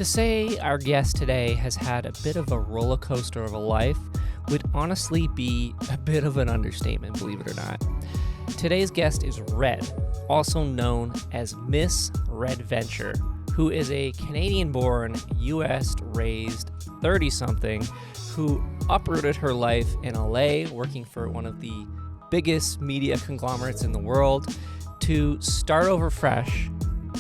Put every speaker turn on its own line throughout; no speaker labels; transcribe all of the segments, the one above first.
To say our guest today has had a bit of a roller coaster of a life would honestly be a bit of an understatement, believe it or not. Today's guest is Red, also known as Miss Red Venture, who is a Canadian-born, US-raised 30-something who uprooted her life in LA, working for one of the biggest media conglomerates in the world, to start over fresh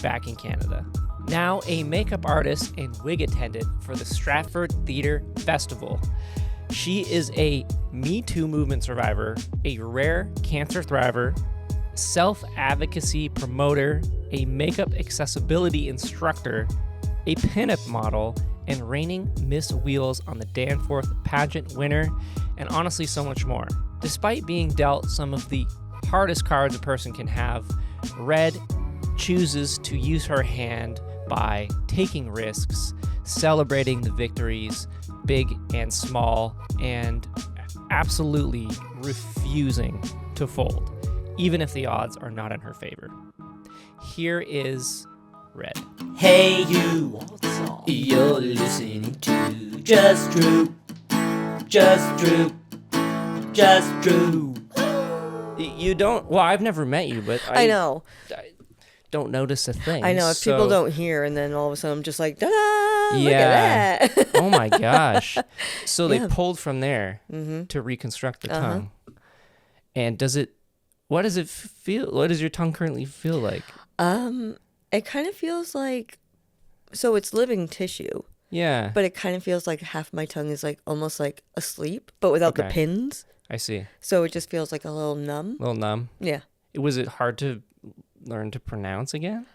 back in Canada. Now a makeup artist and wig attendant for the Stratford Festival. She is a MeToo movement survivor, a rare cancer thriver, self-advocacy promoter, a makeup accessibility instructor, a pinup model, and reigning Miss Wheels on the Danforth pageant winner, and honestly so much more. Despite being dealt some of the hardest cards a person can have, Red chooses to use her hand by taking risks, celebrating the victories, big and small, and absolutely refusing to fold, even if the odds are not in her favor. Here is Red.
Hey you, you're listening to Just Drew, Just Drew, Just Drew.
You don't, well, I've never met you, but
I know.
I don't notice a thing.
I know. If people don't hear, and then all of a sudden I'm just like, ta-da, look at that.
Oh my gosh. So they pulled from there to reconstruct the tongue. And what does it feel? What does your tongue currently feel like?
It kind of feels like, so it's living tissue.
Yeah.
But it kind of feels like half my tongue is like almost like asleep, but without the pins.
I see.
So it just feels like a little numb.
A little numb?
Yeah.
Was it hard to learn to pronounce again?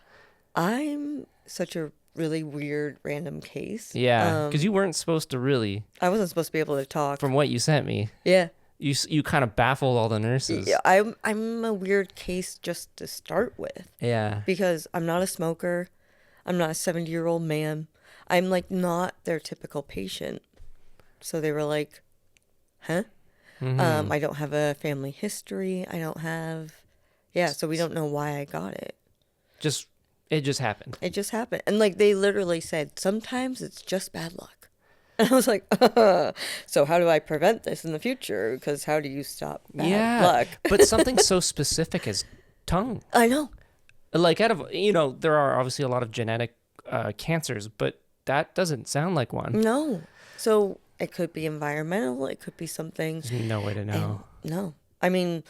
I'm such a really weird random case.
Yeah, because you weren't supposed to really.
I wasn't supposed to be able to talk.
From what you sent me.
Yeah.
You kind of baffled all the nurses.
Yeah, I'm a weird case just to start with.
Yeah.
Because I'm not a smoker. I'm not a 70-year-old man. I'm like not their typical patient. So they were like, huh? Mm-hmm. I don't have a family history. I don't have, so we don't know why I got it.
It just happened.
It just happened. And like they literally said, sometimes it's just bad luck. And I was like, so how do I prevent this in the future? Because how do you stop bad luck?
But something so specific as tongue.
I know.
Like there are obviously a lot of genetic cancers, but that doesn't sound like one.
No. So it could be environmental. It could be something.
There's no way to know.
No. I mean,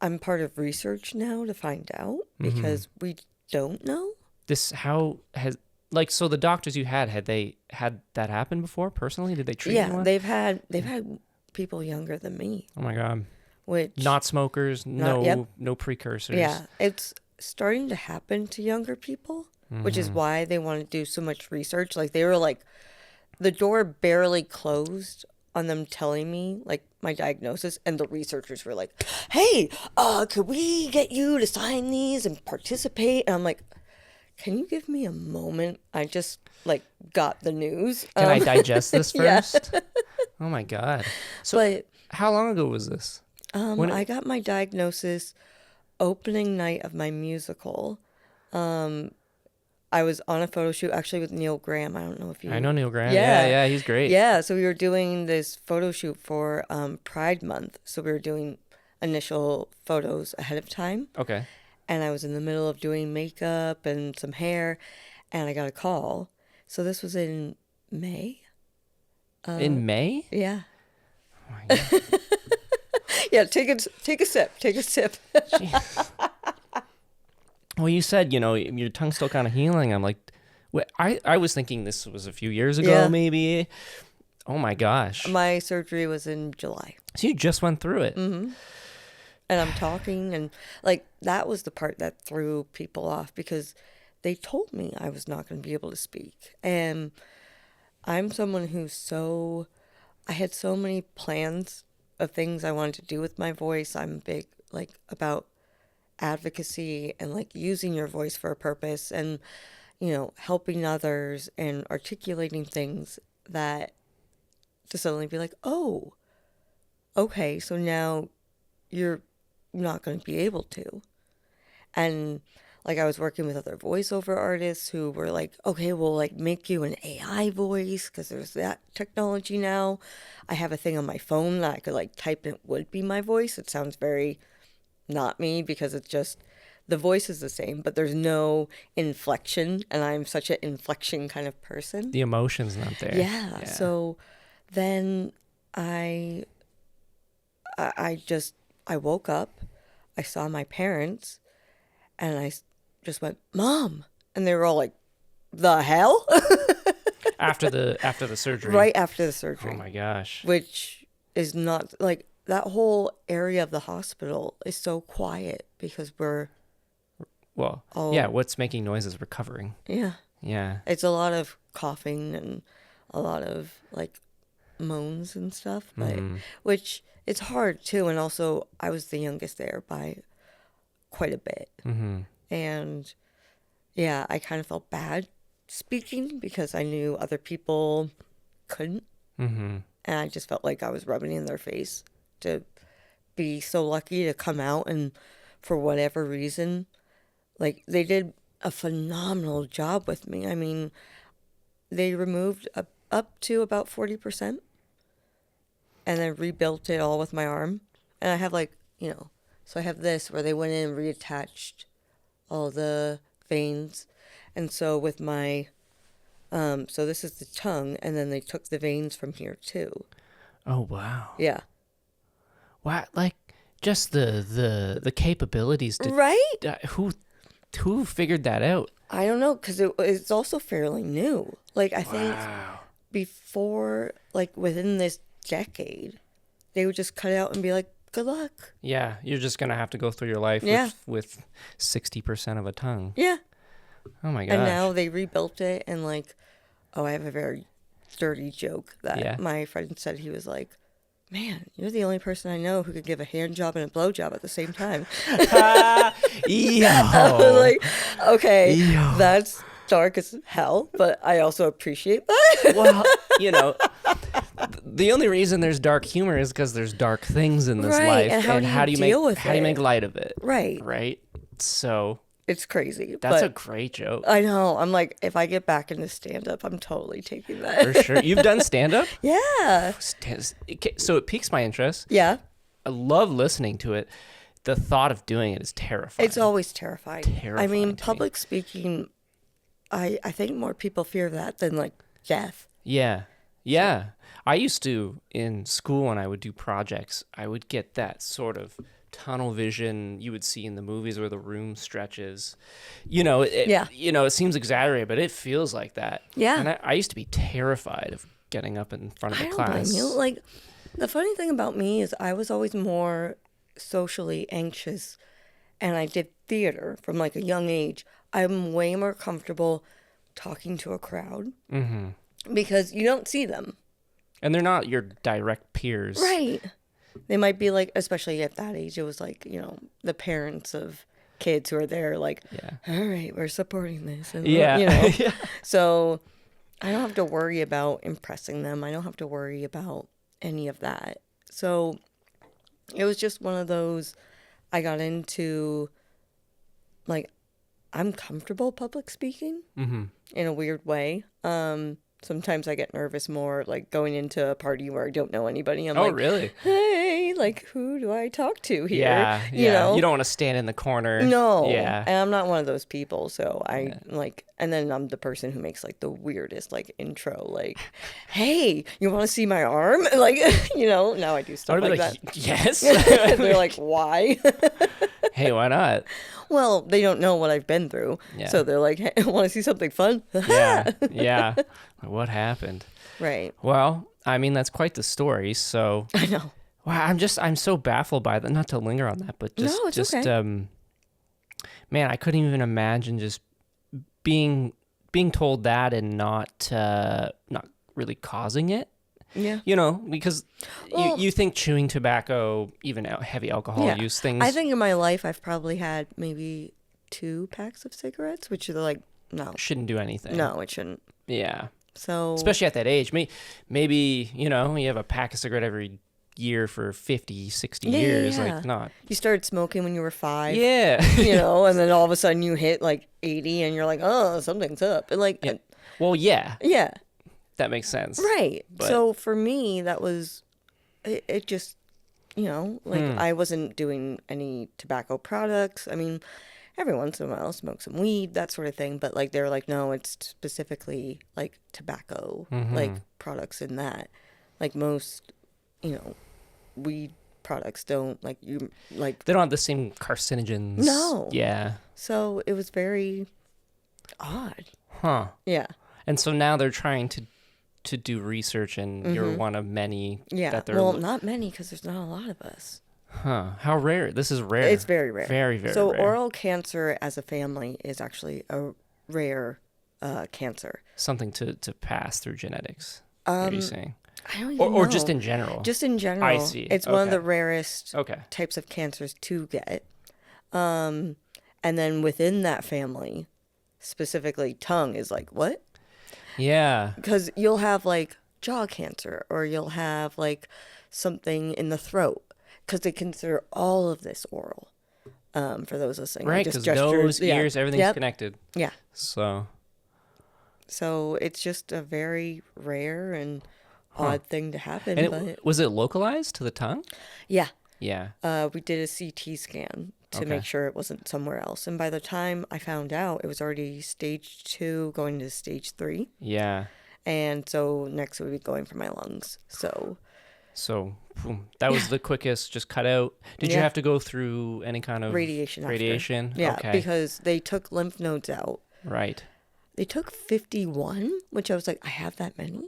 I'm part of research now to find out because we don't know. So the doctors you had they had that happen before personally? Did they treat anyone? Yeah, they've had people younger than me.
Oh my God.
Which
not smokers, no precursors.
Yeah, it's starting to happen to younger people, which is why they want to do so much research. Like they were like, the door barely closed on them telling me like my diagnosis, and the researchers were like, "Hey, could we get you to sign these and participate?" And I'm like, "Can you give me a moment? I just like got the news.
Can I digest this first?"
Yeah.
Oh my God. So how long ago was this?
I got my diagnosis opening night of my musical. I was on a photo shoot actually with Neil Graham. I don't know if you...
I know Neil Graham. Yeah, he's great.
Yeah, so we were doing this photo shoot for Pride Month. So we were doing initial photos ahead of time.
Okay.
And I was in the middle of doing makeup and some hair, and I got a call. So this was in May.
In May?
Yeah.
Oh my God.
Yeah, take a sip.
Well, you said, your tongue's still kind of healing. I'm like, I was thinking this was a few years ago, maybe. Oh my gosh.
My surgery was in July.
So you just went through it.
Mm-hmm. And I'm talking, and like that was the part that threw people off because they told me I was not going to be able to speak. And I'm someone I had so many plans of things I wanted to do with my voice. I'm big about advocacy and like using your voice for a purpose and helping others and articulating things that to suddenly be like, oh, okay, so now you're not going to be able to. And Like I was working with other voiceover artists who were like, okay, we'll like make you an AI voice because there's that technology now. I have a thing on my phone that I could like type and it would be my voice. It sounds very not me because it's just the voice is the same, but there's no inflection, and I'm such an inflection kind of person.
The emotion's not there.
Yeah. So then I woke up, I saw my parents, and I just went, Mom, and they were all like, the hell?
After the surgery.
Right after the surgery.
Oh my gosh.
Which is not like that whole area of the hospital is so quiet because we're
what's making noise is recovering.
Yeah.
Yeah.
It's a lot of coughing and a lot of like moans and stuff, but which it's hard too. And also I was the youngest there by quite a bit. Mm-hmm. And yeah, I kind of felt bad speaking because I knew other people couldn't. Mm-hmm. And I just felt like I was rubbing in their face to be so lucky to come out, and for whatever reason, like they did a phenomenal job with me. I mean, they removed up to about 40% and then rebuilt it all with my arm. And I have like, so I have this where they went in and reattached all the veins. And so with my, so this is the tongue, and then they took the veins from here too.
Oh, wow.
Yeah.
Wow. Like just the capabilities to,
right?
Who figured that out?
I don't know, because it's also fairly new. Like, I think before, like, within this decade, they would just cut it out and be like, good luck.
Yeah, you're just going to have to go through your life with 60% of a tongue.
Yeah.
Oh, my gosh.
And now they rebuilt it, and, like, I have a very dirty joke that my friend said. He was like, man, you're the only person I know who could give a hand job and a blow job at the same time.
Yo.
I was like, okay, that's dark as hell, but I also appreciate that.
Well, the only reason there's dark humor is because there's dark things in this life.
And how do you
make light of it?
Right.
Right. So
it's crazy.
That's a great joke.
I know. I'm like, if I get back into stand-up, I'm totally taking that.
For sure. You've done stand-up?
Yeah.
So it piques my interest.
Yeah.
I love listening to it. The thought of doing it is terrifying.
It's always terrifying. I mean, public speaking, I think more people fear that than like death.
Yeah. Yeah. I used to, in school, when I would do projects, I would get that sort of tunnel vision you would see in the movies where the room stretches. It seems exaggerated, but it feels like that.
Yeah.
And I used to be terrified of getting up in front of the class. I don't blame you.
Like, the funny thing about me is I was always more socially anxious, and I did theater from like a young age. I'm way more comfortable talking to a crowd because you don't see them.
And they're not your direct peers.
Right. They might be like, especially at that age, it was like, the parents of kids who are there like, all right, we're supporting this. And So I don't have to worry about impressing them. I don't have to worry about any of that. So it was just one of those, I got into, like, I'm comfortable public speaking in a weird way. Sometimes I get nervous more, like, going into a party where I don't know anybody. I'm like,
really?
Hey, like, who do I talk to here?
Yeah. You don't want to stand in the corner.
No.
Yeah.
And I'm not one of those people. So I and then I'm the person who makes like the weirdest like intro, like, hey, you want to see my arm? Like, now I do stuff like that.
Yes.
They're like, why?
Hey, why not?
Well, they don't know what I've been through. Yeah. So they're like, hey, want to see something fun?
Yeah. What happened?
Right.
Well, I mean, that's quite the story. So
I know.
Wow, I'm so baffled by that. Not to linger on that, but just
okay.
Man, I couldn't even imagine just being told that and not really causing it.
Yeah.
Because you think chewing tobacco, even heavy alcohol use things.
I think in my life I've probably had maybe 2 packs of cigarettes, which are like, no.
Shouldn't do anything.
No, it shouldn't.
Yeah.
So.
Especially at that age. Maybe, you have a pack of cigarette every year for 50, 60 years.
Yeah.
Like, not.
You started smoking when you were 5.
Yeah.
And then all of a sudden you hit like 80 and you're like, oh, something's up. And like,
Yeah. Well, yeah.
yeah.
That makes sense.
Right.
But-
So for me, that was, it just, I wasn't doing any tobacco products. I mean, every once in a while I'll smoke some weed, that sort of thing. But like, they're like, no, it's specifically like tobacco, like products in that. Like most, weed products don't like you, like.
They don't have the same carcinogens.
No.
Yeah.
So it was very odd.
Huh.
Yeah.
And so now they're trying to do research, and you're one of many.
Yeah.
That they're,
Well, not many because there's not a lot of us.
Huh. How rare? This is rare.
It's very rare.
Very, very
so
rare.
oral cancer as a family is actually a rare cancer.
Something to pass through genetics. What are you saying?
I don't even know.
Or just in general.
Just in general.
I see.
It's one of
Okay.
the rarest
Okay.
types of cancers to get. And then within that family, specifically tongue is like, what?
Yeah.
Because you'll have like jaw cancer or you'll have like something in the throat because they consider all of this oral. For those listening,
Right,
just
because
gestures,
nose, ears, everything's
Yep.
connected.
Yeah.
So.
So it's just a very rare and odd thing to happen.
And
But
was it localized to the tongue?
yeah,
Yeah.
we did a CT scan to
Okay.
make sure it wasn't somewhere else. And by the time I found out, it was already stage 2 going to stage 3.
Yeah.
And so next would be going for my lungs. So
So boom, that was the quickest, just cut out. Did you
Yeah.
have to go through any kind of
radiation after.
Radiation?
Yeah,
Okay.
because they took lymph nodes out.
Right.
They took 51, which I was like, I have that many?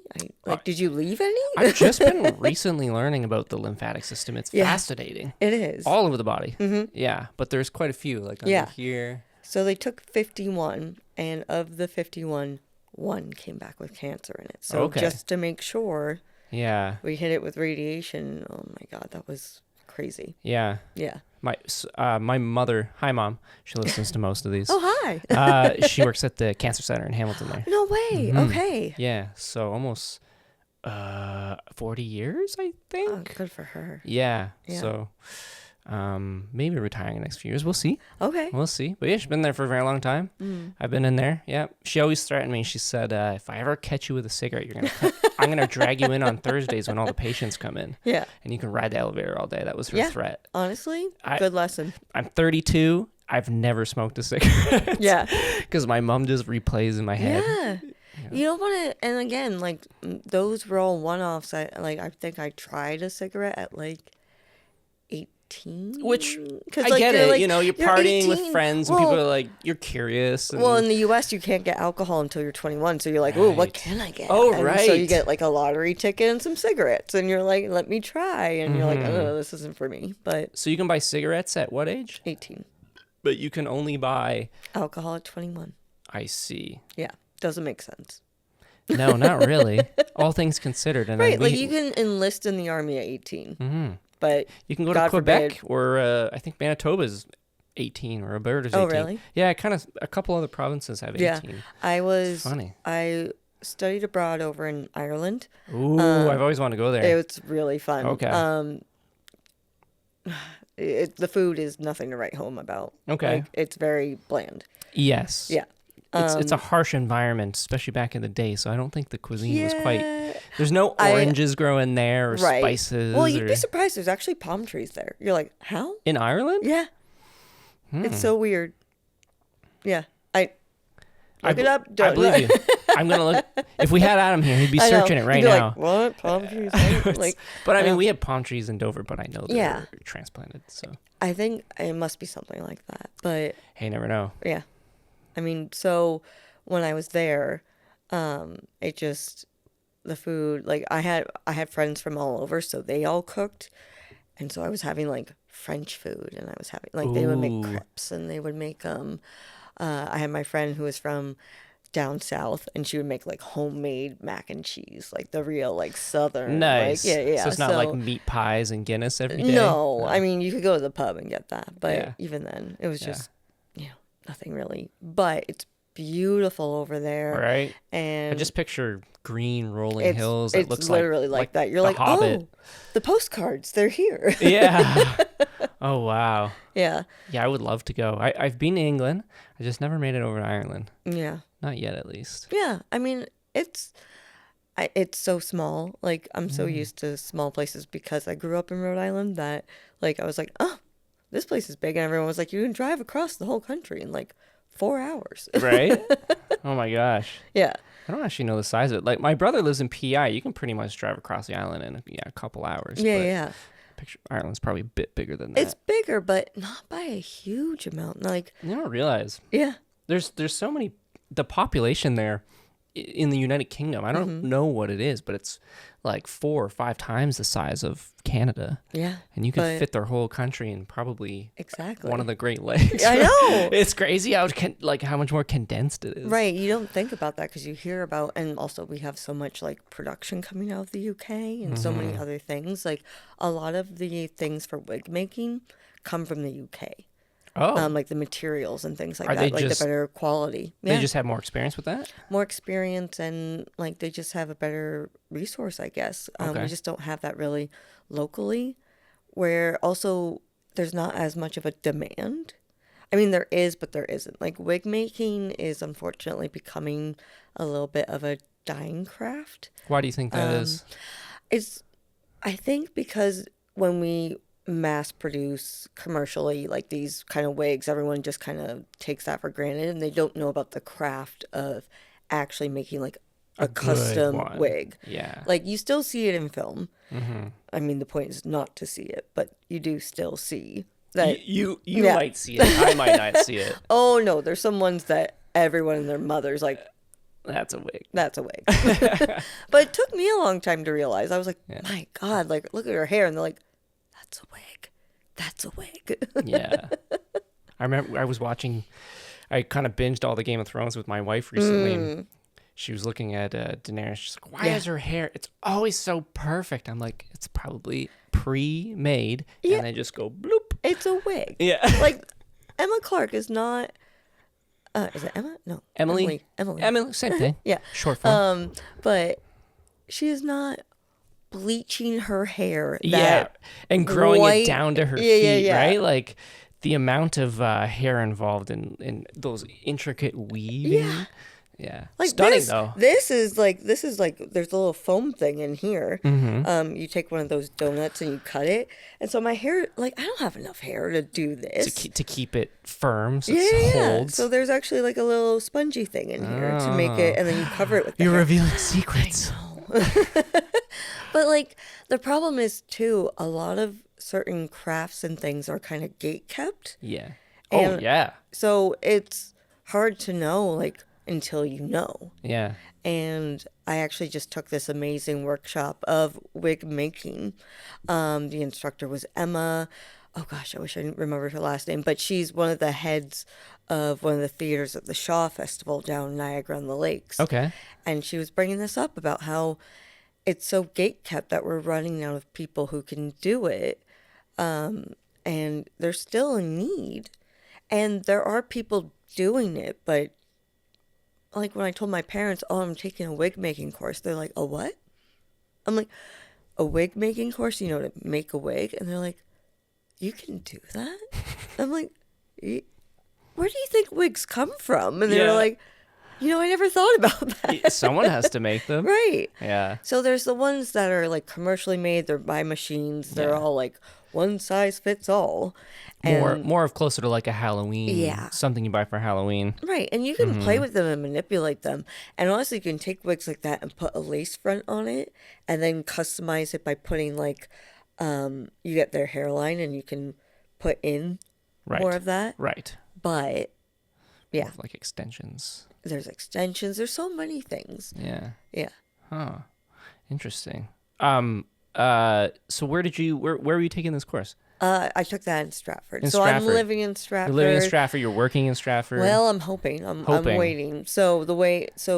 Did you leave any?
I've just been recently learning about the lymphatic system. It's
Yeah.
fascinating.
It is.
All over the body. Mm-hmm. Yeah, but there's quite a few, like under
Yeah.
here.
So they took 51, and of the 51, one came back with cancer in it. So
Okay.
just to make sure
Yeah.
we hit it with radiation, oh my God, that was crazy.
Yeah.
Yeah.
My mother, hi Mom, she listens to most of these.
Oh, hi.
She works at the cancer center in Hamilton there.
No way. Okay.
Yeah, so almost 40 years, I think.
Oh, good for her.
Yeah.
Yeah.
So maybe retiring in the next few years. We'll see.
Okay.
We'll see. But yeah, she's been there for a very long time. I've been in there. Yeah. She always threatened me. She said, if I ever catch you with a cigarette, I'm gonna drag you in on Thursdays when all the patients come in.
Yeah.
And you can ride the elevator all day. That was her
Yeah.
threat.
Honestly,
I-
good lesson.
I'm 32. I've never smoked a cigarette.
Yeah.
Because my mom just replays in my head.
Yeah. You don't want to, and again, like those were all one-offs. I think I tried a cigarette at like 18.
Which,
'Cause,
I
like,
get
you're,
it.
like,
You're
you're
partying with
18.
friends and
Well-
people are like, you're curious. And,
Well, in the U.S., you can't get alcohol until you're 21. So you're like, oh, what
Right.
can I get?
Oh,
and
right.
So you get like a lottery ticket and some cigarettes. And you're like, let me try. And you're like, oh, this isn't for me. But
so you can buy cigarettes at what age?
18.
But you can only buy.
Alcohol at 21.
I see.
Yeah. Doesn't make sense.
No, not really. All things considered. And
Right.
then
Like you can enlist in the army at 18. But
you can go to
God
Quebec
forbid.
or I think Manitoba's 18 or Alberta's 18.
Oh, really?
Yeah, kind of. A couple other provinces have 18.
yeah,
Funny.
I studied abroad over in Ireland.
Ooh, I've always wanted to go there.
It's really fun.
Okay.
The food is nothing to write home about.
Okay.
Like, it's very bland.
Yes.
Yeah.
It's a harsh environment, especially back in the day. So I don't think the cuisine was quite.
Yeah.
There's no oranges growing there or
Right.
spices.
Well, you'd
or,
be surprised. There's actually palm trees there. You're like, how?
in Ireland.
Yeah. It's so weird. Yeah. Look it up.
I
Don't
believe you. I'm gonna look. If we had Adam here, he'd be
I know.
searching it right
He'd be
now.
Like, what palm trees? What?" Like,
But I mean,
know.
we have palm trees in Dover, but I know they're
Yeah.
transplanted. So
I think it must be something like that. But
hey, never know.
yeah, I mean, so when I was there, it just the food. Like I had friends from all over, so they all cooked, and so I was having like French food, and I was having like they would make
Ooh.
crepes, and they would make I had my friend who was from down south, and she would make like homemade mac and cheese, like the real like southern.
Nice.
Like, yeah.
So it's not like meat pies and Guinness every day.
No, I mean you could go to the pub and get that, but
Yeah.
even then, it was
Yeah.
just nothing really. But it's beautiful over there.
Right.
And
I just picture green rolling hills. It
it's
looks
literally like that. You're
The
like,
Hobbit.
oh, the postcards, they're here.
Yeah. Oh, wow.
Yeah.
Yeah, I would love to go. I've been to England. I just never made it over to Ireland.
Yeah.
Not yet, at least.
Yeah. I mean, it's so small. Like, I'm so used to small places because I grew up in Rhode Island that, like, I was like, oh, this place is big. And everyone was like, you can drive across the whole country in like 4 hours.
Right? Oh, my gosh.
Yeah.
I don't actually know the size of it. Like, my brother lives in PI. You can pretty much drive across the island in a couple hours.
Yeah.
But
Yeah.
picture Ireland's probably a bit bigger than that.
It's bigger, but not by a huge amount. Like,
You don't realize.
yeah.
There's so many. The population there in the United Kingdom, I don't know what it is, but it's like 4 or 5 times the size of Canada.
Yeah.
And you could
but-
fit their whole country in probably
Exactly.
one of the Great Lakes.
I know.
It's crazy how how much more condensed it is.
Right. You don't think about that because you hear about, and also we have so much like production coming out of the UK and so many other things. Like a lot of the things for wig making come from the UK.
Oh,
Like the materials and things like
Are
that,
they
like
just-
the better quality.
they
Yeah.
just have more experience with that?
More experience and like they just have a better resource, I guess.
Okay.
We just don't have that really locally, where also there's not as much of a demand. I mean, there is, but there isn't. Like wig making is unfortunately becoming a little bit of a dying craft.
Why do you think that is?
It's, I think because when we mass produce commercially like these kind of wigs, everyone just kind of takes that for granted and they don't know about the craft of actually making like a
good
custom
one.
wig.
Yeah.
Like you still see it in film.
Mm-hmm.
I mean, the point is not to see it, but you do still see that.
You
Yeah.
might see it. I might not see it.
Oh no, there's some ones that everyone and their mother's like,
That's a wig.
that's a wig. But it took me a long time to realize. I was like, my God, like look at her hair, and they're like, that's a wig. That's a wig.
Yeah. I remember I was watching, I kind of binged all the Game of Thrones with my wife recently. She was looking at Daenerys. She's like, why is her hair, it's always so perfect. I'm like, it's probably pre-made.
Yeah.
And they just go bloop.
It's a wig.
Yeah.
Like Emma Clark is not. Is it Emma? No.
Emily, same thing.
Yeah.
Short form.
But she is not bleaching her hair.
Yeah. And growing
white-
it down to her
Yeah,
feet,
yeah.
right? Like the amount of hair involved in those intricate weaving.
Yeah.
Yeah.
Like
Stunning
this,
though.
This is like there's a little foam thing in here.
Mm-hmm.
You take one of those donuts and you cut it, and so my hair, like I don't have enough hair to do this.
To keep it firm so
yeah,
it
yeah.
holds.
So there's actually like a little spongy thing in here to make it, and then you cover it with. The
You're
hair.
revealing secrets.
But like the problem is too, a lot of certain crafts and things are kind of gate kept.
Yeah.
And-
Oh, yeah.
So it's hard to know like until you know.
Yeah.
And I actually just took this amazing workshop of wig making. The instructor was Emma. Oh gosh, I wish I didn't remember her last name, but she's one of the heads of one of the theaters at the Stratford Festival down Niagara on the Lakes.
Okay.
And she was bringing this up about how it's so gate kept that we're running out of people who can do it. And there's still a need. And there are people doing it, but like when I told my parents, oh, I'm taking a wig making course, they're like, a what? I'm like, a wig making course, to make a wig? And they're like, you can do that? I'm like, where do you think wigs come from? And they're
Yeah.
like, I never thought about that.
Someone has to make them.
Right.
Yeah.
So there's the ones that are like commercially made, they're by machines, they're
Yeah.
all like one size fits all. And
More of closer to like a Halloween.
Yeah.
Something you buy for Halloween.
right, and you can play with them and manipulate them. And honestly, you can take wigs like that and put a lace front on it and then customize it by putting like, you get their hairline and you can put in
Right.
more of that.
Right.
But yeah,
Like extensions.
there's extensions. There's so many things.
Yeah.
Yeah.
Huh. Interesting. So where were you taking this course?
I took that in Stratford.
In
So
Stratford.
I'm living in Stratford.
You're living in Stratford. You're working in Stratford.
Well, I'm hoping. I'm waiting. So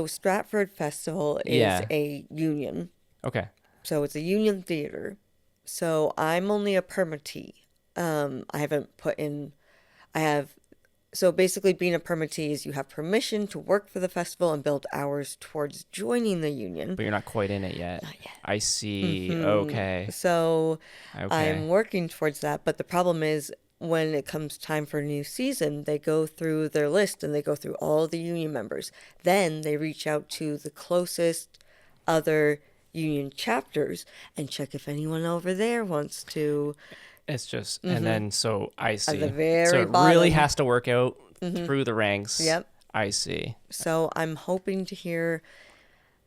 Stratford Festival is
Yeah.
a union.
Okay.
So it's a union theater. So I'm only a permittee. I have So basically being a permittee is you have permission to work for the festival and build hours towards joining the union.
But you're not quite in it yet.
Not yet.
I see. Okay.
So
Okay.
I'm working towards that. But the problem is when it comes time for a new season, they go through their list and they go through all the union members. Then they reach out to the closest other union chapters and check if anyone over there wants to.
It's just, and then, so I see.
the very
so it
bottom.
really has to work out through the ranks.
Yep.
I see.
So I'm hoping to hear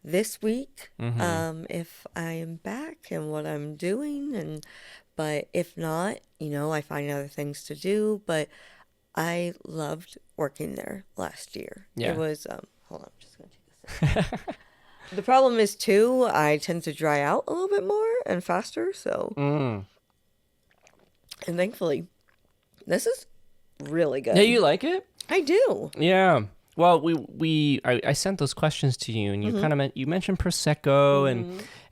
this week if I am back and what I'm doing. But if not, I find other things to do. But I loved working there last year.
Yeah.
It was, hold on, I'm just going to take this. The problem is, too, I tend to dry out a little bit more and faster. So, and thankfully, this is really good.
Yeah, you like it?
I do.
Yeah. Well, I sent those questions to you, and you kind of you mentioned prosecco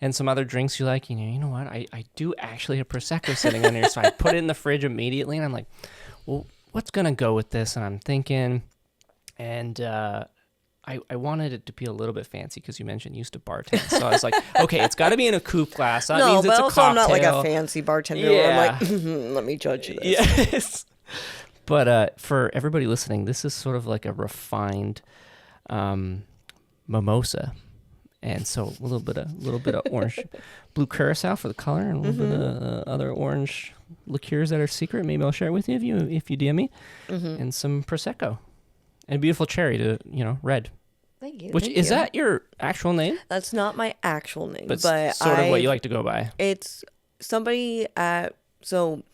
and some other drinks you like. You know what? I do actually have prosecco sitting on here, so I put it in the fridge immediately, and I'm like, well, what's gonna go with this? And I'm thinking, and I wanted it to be a little bit fancy because you mentioned you used to bartend, so I was like, okay, it's got to be in a coupe glass. That means it's a cocktail.
I'm not like a fancy bartender. Where I'm like, let me judge this.
Yes. But for everybody listening, this is sort of like a refined mimosa, and so a little bit of orange, blue curacao for the color, and a little bit of other orange liqueurs that are secret. Maybe I'll share it with you if you DM me, and some prosecco, and a beautiful cherry to red.
Thank you.
Which is that your actual name?
That's not my actual name, but
sort of what you like to go by.
It's somebody at so.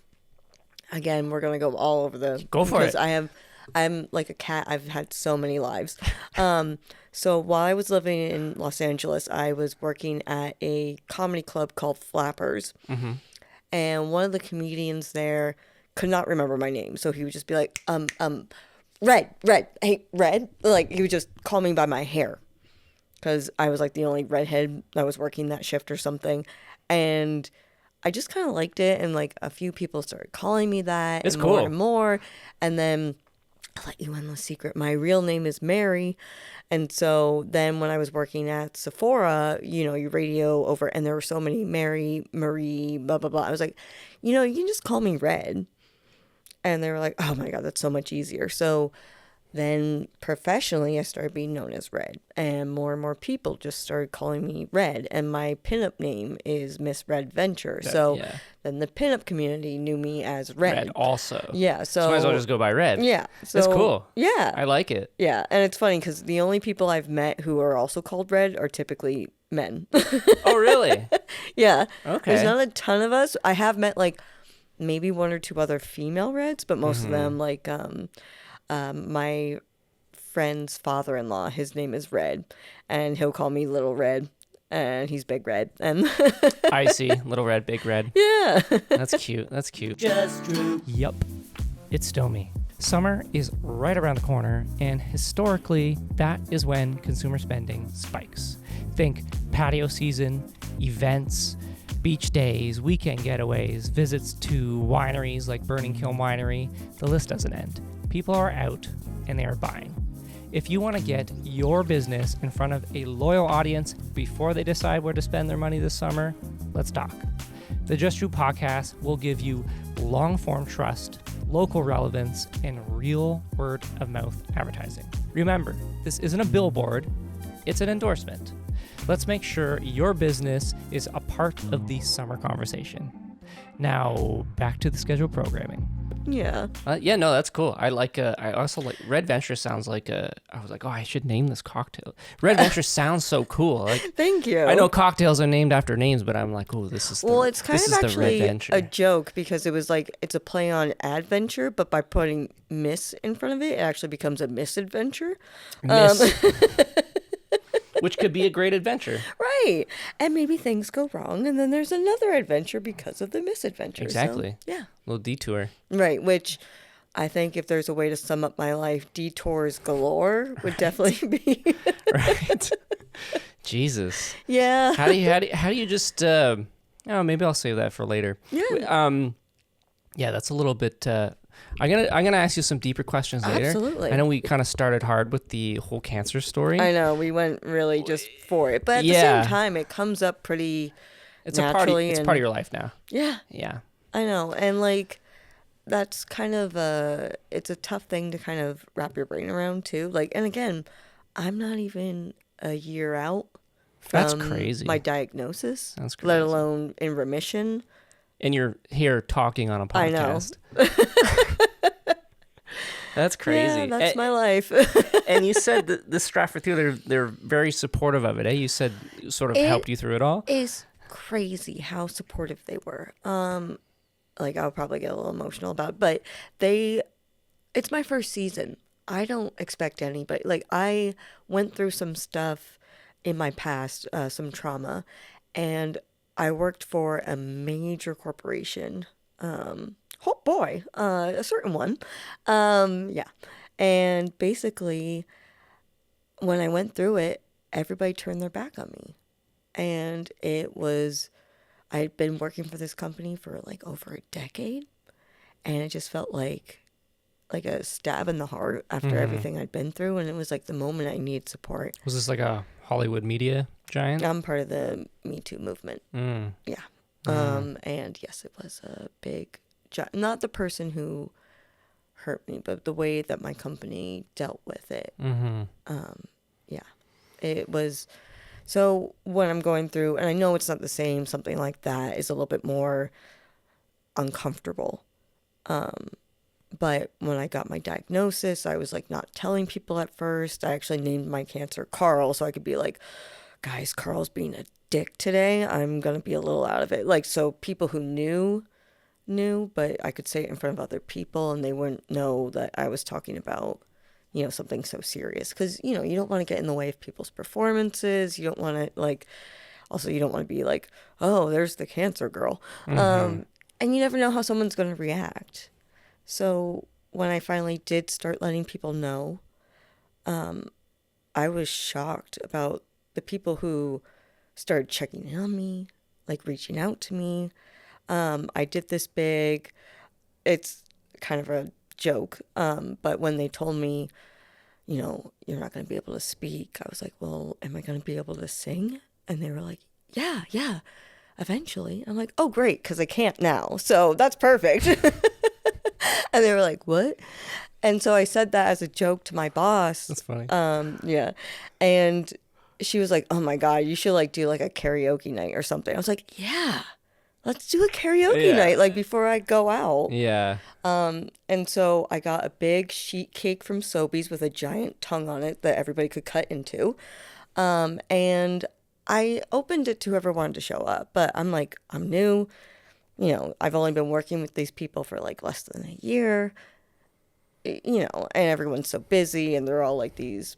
Again, we're gonna go all over the.
Go for it.
Because I'm like a cat. I've had so many lives. So while I was living in Los Angeles, I was working at a comedy club called Flappers, and one of the comedians there could not remember my name, so he would just be like, Red, hey, Red. Like he would just call me by my hair, because I was like the only redhead that was working that shift or something, and I just kind of liked it, and like a few people started calling me that.
It's
and
cool.
More and more, and then I'll let you in the secret. My real name is Mary, and so then when I was working at Sephora, you radio over, and there were so many Mary, Marie, blah blah blah. I was like, you can just call me Red, and they were like, oh my god, that's so much easier. So then professionally, I started being known as Red, and more people just started calling me Red, and my pinup name is Miss Red Venture. Then the pinup community knew me as Red.
Also.
Yeah, so
might as well just go by Red.
Yeah. So,
that's cool.
Yeah.
I like it.
Yeah, and it's funny because the only people I've met who are also called Red are typically men.
Oh, really?
Yeah.
Okay.
There's not a ton of us. I have met like maybe one or two other female Reds, but most of them like my friend's father-in-law, his name is Red, and he'll call me Little Red, and he's Big Red. And
I see. Little Red, Big Red.
Yeah.
That's cute. That's cute.
Just Drew.
Yup. It's Stomy. Summer is right around the corner, and historically, that is when consumer spending spikes. Think patio season, events, beach days, weekend getaways, visits to wineries like Burning Kiln Winery. The list doesn't end. People are out, and they are buying. If you want to get your business in front of a loyal audience before they decide where to spend their money this summer, let's talk. The Just Drew podcast will give you long-form trust, local relevance, and real word-of-mouth advertising. Remember, this isn't a billboard, it's an endorsement. Let's make sure your business is a part of the summer conversation. Now, back to the scheduled programming.
Yeah.
No, that's cool. I also like Red Venture. Sounds like I was like, oh, I should name this cocktail. Red Venture sounds so cool. Like,
thank you.
I know cocktails are named after names, but I'm like, oh, this is
it's kind of actually a joke because it was like it's a play on adventure, but by putting Miss in front of it, it actually becomes a misadventure.
Which could be a great adventure.
Right. And maybe things go wrong, and then there's another adventure because of the misadventure.
Exactly.
So, yeah.
A little detour.
Right, which I think if there's a way to sum up my life, detours galore would definitely be.
Right. Jesus.
Yeah.
How do you just maybe I'll save that for later.
Yeah.
Yeah, that's a little bit I'm gonna ask you some deeper questions later.
Absolutely.
I know we kind of started hard with the whole cancer story.
I know we went really just for it, but at the
Yeah.
same time, it comes up pretty
It's
naturally.
It's part of your life now.
Yeah,
Yeah.
I know, and like that's kind of it's a tough thing to kind of wrap your brain around too. Like, and again, I'm not even a year out from
That's crazy.
my diagnosis.
That's crazy.
Let alone in remission.
And you're here talking on a podcast.
I know.
That's crazy.
Yeah, that's my life.
And you said that the Stratford Theater, they're very supportive of it, eh? You said sort of helped you through it all?
Is crazy how supportive they were. Like I'll probably get a little emotional about it, but it's my first season. I don't expect anybody. Like I went through some stuff in my past, some trauma, and I worked for a major corporation. Oh boy, a certain one. Yeah. And basically, when I went through it, everybody turned their back on me. And I had been working for this company for like over a decade. And it just felt like a stab in the heart after everything I'd been through. And it was like the moment I needed support.
Was this like a Hollywood media giant?
I'm part of the MeToo movement. Yeah. And yes, it was a big, not the person who hurt me, but the way that my company dealt with it. Yeah, it was. So when I'm going through, and I know it's not the same, something like that is a little bit more uncomfortable. But when I got my diagnosis, I was like not telling people at first. I actually named my cancer Carl, so I could be like, guys, Carl's being a dick today. I'm going to be a little out of it. Like, so people who knew, but I could say it in front of other people and they wouldn't know that I was talking about, something so serious. Because, you don't want to get in the way of people's performances. You don't want to, also you don't want to be like, oh, there's the cancer girl. And you never know how someone's going to react. So when I finally did start letting people know, I was shocked about the people who started checking in on me, like reaching out to me. I did this big, it's kind of a joke, but when they told me, you're not going to be able to speak, I was like, well, am I going to be able to sing? And they were like, yeah, eventually. I'm like, oh, great, because I can't now. So that's perfect. And they were like, what? And so I said that as a joke to my boss.
That's funny.
Yeah. And she was like, oh my God, you should do like a karaoke night or something. I was like, yeah, let's do a karaoke night before I go out.
Yeah.
And so I got a big sheet cake from Sobeys with a giant tongue on it that everybody could cut into. And I opened it to whoever wanted to show up, but I'm like, I'm new. I've only been working with these people for like less than a year. And everyone's so busy and they're all like these,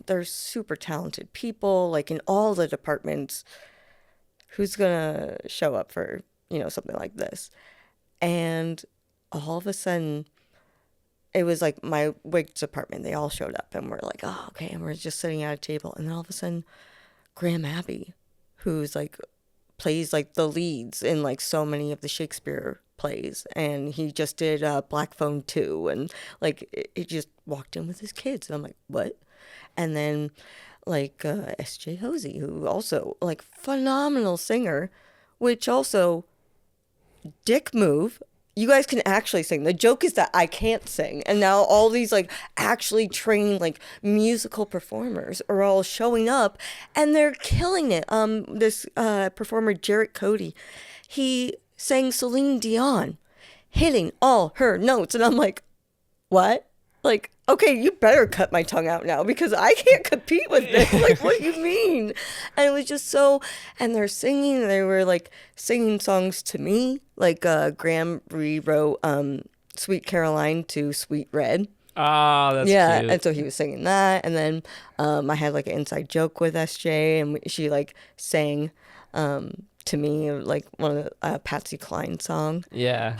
they're super talented people, like in all the departments. Who's gonna show up for, something like this? And all of a sudden, it was like my wig department, they all showed up and we're like, oh, okay. And we're just sitting at a table. And then all of a sudden, Graham Abbey, who's like, plays like the leads in like so many of the Shakespeare plays, and he just did Black Phone 2, and like he just walked in with his kids, and I'm like, what? And then like S.J. Hosey, who also like phenomenal singer, which also dick move. You guys can actually sing. The joke is that I can't sing. And now all these like actually trained like musical performers are all showing up and they're killing it. This performer, Jarrett Cody, he sang Celine Dion, hitting all her notes. And I'm like, what? Like, okay, you better cut my tongue out now because I can't compete with this. Like, what do you mean? And it was just so, and they're singing, they were like singing songs to me. Like Graham rewrote Sweet Caroline to Sweet Red.
Oh, that's
cute.
And
so he was singing that. And then I had like an inside joke with SJ, and she like sang to me like one of the Patsy Cline song.
Yeah.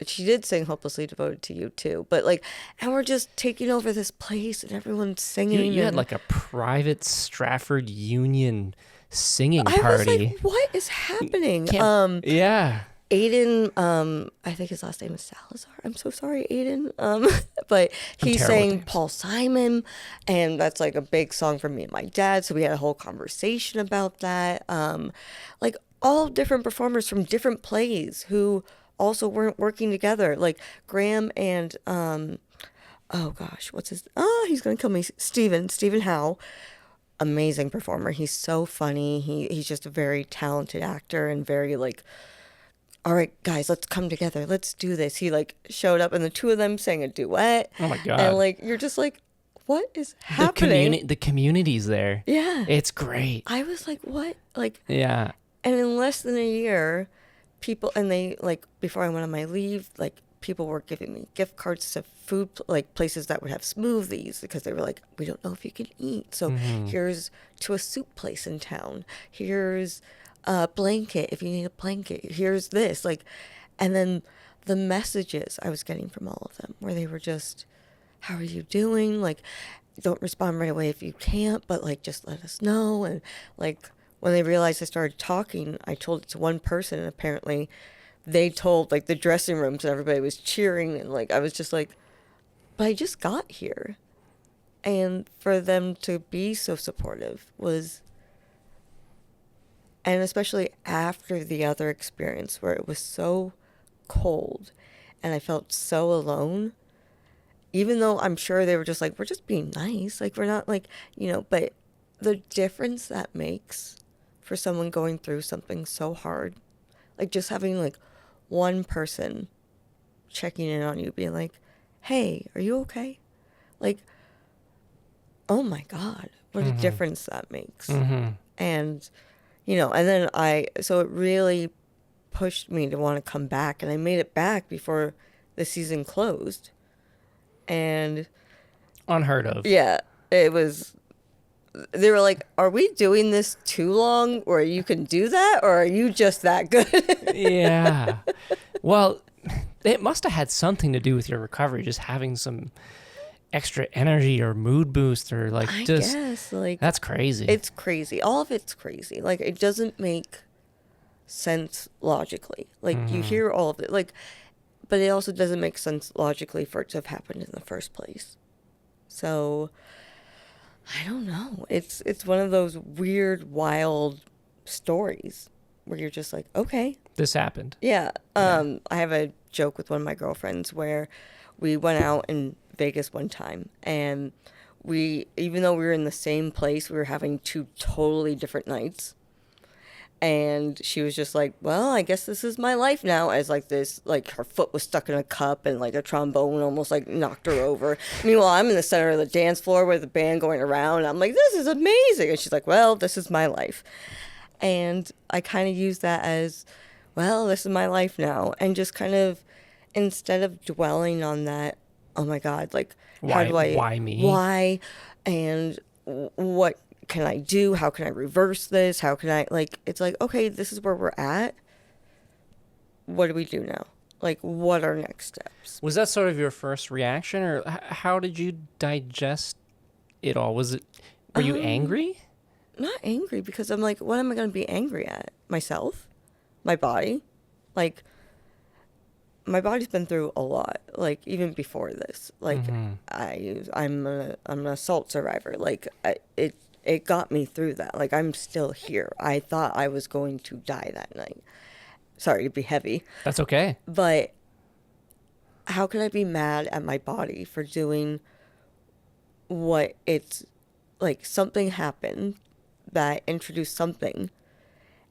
She did sing Hopelessly Devoted to You too, but like, and we're just taking over this place and everyone's singing.
You had like a private Stratford Union singing party.
I was like, what is happening?
Yeah.
Aiden, I think his last name is Salazar. I'm so sorry, Aiden. But he
terrible with
sang
names.
Paul Simon, and that's like a big song for me and my dad. So we had a whole conversation about that. Like all different performers from different plays who also weren't working together. Like Graham and oh gosh, what's his? Oh, he's gonna kill me. Stephen Howe, amazing performer. He's so funny. He's just a very talented actor and very like, all right, guys, let's come together. Let's do this. He like showed up and the two of them sang a duet.
Oh my God.
And like, you're just like, what is happening?
The community's there.
Yeah.
It's great.
I was like, what? Like,
Yeah.
and in less than a year, people, and they like, before I went on my leave, like people were giving me gift cards to food, like places that would have smoothies because they were like, we don't know if you can eat. So here's to a soup place in town. Here's a blanket if you need a blanket. Here's this, like, and then the messages I was getting from all of them where they were just, how are you doing? Like, don't respond right away if you can't, but like, just let us know. And like, when they realized I started talking, I told it to one person, and apparently they told like the dressing rooms, and everybody was cheering. And like, I was just like, but I just got here. And for them to be so supportive was, and especially after the other experience where it was so cold and I felt so alone, even though I'm sure they were just like, we're just being nice. Like, we're not like, you know, but the difference that makes for someone going through something so hard, like just having like one person checking in on you, being like, hey, are you okay? Like, oh my God, what a difference that makes. And, you know, and then so it really pushed me to want to come back, and I made it back before the season closed. And
Unheard of.
yeah, it was, they were like, are we doing this too long, or you can do that, or are you just that good?
Yeah. Well, it must have had something to do with your recovery, just having some extra energy or mood boost, or like
I
just
guess, like,
that's crazy.
it's crazy. All of it's crazy. Like, it doesn't make sense logically. Like, you hear all of it, like, but it also doesn't make sense logically for it to have happened in the first place. So I don't know. It's one of those weird, wild stories where you're just like, okay,
This happened.
yeah. I have a joke with one of my girlfriends where we went out in Vegas one time, and even though we were in the same place, we were having two totally different nights. And she was just like, well, I guess this is my life now, as like this, like her foot was stuck in a cup and like a trombone almost like knocked her over. Meanwhile, I'm in the center of the dance floor with the band going around, and I'm like, this is amazing. And she's like, well, this is my life. And I kind of use that as, well, this is my life now. And just kind of, instead of dwelling on that, oh my God, like, how do I,
Why me?
Why? And what can I do? How can I reverse this? How can I, like, it's like, okay, this is where we're at. What do we do now? Like, what are next steps?
Was that sort of your first reaction, or how did you digest it all? Were you angry?
Not angry, because I'm like, what am I going to be angry at? Myself? My body? Like, my body's been through a lot, like, even before this. Like, I'm an assault survivor. Like, it got me through that. Like, I'm still here. I thought I was going to die that night. Sorry to be heavy.
That's okay.
But how can I be mad at my body for doing what it's, like, something happened that introduced something,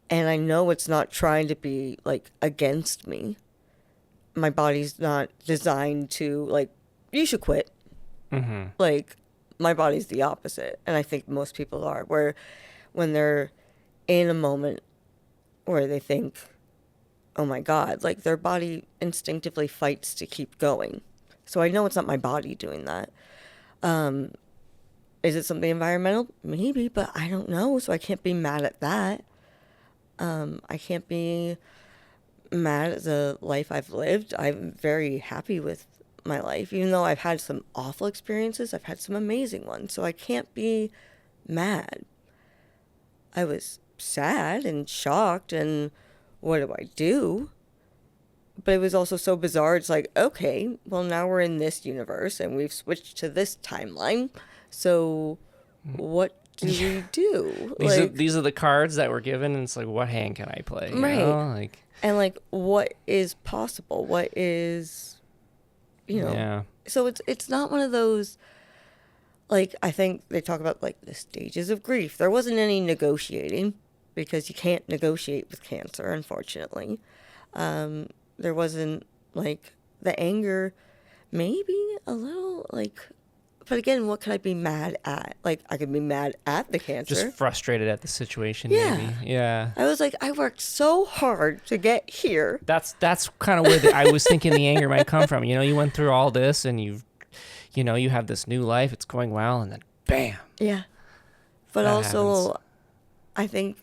and I know it's not trying to be, like, against me. My body's not designed to, like, you should quit. Like, my body's the opposite, and I think most people are, where when they're in a moment where they think, oh my God, like, their body instinctively fights to keep going. So I know it's not my body doing that. Is it something environmental? Maybe, but I don't know, so I can't be mad at that. I can't be mad at the life I've lived. I'm very happy with my life, even though I've had some awful experiences. I've had some amazing ones, so I can't be mad. I was sad and shocked, and what do I do? but it was also so bizarre. It's like, okay, well, now we're in this universe and we've switched to this timeline. So what do we do?
These are the cards that were given, and it's like, what hand can I play? You
Right.
know? Like,
And like, what is possible? What is,
yeah.
So it's not one of those, like, I think they talk about like the stages of grief. There wasn't any negotiating because you can't negotiate with cancer, unfortunately. There wasn't like the anger, maybe a little like, but again, what could I be mad at? Like, I could be mad at the cancer.
Just frustrated at the situation,
Yeah.
maybe. Yeah.
I was like, I worked so hard to get here.
That's kind of where I was thinking the anger might come from. You know, you went through all this, and you have this new life. It's going well, and then bam.
Yeah. But
That
also,
happens.
I think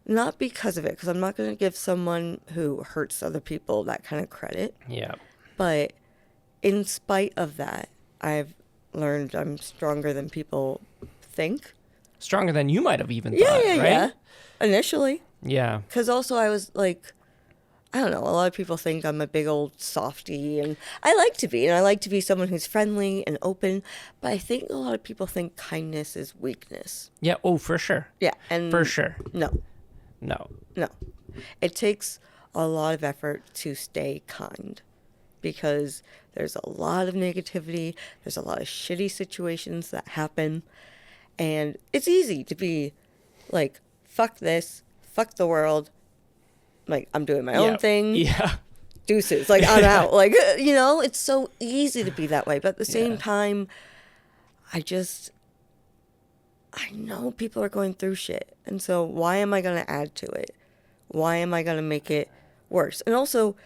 not because of it, because I'm not going to give someone who hurts other people that kind of credit.
Yeah.
But in spite of that, I've learned I'm stronger than people think.
Stronger than you might have even
Yeah,
thought,
yeah,
right?
yeah. Initially.
Yeah.
Because also I was like, I don't know, a lot of people think I'm a big old softie, and I like to be, and I like to be someone who's friendly and open, but I think a lot of people think kindness is weakness.
Yeah. Oh, for sure.
Yeah, and
For sure.
No.
No.
It takes a lot of effort to stay kind because there's a lot of negativity, there's a lot of shitty situations that happen, and it's easy to be like, fuck this, fuck the world, like, I'm doing my own thing,
Yeah.
deuces, like, I'm out. Like, it's so easy to be that way, but at the same
Yeah.
time, I know people are going through shit, and so why am I going to add to it? Why am I going to make it worse? And also,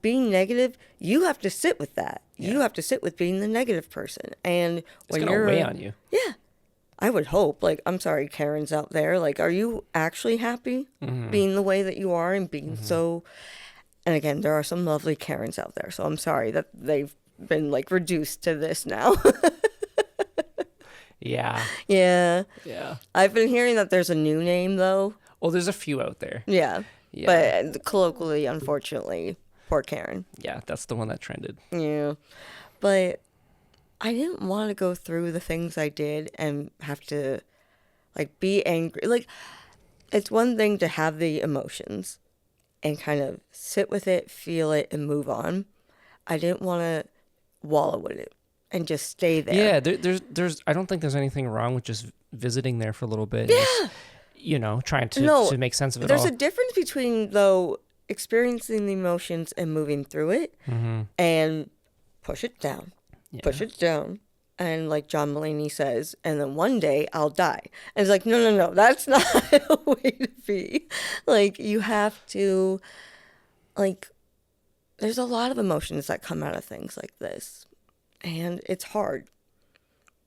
being negative, you have to sit with that.
Yeah.
You have to sit with being the negative person. And
It's
when
going to
you're
weigh on you.
Yeah. I would hope. Like, I'm sorry, Karens out there. Like, are you actually happy being the way that you are and being so... And again, there are some lovely Karens out there, so I'm sorry that they've been, like, reduced to this now.
Yeah.
Yeah.
Yeah.
I've been hearing that there's a new name, though.
Well, there's a few out there.
Yeah.
Yeah.
But colloquially, unfortunately, poor Karen.
Yeah, that's the one that trended.
Yeah. But I didn't want to go through the things I did and have to, like, be angry. Like, it's one thing to have the emotions and kind of sit with it, feel it, and move on. I didn't want to wallow in it and just stay there.
Yeah, there's I don't think there's anything wrong with just visiting there for a little bit.
Yeah.
And trying to make sense of it
There's
all.
a difference between, though, experiencing the emotions and moving through it and push it down.
Yeah.
Push it down. And like John Mulaney says, and then one day I'll die. And it's like, no, that's not a way to be. Like, you have to, like, there's a lot of emotions that come out of things like this. And it's hard.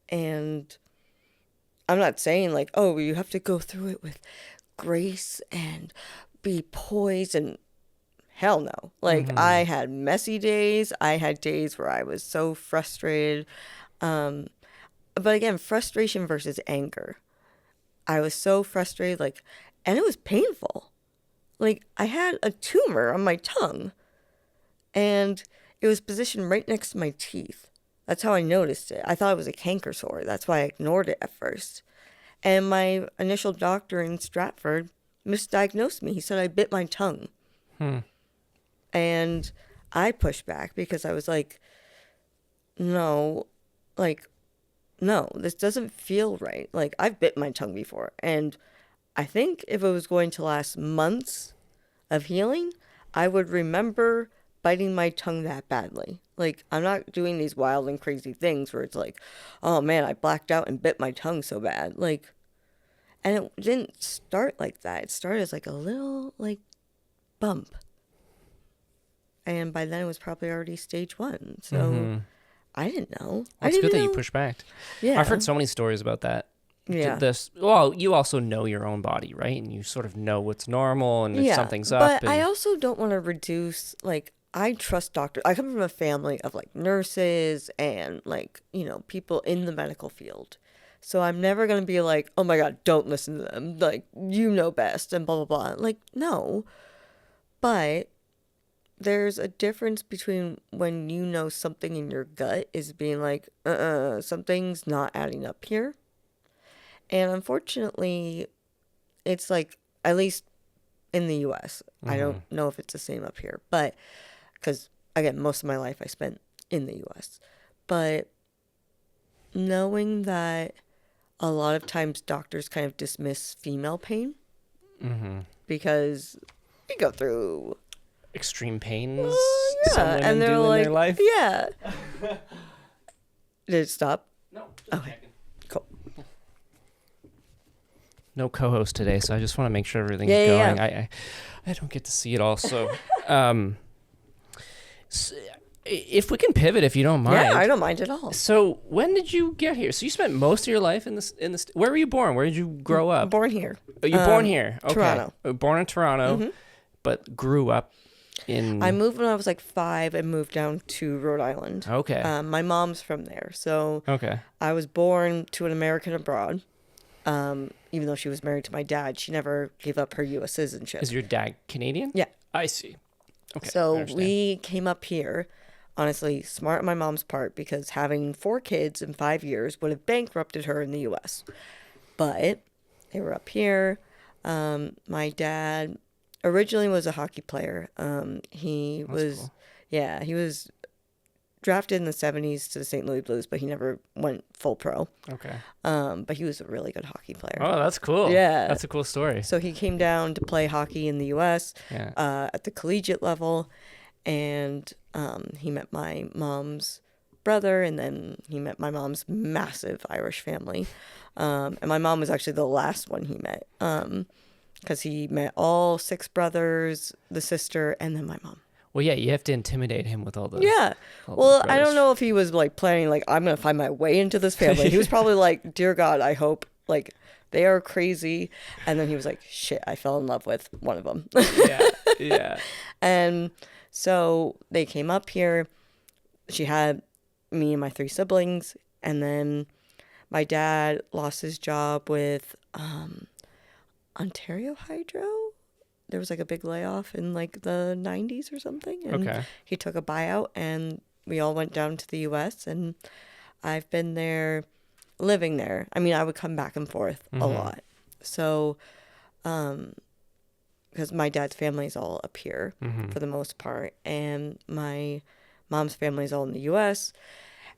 And I'm not saying like, oh, you have to go through it with grace and be poised, and hell no. Like, I had messy days. I had days where I was so frustrated. But again, frustration versus anger. I was so frustrated, like, and it was painful. Like, I had a tumor on my tongue, and it was positioned right next to my teeth. That's how I noticed it. I thought it was a canker sore. That's why I ignored it at first. And my initial doctor in Stratford misdiagnosed me. He said I bit my tongue. And I pushed back because I was like, no, this doesn't feel right. Like, I've bit my tongue before. And I think if it was going to last months of healing, I would remember biting my tongue that badly. Like, I'm not doing these wild and crazy things where it's like, oh man, I blacked out and bit my tongue so bad. Like, and it didn't start like that. It started as like a little, like, bump. And by then it was probably already stage 1. So I didn't know.
Well, it's good that you pushed back.
Yeah.
I've heard so many stories about that.
Yeah.
Well, you also know your own body, right? And you sort of know what's normal and if something's up.
But I also don't want to reduce, like, I trust doctors. I come from a family of, like, nurses and, like, people in the medical field. So I'm never going to be like, oh my God, don't listen to them. Like, you know best and blah, blah, blah. Like, no. But there's a difference between when you know something in your gut is being like, something's not adding up here. And unfortunately, it's like, at least in the US, I don't know if it's the same up here, but because, again, most of my life I spent in the US. But knowing that a lot of times doctors kind of dismiss female pain because we go through
Extreme pains
yeah,
women
and they're
do
like,
in their life.
yeah. Did it stop?
No.
Okay, cool.
No co-host today, so I just want to make sure everything's
Yeah,
going.
yeah.
I don't get to see it all, so if we can pivot, if you don't mind.
Yeah, I don't mind at all.
So when did you get here? So you spent most of your life in this. Where were you born? Where did you grow up?
Born here.
Oh, you born here? Okay.
Toronto.
Born in Toronto, but grew up in.
I moved when I was like 5 and moved down to Rhode Island.
Okay.
My mom's from there, so
Okay.
I was born to an American abroad. Even though she was married to my dad, she never gave up her U.S. citizenship.
Is your dad Canadian?
Yeah.
I see. Okay. I
So
understand.
we came up here, honestly, smart on my mom's part, because having 4 kids in 5 years would have bankrupted her in the U.S. But they were up here. My dad originally was a hockey player. He was,
cool.
yeah, he was drafted in the 70s to the St. Louis Blues, but he never went full pro.
Okay.
But he was a really good hockey player.
Oh, that's cool.
Yeah.
That's a cool story.
So he came down to play hockey in the U.S.
Yeah.
At the collegiate level, and he met my mom's brother, and then he met my mom's massive Irish family. And my mom was actually the last one he met, because he met all 6 brothers, the sister, and then my mom.
Well, yeah, you have to intimidate him with all the.
Yeah.
all
Well,
the
I don't
brothers.
know if he was like planning, like, I'm going to find my way into this family. He was probably like, dear God, I hope, like, they are crazy. And then he was like, shit, I fell in love with one of them.
Yeah. Yeah.
And so they came up here. She had me and my 3 siblings. And then my dad lost his job with Ontario Hydro. There was like a big layoff in like the 90s or something. And
Okay.
he took a buyout, and we all went down to the U.S. And I've been there, living there. I mean, I would come back and forth a lot. So, because my dad's family is all up here for the most part, and my mom's family is all in the U.S.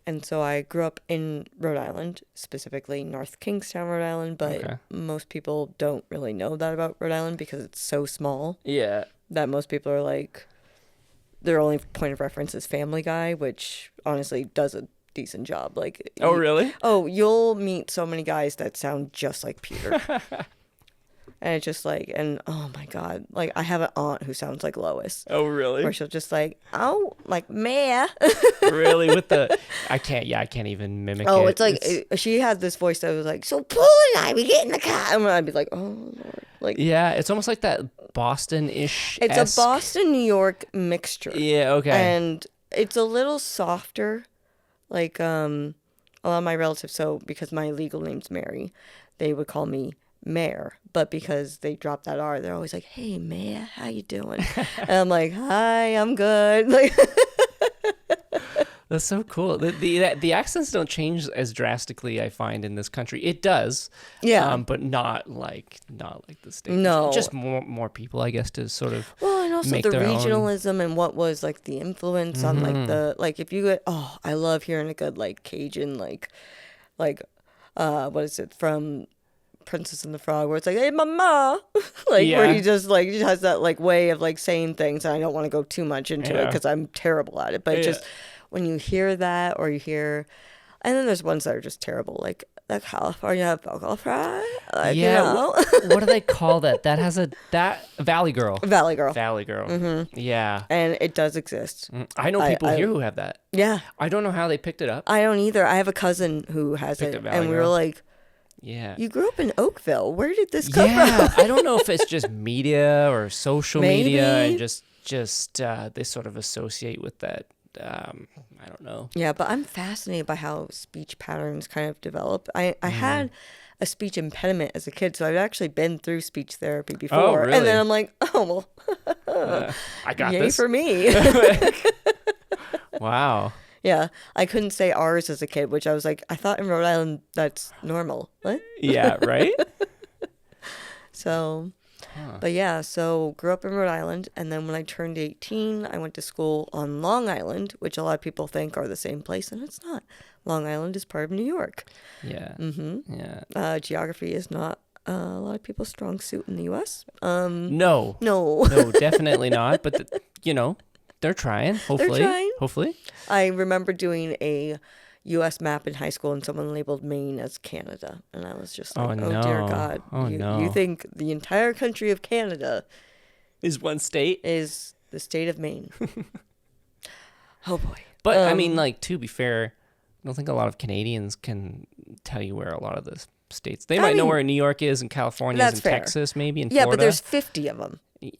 And so I grew up in Rhode Island, specifically North Kingstown, Rhode Island, but
Okay.
most people don't really know that about Rhode Island because it's so small
Yeah.
that most people are like, their only point of reference is Family Guy, which honestly does a decent job. Like,
Oh, really?
Oh, you'll meet so many guys that sound just like Peter. And it's just like, and oh my God, like I have an aunt who sounds like Lois.
Oh, really?
Where she'll just like, oh, like Maya.
Really? With the, I can't even mimic it.
Oh, it's like, she had this voice that was like, so Paul and I, we get in the car. And I'd be like, oh, Lord. Like,
yeah, it's almost like that Boston-ish.
it's a Boston, New York mixture.
Yeah, okay.
And it's a little softer. Like, a lot of my relatives, so because my legal name's Mary, they would call me Mayor, but because they dropped that R, they're always like, "Hey, Mayor, how you doing?" And I'm like, "Hi, I'm good." Like,
That's so cool. The accents don't change as drastically, I find, in this country. It does,
yeah.
but not like the States.
No.
Just more people, I guess, to sort of.
Well, and also
make
the
their own.
regionalism and what was like the influence on like the, like if you get, oh, I love hearing a good like Cajun like what is it from Princess and the Frog, where it's like, "Hey, mama," like
Yeah.
where he just like he has that like way of like saying things, and I don't want to go too much into it
Yeah.
because I'm terrible at it. But just when you hear that, or you hear, and then there's ones that are just terrible, like the California vocal fry, like,
Yeah,
you know?
what do they call that? That has that Valley Girl.
Valley Girl,
Valley Girl. Yeah.
and it does exist.
I know people
I-
here who have that.
Yeah,
I don't know how they picked it up.
I don't either. I have a cousin who has
Picked
it,
up Valley
and we were
Girl.
like,
Yeah.
"You grew up in Oakville. Where did this come
Yeah.
from?"
I don't know if it's just media or social media
Maybe.
and just they sort of associate with that. I don't know.
Yeah, but I'm fascinated by how speech patterns kind of develop. I had a speech impediment as a kid, so I've actually been through speech therapy before.
really?
And then I'm like, oh, well,
I got
yay
this.
for me.
Wow.
Yeah, I couldn't say R's as a kid, which I was like, I thought in Rhode Island that's normal. What?
Yeah, right?
So, but yeah, so grew up in Rhode Island, and then when I turned 18, I went to school on Long Island, which a lot of people think are the same place, and it's not. Long Island is part of New York.
Yeah.
Yeah. Geography is not a lot of people's strong suit in the U.S.
No.
No.
No, definitely not. But, they're trying, hopefully.
They're trying.
Hopefully.
I remember doing a U.S. map in high school, and someone labeled Maine as Canada, and I was just like,
Oh,
dear
no.
God.
Oh, no.
You think the entire country of Canada
Is one state?
is the state of Maine. Oh, boy.
But, I mean, to be fair, I don't think a lot of Canadians can tell you where a lot of the states... They might know where New York is and California is and
fair.
Texas, maybe, and
Yeah,
Florida.
but there's 50 of them.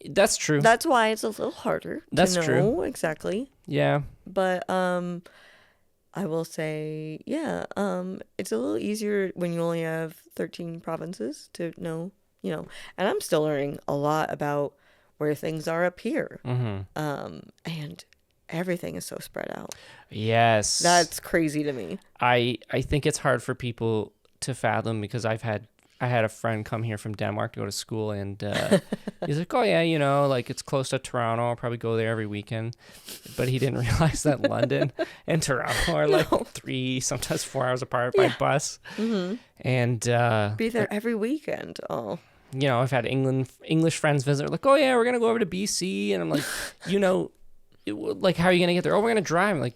That's true.
That's why it's a little harder
That's
to know
true.
exactly.
Yeah.
But I will say, yeah, it's a little easier when you only have 13 provinces to know, and I'm still learning a lot about where things are up here.
Mm-hmm.
And everything is so spread out.
Yes.
That's crazy to me.
I think it's hard for people to fathom because I had a friend come here from Denmark to go to school, and he's like, oh, yeah, it's close to Toronto. I'll probably go there every weekend. But he didn't realize that London and Toronto are 3, sometimes 4 hours apart by bus. Mm-hmm. And
be there every weekend. Oh.
I've had English friends visit. Like, oh, yeah, we're going to go over to BC. And I'm like, how are you going to get there? Oh, we're going to drive. I'm like,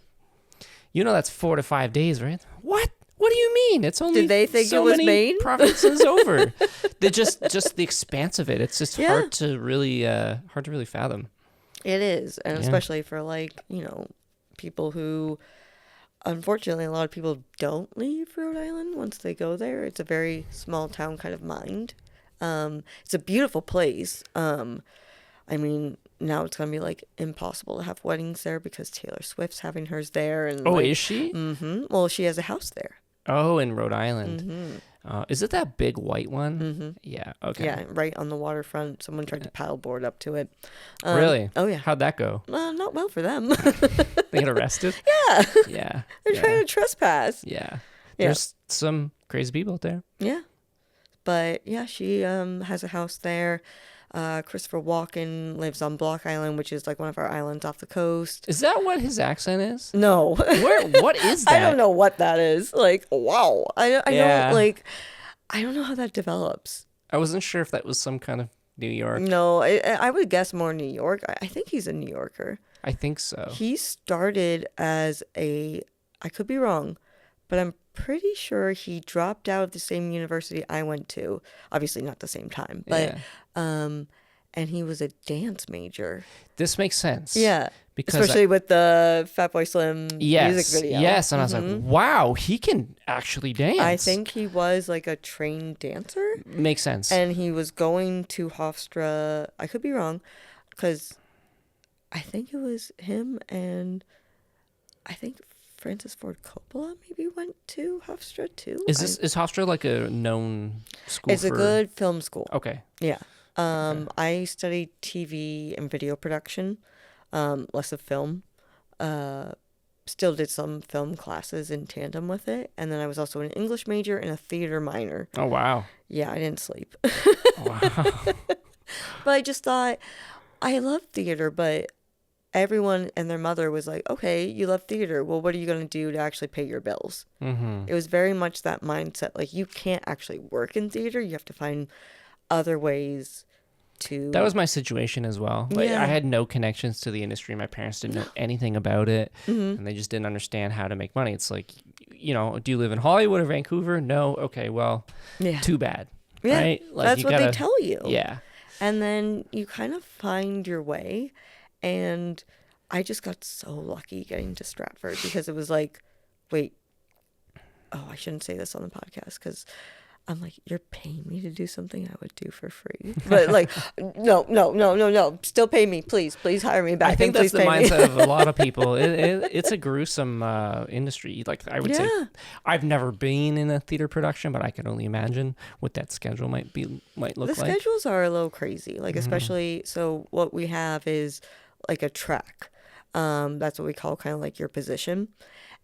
that's 4 to 5 days, right? What? What do you mean? It's only
Did they think
so
it was
many
Maine?
provinces over. They just the expanse of it. It's just
Yeah.
hard to really fathom.
It is, and
Yeah.
especially for people who, unfortunately, a lot of people don't leave Rhode Island once they go there. It's a very small town kind of mind. It's a beautiful place. I mean, now it's gonna be impossible to have weddings there because Taylor Swift's having hers there. And
Is she?
Mm-hmm. Well, she has a house there.
Oh, in Rhode Island.
Mm-hmm.
Is it that big white one?
Mm-hmm.
Yeah. Okay.
Yeah, right on the waterfront. Someone tried to paddleboard up to it.
Really?
Oh yeah.
How'd that go?
Not well for them.
They get arrested?
Yeah.
Yeah.
They're trying to trespass.
Yeah.
Yeah.
There's some crazy people out there.
Yeah. But yeah, she has a house there. Christopher Walken lives on Block Island, which is one of our islands off the coast.
Is that what his accent is?
No.
What is that?
I don't know what that is. Wow. I
Yeah.
don't I don't know how that develops.
I wasn't sure if that was some kind of New York.
No, I would guess more New York. I think he's a New Yorker.
I think so.
He started as I could be wrong, but I'm pretty sure he dropped out of the same university I went to. Obviously not the same time, but and he was a dance major.
This makes sense.
Yeah.
Because
especially with the Fatboy Slim music video.
Yes, and I was like, wow, he can actually dance.
I think he was a trained dancer.
Makes sense.
And he was going to Hofstra. I could be wrong, because I think it was him and I think Francis Ford Coppola maybe went to Hofstra too.
Is Hofstra a known school?
It's a good film school.
Okay.
Yeah. I studied TV and video production, less of film. Still did some film classes in tandem with it. And then I was also an English major and a theater minor.
Oh, wow.
Yeah, I didn't sleep.
Wow.
But I just thought, I love theater, but everyone and their mother was like, okay, you love theater. Well, what are you going to do to actually pay your bills?
Mm-hmm.
It was very much that mindset. You can't actually work in theater. You have to find other ways to...
That was my situation as well.
Yeah.
I had no connections to the industry. My parents didn't know anything about it, and they just didn't understand how to make money. It's do you live in Hollywood or Vancouver? No? Okay, well, too bad.
Yeah,
right?
that's what they tell you.
Yeah.
And then you kind of find your way, and I just got so lucky getting to Stratford because it was wait, I shouldn't say this on the podcast because I'm like, you're paying me to do something I would do for free. But like, no. Still pay me, please. Please hire me back.
I think that's
please
the
pay me.
mindset of a lot of people. It's a gruesome industry. Like I would say, I've never been in a theater production, but I can only imagine what that schedule might look like.
The schedules are a little crazy. Like especially, so what we have is like a track. That's what we call kind of like your position,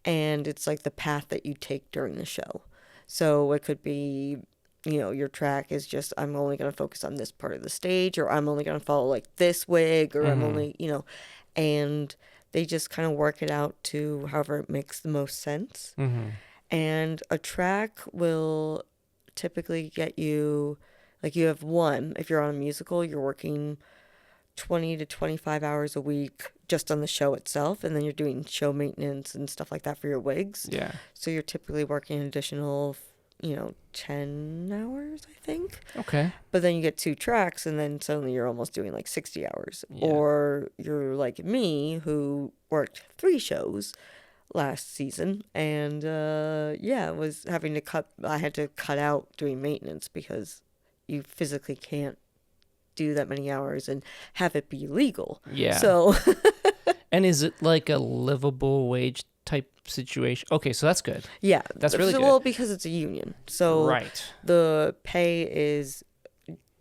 and it's like the path that you take during the show. So it could be, your track is just, I'm only going to focus on this part of the stage, or I'm only going to follow like this wig, or I'm only, and they just kind of work it out to however it makes the most sense. And a track will typically get you, like you have one, if you're on a musical, you're working 20 to 25 hours a week just on the show itself, and then you're doing show maintenance and stuff like that for your wigs.
Yeah.
So you're typically working an additional, 10 hours, I think.
Okay.
But then you get 2 tracks, and then suddenly you're almost doing like 60 hours.
Yeah.
Or you're like me, who worked 3 shows last season, and was having to I had to cut out doing maintenance because you physically can't do that many hours and have it be legal.
Yeah.
So
and is it like a livable wage type situation? Okay, so that's good.
yeah,
That's really good.
Well, because it's a union, so
Right.
the pay is,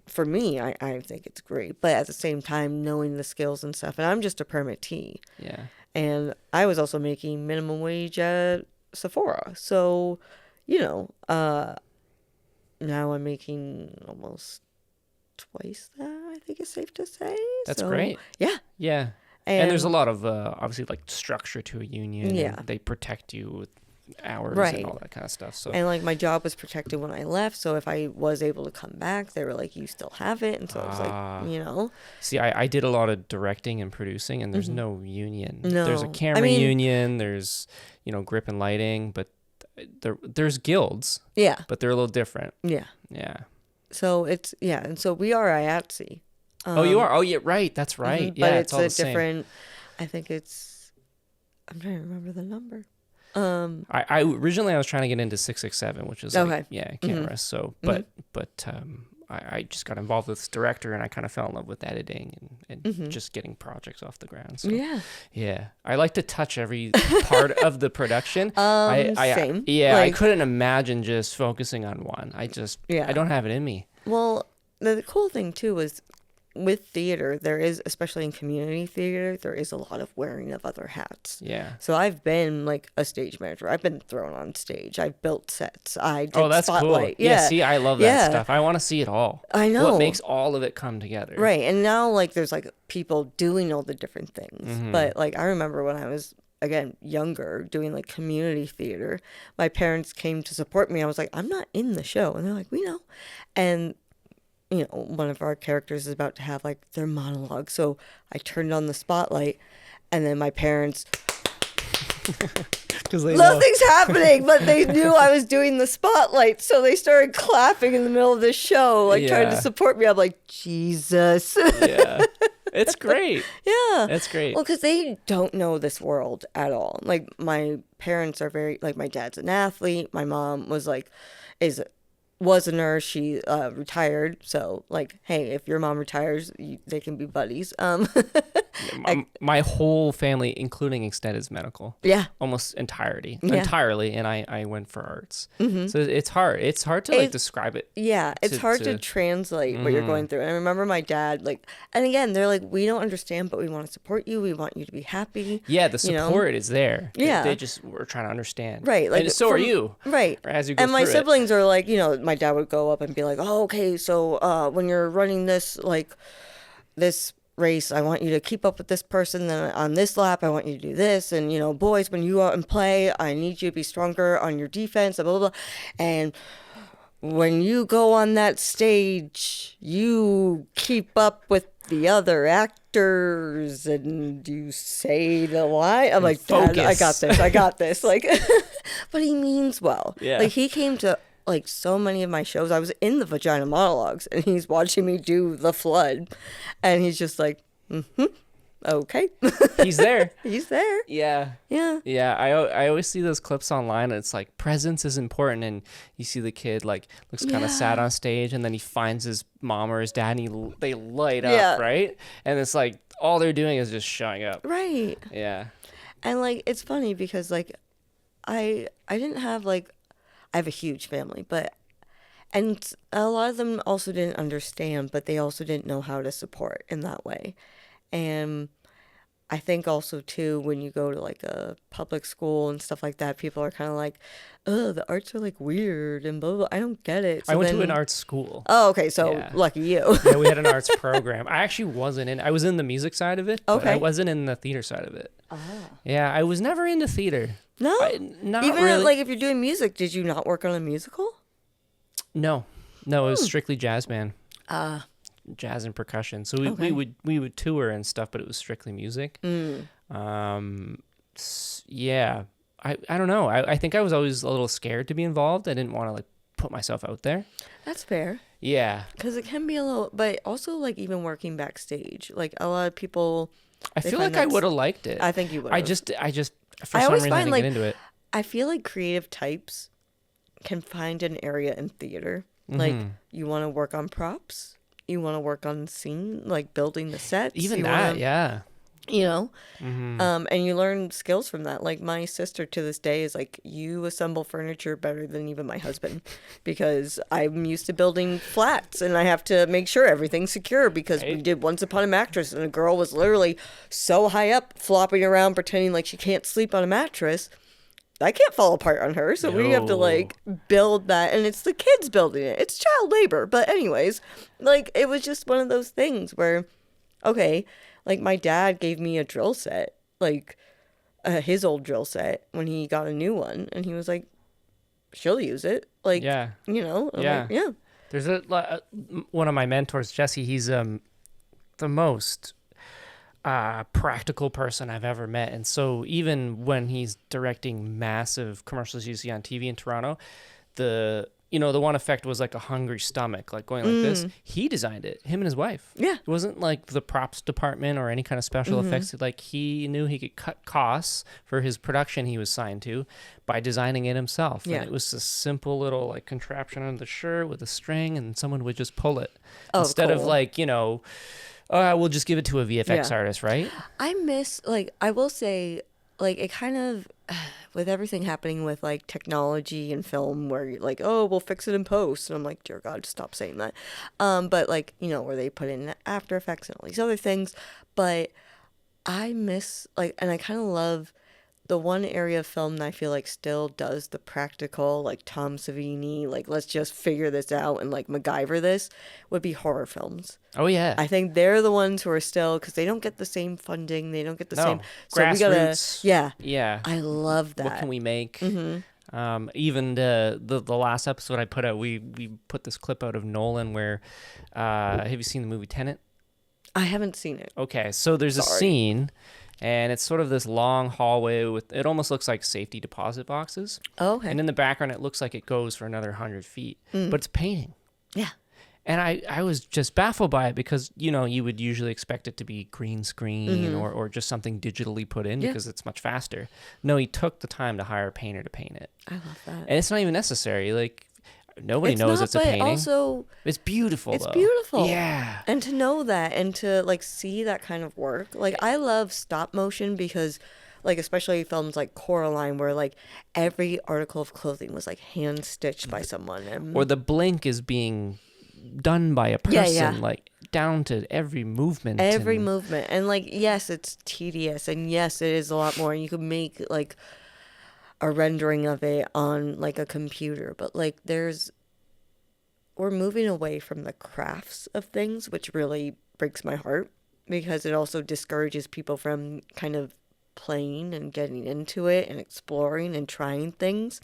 for me, I think it's great, but at the same time, knowing the skills and stuff, and I'm just a permittee.
Yeah.
And I was also making minimum wage at Sephora, so now I'm making almost twice that, I think it's safe to say.
That's
So,
great.
Yeah.
Yeah. And there's a lot of obviously like structure to a union.
Yeah.
And they protect you with hours
Right.
and all that kind of stuff. So
And like my job was protected when I left, so if I was able to come back, they were like, you still have it. And so I was like,
see, I did a lot of directing and producing, and there's no union.
No.
There's a camera union. There's grip and lighting, but there's guilds.
Yeah.
But they're a little different.
Yeah.
Yeah.
So it's, and so we are IATSE.
Oh, you are? Oh, yeah, right. That's right. Yeah,
but
it's all the
different,
same.
I think I'm trying to remember the number.
I originally I was trying to get into 667, which is
Okay.
cameras. So, but I just got involved with this director, and I kind of fell in love with editing and just getting projects off the ground. So, yeah. I like to touch every part of the production.
Same.
Yeah, I couldn't imagine just focusing on one. I don't have it in me.
Well, the cool thing too was, with theater, there is, especially in community theater, there is a lot of wearing of other hats.
Yeah.
So I've been like a stage manager. I've been thrown on stage. I've built sets. I did
that's
spotlight.
cool. Yeah. See, I love that stuff. I want to see it all.
I know.
What makes all of it come together.
Right. And now like there's like people doing all the different things. But like I remember when I was, again, younger, doing like community theater, my parents came to support me. I was like, I'm not in the show. And they're like, we know. And one of our characters is about to have like their monologue. So I turned on the spotlight, and then my parents,
because
nothing's happening, but they knew I was doing the spotlight. So they started clapping in the middle of the show, like trying to support me. I'm like, Jesus.
Yeah. It's great.
Yeah.
It's great.
Well, because they don't know this world at all. Like my parents are very, like my dad's an athlete. My mom was a nurse. She retired, so like, hey, if your mom retires, they can be buddies.
My whole family, including extended, is medical.
Yeah,
almost entirely, and I went for arts. So it's hard. It's hard to describe it.
Yeah, it's hard to translate what you're going through. And I remember my dad, like, and again, they're like, we don't understand, but we want to support you. We want you to be happy.
Yeah, the support is there.
Yeah,
they just were trying to understand.
Right, like
and so are you.
Right,
as you go
and my
through
siblings are like, my dad would go up and be like, oh, okay, so when you're running this race, I want you to keep up with this person. Then on this lap, I want you to do this. And, boys, when you go out and play, I need you to be stronger on your defense, blah, blah, blah. And when you go on that stage, you keep up with the other actors and you say the line. I'm like, Dad, I got this. Like, but he means well.
Yeah.
Like, he came to like so many of my shows. I was in the vagina monologues, and he's watching me do the flood, and he's just like, okay.
He's there.
He's there.
Yeah.
Yeah.
Yeah, I always see those clips online, and it's like presence is important, and you see the kid like looks kind of sad on stage, and then he finds his mom or his dad, and they light up, right? And it's like all they're doing is just showing up.
Right.
Yeah.
And like it's funny because like I didn't have like I have a huge family, and a lot of them also didn't understand, but they also didn't know how to support in that way. And I think also too, when you go to like a public school and stuff like that, people are kind of like, "Oh, the arts are like weird and blah blah." I don't get it. So
I went to an arts school.
Oh, okay. So lucky you.
Yeah, we had an arts program. I actually wasn't in. I was in the music side of it. But I wasn't in the theater side of it. Yeah, I was never into theater.
No,
not
even
really.
like if you're doing music, did you not work on a musical?
No, it was strictly jazz band. Jazz and percussion. So we would tour and stuff, but it was strictly music. Yeah, I don't know. I think I was always a little scared to be involved. I didn't want to like put myself out there.
That's fair.
Yeah,
because it can be a little, but also like even working backstage, like a lot of people.
I feel like I would have liked it.
I think you would.
I just for some reason I didn't get into it.
I feel like creative types can find an area in theater. Like you want to work on props, you want to work on scene, like building the sets.
Even that,
you know, and you learn skills from that. Like my sister to this day is like, you assemble furniture better than even my husband, because I'm used to building flats and I have to make sure everything's secure, because we did Once Upon a Mattress and a girl was literally so high up flopping around pretending like she can't sleep on a mattress. I can't fall apart on her, so we have to like build that, and it's the kids building it. It's child labor, but anyways, like it was just one of those things where, okay, like my dad gave me a drill set, like his old drill set when he got a new one, and he was like, "She'll use it," like you know,
like,
yeah.
There's one of my mentors, Jesse. He's the most practical person I've ever met, and so even when he's directing massive commercials you see on TV in Toronto, the one effect was like a hungry stomach, like going like this. He designed it, him and his wife. Yeah, it wasn't like the props department or any kind of special effects. Like he knew he could cut costs for his production he was signed to by designing it himself. And it was a simple little like contraption on the shirt with a string, and someone would just pull it instead of like we'll just give it to a VFX artist, right?
I miss, like, I will say, like, it kind of, with everything happening with, like, technology and film, where you're like, oh, we'll fix it in post. And I'm like, dear God, stop saying that. But, like, where they put in After Effects and all these other things. But I miss, like, and I kind of love the one area of film that I feel like still does the practical, like Tom Savini, like let's just figure this out and like MacGyver this, would be horror films.
Oh yeah,
I think they're the ones who are still, because they don't get the same funding, they don't get the same. So we
gotta,
yeah. I love that.
What can we make? Even the last episode I put out, we put this clip out of Nolan where, have you seen the movie Tenet?
I haven't seen it.
Okay, so there's a scene. And it's sort of this long hallway with, it almost looks like safety deposit boxes.
Oh, okay.
And in the background, it looks like it goes for another 100 feet. But it's painting.
Yeah.
And I was just baffled by it because, you would usually expect it to be green screen or just something digitally put in because it's much faster. No, he took the time to hire a painter to paint it.
I love that.
And it's not even necessary. Like, nobody knows it's a painting.
Also,
it's beautiful,
It's beautiful.
Yeah.
And to know that and to like see that kind of work. Like I love stop motion because like especially films like Coraline where like every article of clothing was like hand stitched by someone.
Or the blink is being done by a person, like down to every movement.
Movement. And like, yes, it's tedious and yes, it is a lot more. And you could make like a rendering of it on like a computer, but like we're moving away from the crafts of things, which really breaks my heart because it also discourages people from kind of playing and getting into it and exploring and trying things.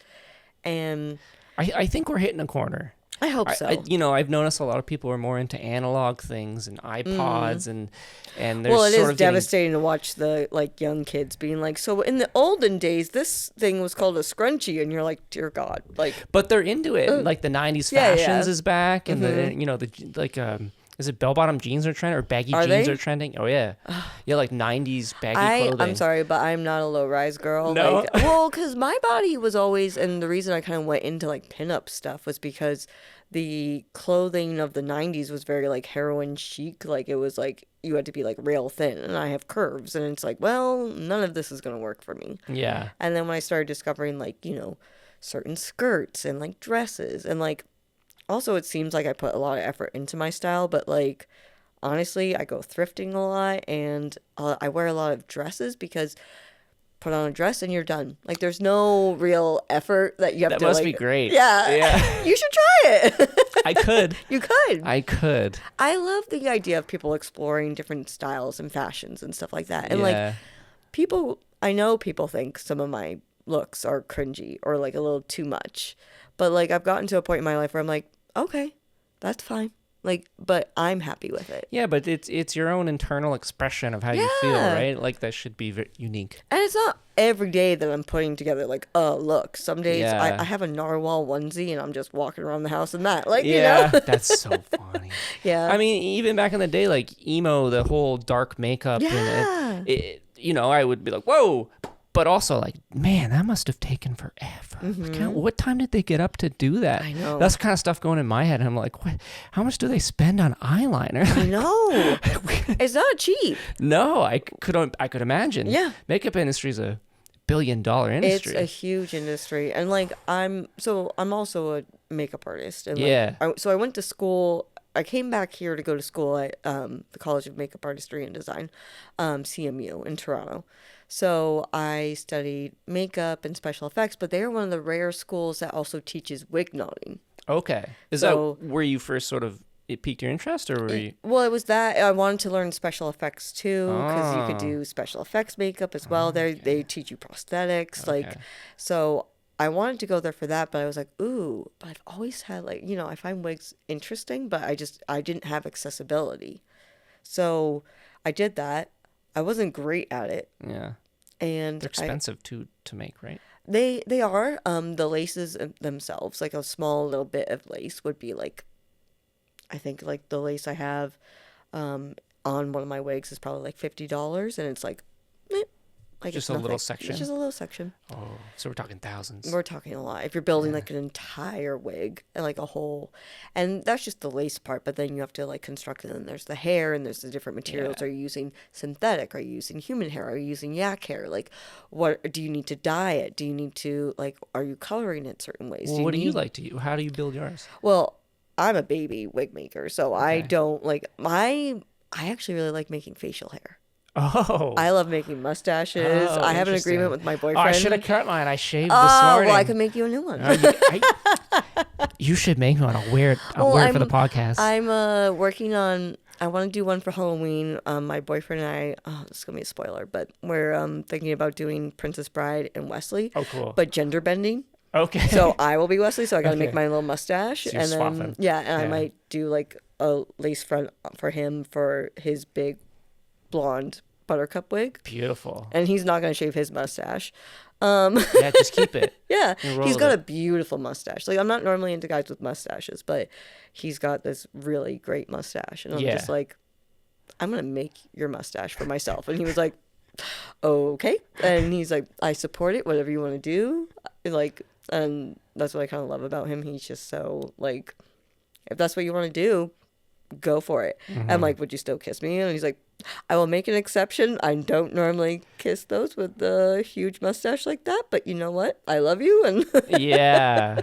And
I think we're hitting a corner.
I hope so.
I've noticed a lot of people are more into analog things and iPods and there's
well, it is devastating to watch the like young kids being like, so in the olden days, this thing was called a scrunchie, and you're like, dear God, like.
But they're into it. Like the '90s fashions is back, and the Is it bell-bottom jeans are trending or baggy
Are
jeans
they?
are trending? Oh yeah, yeah, like 90s baggy clothing.
I'm sorry, but I'm not a low-rise girl.
No?
Like, well, because my body was always, and the reason I kind of went into like pinup stuff was because the clothing of the 90s was very like heroin chic. Like it was like you had to be like rail thin, and I have curves, and it's like, well, none of this is gonna work for me.
Yeah.
And then when I started discovering like, certain skirts and like dresses and like also it seems like I put a lot of effort into my style, but like honestly, I go thrifting a lot and I wear a lot of dresses because put on a dress and you're done. Like there's no real effort that you have
That
to
must
like,
be great.
Yeah.
Yeah.
You should try it.
I could.
You could.
I could.
I love the idea of people exploring different styles and fashions and stuff like that. And
Yeah.
like I know people think some of my looks are cringy or like a little too much. But like I've gotten to a point in my life where I'm like, okay, that's fine. Like, but I'm happy with it.
Yeah, but it's your own internal expression of how you feel, right? Like that should be unique.
And it's not every day that I'm putting together like, oh, look. Some days
Yeah.
I have a narwhal onesie and I'm just walking around the house in that. Like,
Yeah, that's so funny.
Yeah.
I mean, even back in the day, like emo, the whole dark makeup.
Yeah.
And I would be like, whoa. But also, like, man, that must have taken forever. What time did they get up to do that?
I know.
That's the kind of stuff going in my head. And I'm like, what? How much do they spend on eyeliner?
I know. It's not cheap.
No, I could imagine.
Yeah.
Makeup industry is a billion-dollar industry.
It's a huge industry. And like, I'm also a makeup artist. And
Yeah.
So I went to school. I came back here to go to school at the College of Makeup Artistry and Design, CMU in Toronto. So I studied makeup and special effects, but they are one of the rare schools that also teaches wig knotting.
Okay. Is
So-
that where you first sort of, it piqued your interest, or were you?
Well, it was that I wanted to learn special effects too, because you could
Oh.
do special effects makeup as well. They teach you prosthetics, like,
Okay.
so I wanted to go there for that, but I was like, ooh, but I've always had like, I find wigs interesting, but I didn't have accessibility. So I did that. I wasn't great at it.
Yeah.
And
They're expensive to make, right?
they are, the laces themselves, like a small little bit of lace would be like, I think like the lace I have, on one of my wigs is probably like $50, and it's like
Just
it's
a little
nothing.
section?
It's just a little section.
Oh, so we're talking thousands.
We're talking a lot. If you're building like an entire wig and like a whole, and that's just the lace part, but then you have to like construct it, and there's the hair, and there's the different materials.
Yeah.
Are you using synthetic? Are you using human hair? Are you using yak hair? Like, what do you need to dye it? Do you need to like, are you coloring it certain ways?
Well, what do you like to use? How do you build yours?
Well, I'm a baby wig maker, so I
Okay.
don't like I actually really like making facial hair.
Oh.
I love making mustaches.
Oh,
I have an
interesting.
agreement with my boyfriend.
Oh, I should have cut mine. I shaved
Oh,
this morning.
well, I can make you a new one.
You should make one. I'll wear it. I'll wear it for the podcast.
I'm working on. I want to do one for Halloween. My boyfriend and I. Oh, this is gonna be a spoiler, but we're thinking about doing Princess Bride and Wesley.
Oh, cool.
But gender bending.
Okay.
So I will be Wesley. So I got to
Okay.
make my little mustache,
So you're
and then
swapping.
and I
Yeah.
might do like a lace front for him for his big blonde buttercup wig,
Beautiful.
and he's not gonna shave his mustache.
Yeah, just keep it.
Yeah,
And roll
he's
with
got
it.
a beautiful mustache. Like, I'm not normally into guys with mustaches, but he's got this really great mustache. And I'm
Yeah.
just like, I'm going to make your mustache for myself. And he was like, okay. And he's like, I support it, whatever you want to do. Like, and that's what I kind of love about him. He's just so, like, if that's what you want to do, go for it.
Mm-hmm.
I'm like, would you still kiss me? And he's like, I will make an exception. I don't normally kiss those with a huge mustache like that, but you know what? I love you. And
Yeah.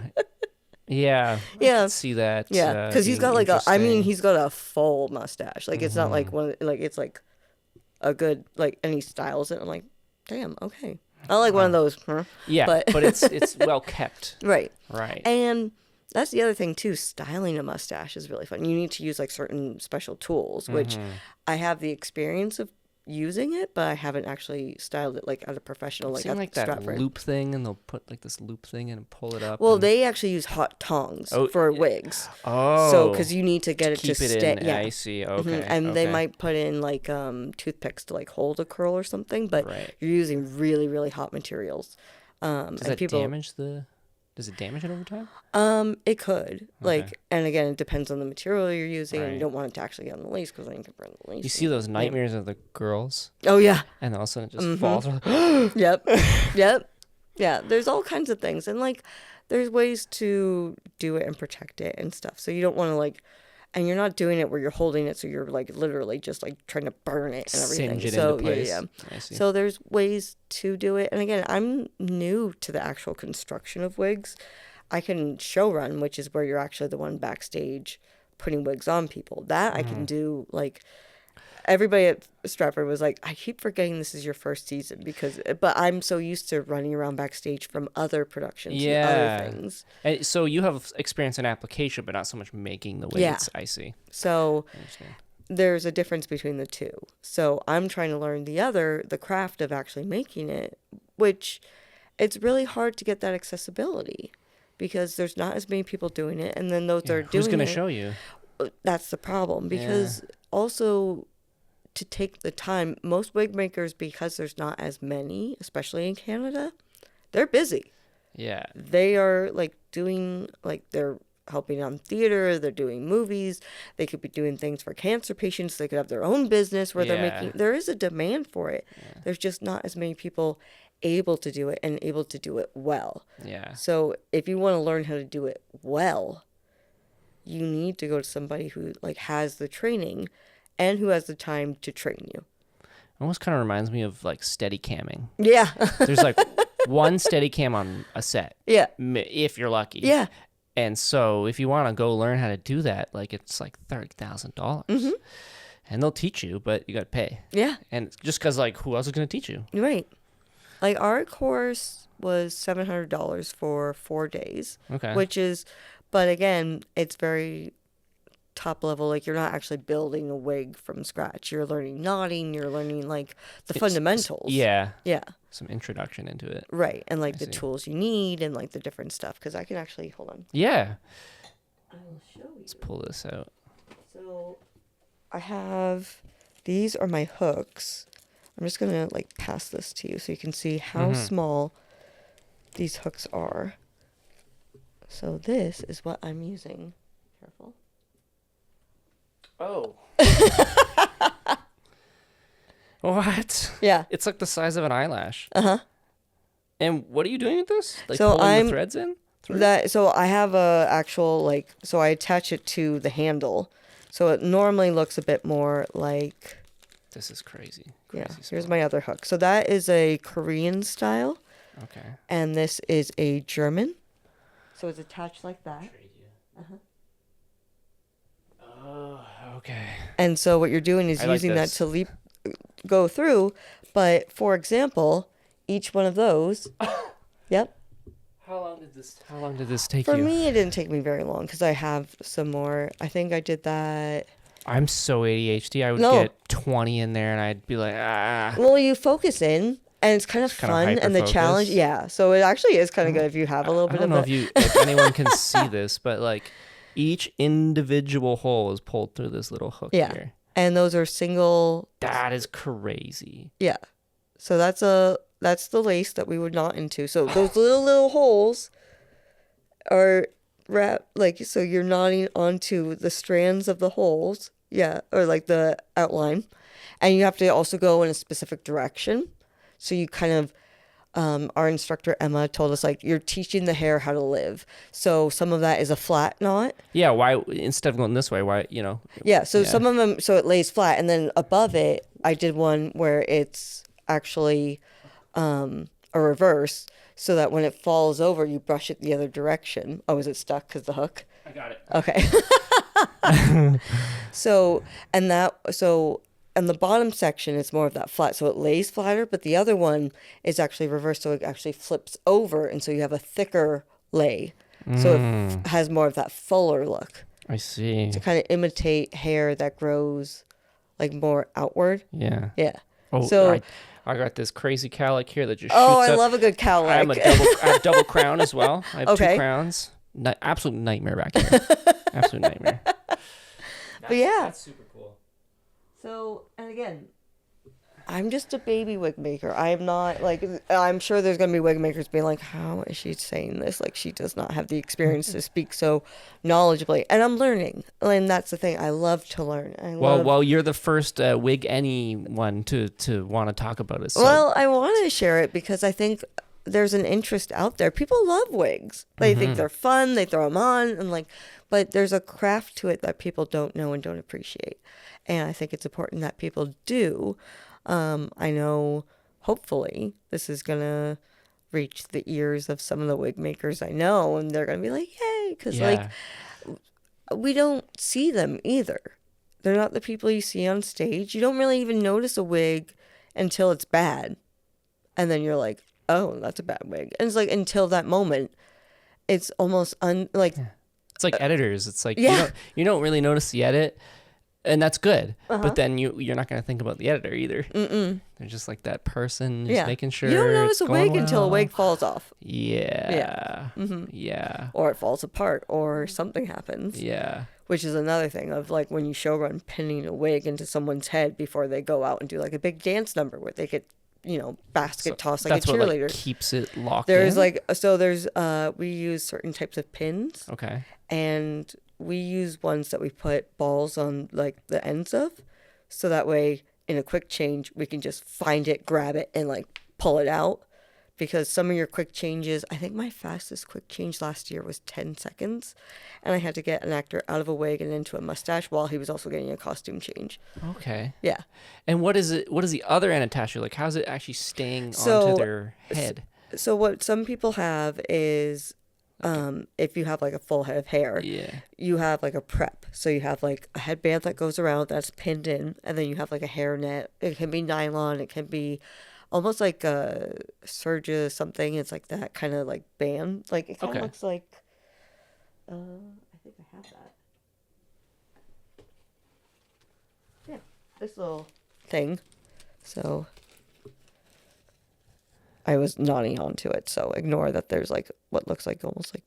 Yeah. I
Yeah.
can see that.
yeah, because he's
being
got like
interesting.
he's got a full mustache. Like, it's not
Mm-hmm.
like one, like, it's like a good, like, and he styles it. I'm like, damn, okay. I like one of those, huh?
Yeah,
but-
but it's well kept.
Right.
Right.
And that's the other thing too. Styling a mustache is really fun. You need to use like certain special tools, which
Mm-hmm.
I have the experience of using it, but I haven't actually styled it like at a professional, like
Seen
at
like that
Stratford.
loop thing, and they'll put like this loop thing in and pull it up.
Well,
and...
they actually use hot tongs
Oh,
for
yeah.
wigs.
Oh.
So, because you need to get it to
keep it
stay.
in.
Yeah.
I see.
Mhm.
Okay.
And they
okay.
might put in like toothpicks to like hold a curl or something, but
Right.
you're using really, really hot materials.
Does
and
that
people,
damage the? Does it damage it over time?
It could. Like, and again, it depends on the material you're using, and you
Right.
don't want it to actually get on the lace, because then you can burn the lace.
You see those nightmares of the girls,
Oh, yeah.
and all of a sudden it just falls.
Yep. Yep. Yeah, there's all kinds of things. And, like, there's ways to do it and protect it and stuff. So you don't want to, like, and you're not doing it where you're holding it, so you're, like, literally just, like, trying to burn it and everything.
Singe it
So,
into place.
yeah.
I see.
So there's ways to do it. And again, I'm new to the actual construction of wigs. I can show run, which is where you're actually the one backstage putting wigs on people. That I can do, like, everybody at Stratford was like, I keep forgetting this is your first season but I'm so used to running around backstage from other productions and other things.
And so you have experience in application, but not so much making the wigs.
Yeah.
I see.
So
I understand.
there's a difference between the two. So I'm trying to learn the craft of actually making it, which it's really hard to get that accessibility because there's not as many people doing it. And then those that are doing it.
Who's going to show you?
That's the problem, because also to take the time, most wig makers, because there's not as many, especially in Canada, they're busy.
Yeah.
They are like doing, like, they're helping on theater, they're doing movies, they could be doing things for cancer patients, they could have their own business where they're making, there is a demand for it. There's just not as many people able to do it and able to do it well.
Yeah.
So if you want to learn how to do it well, you need to go to somebody who, like, has the training and who has the time to train you.
Almost kind of reminds me of like steady camming.
Yeah.
There's like one steady cam on a set.
Yeah.
If you're lucky.
Yeah.
And so if you want to go learn how to do that, like, it's like $30,000. And they'll teach you, but you got to pay.
Yeah.
And just because, like, who else is going to teach you?
Right. Like, our course was $700 for 4 days.
Okay.
Which is, but again, it's very top level. Like, you're not actually building a wig from scratch. You're learning knotting. You're learning, like, the fundamentals.
Yeah.
Yeah.
Some introduction into it.
Right. And, like,
I
the
see.
tools you need and, like, the different stuff. Because I can actually, hold on.
Yeah.
I will show you.
Let's pull this out.
So I have, these are my hooks. I'm just going to, like, pass this to you so you can see how small these hooks are. So this is what I'm using. Careful.
Oh. What?
Yeah.
It's like the size of an eyelash.
Uh-huh.
And what are you doing with this? Like,
So
pulling
I'm-
the threads in?
So I have a actual, like, so I attach it to the handle. So it normally looks a bit more like,
This is crazy.
yeah,
Crazy
here's
small.
my other hook. So that is a Korean style,
Okay.
and this is a German. So it's attached like that.
Oh, okay.
And so what you're doing is
I like
using that
this.
to go through. But for example, each one of those, yep.
How long did this take
For
you?
me, it didn't take me very long because I have some more. I think I did that.
I'm so ADHD. I would
No.
get 20 in there and I'd be like, ah.
Well, you focus in, and it's kind of
kinda
fun, and the challenge,
hyper-focused.
yeah. So it actually is kind of good if you have a little
I
bit
don't
of
know
it.
if anyone can see this, but like each individual hole is pulled through this little hook
Yeah.
here.
And those are single,
That is crazy.
yeah. So that's the lace that we would knot into. So those little holes are like, so you're knotting onto the strands of the holes, yeah, or like the outline, and you have to also go in a specific direction. So you kind of, our instructor Emma told us, like, you're teaching the hair how to live. So some of that is a flat knot.
Yeah, why instead of going this way, why, you know?
Yeah, so
Yeah.
some of them, so it lays flat, and then above it, I did one where it's actually a reverse, so that when it falls over, you brush it the other direction. Oh, is it stuck because the hook?
I got it.
Okay. And the bottom section is more of that flat, so it lays flatter, but the other one is actually reversed, so it actually flips over, and so you have a thicker lay. So it has more of that fuller look
I see.
to kind of imitate hair that grows like more outward.
Yeah.
Yeah.
Oh,
So,
I got this crazy cowlick here that just
oh,
shoots
I
up.
love a good cowlick.
I have double crown as well. I have
Okay.
2 crowns. Absolute nightmare back here. Absolute nightmare.
But yeah.
That's super cool.
So, and again, I'm just a baby wig maker. I am not like, I'm sure there's going to be wig makers being like, how is she saying this? Like, she does not have the experience to speak so knowledgeably. And I'm learning. And that's the thing. I love to learn.
Well, you're the first wig anyone to want to talk about it. So.
Well, I want to share it because I think there's an interest out there. People love wigs. They think they're fun. They throw them on and like, but there's a craft to it that people don't know and don't appreciate. And I think it's important that people do. I know, hopefully, this is going to reach the ears of some of the wig makers I know, and they're going to be like, yay, because, like, we don't see them either. They're not the people you see on stage. You don't really even notice a wig until it's bad. And then you're like, oh, that's a bad wig. And it's like, until that moment, it's almost,
It's like editors. It's like,
yeah.
you don't really notice the edit. And that's good, but then you're not going to think about the editor either. They're just like that person, just making sure.
You don't notice
it's
a
going
wig until a
well.
wig falls off.
Yeah. Yeah.
Or it falls apart, or something happens.
Yeah.
Which is another thing of like when you show run pinning a wig into someone's head before they go out and do like a big dance number where they get, basket toss like a cheerleader.
That's what like, keeps it locked
there's
in?
We use certain types of pins.
Okay.
And we use ones that we put balls on like the ends of, so that way in a quick change we can just find it, grab it, and like pull it out. Because some of your quick changes, I think my fastest quick change last year was 10 seconds, and I had to get an actor out of a wig and into a mustache while he was also getting a costume change.
Okay.
Yeah.
And what is it? What is the other end attached to? Like, how's it actually staying onto their head?
So what some people have is, if you have like a full head of hair, you have like a prep. So you have like a headband that goes around that's pinned in, and then you have like a hairnet. It can be nylon. It can be almost like a serge something. It's like that kind of like band. Like it kind of looks like, I think I have that. Yeah, this little thing. So I was nodding onto it, so ignore that there's like what looks like almost like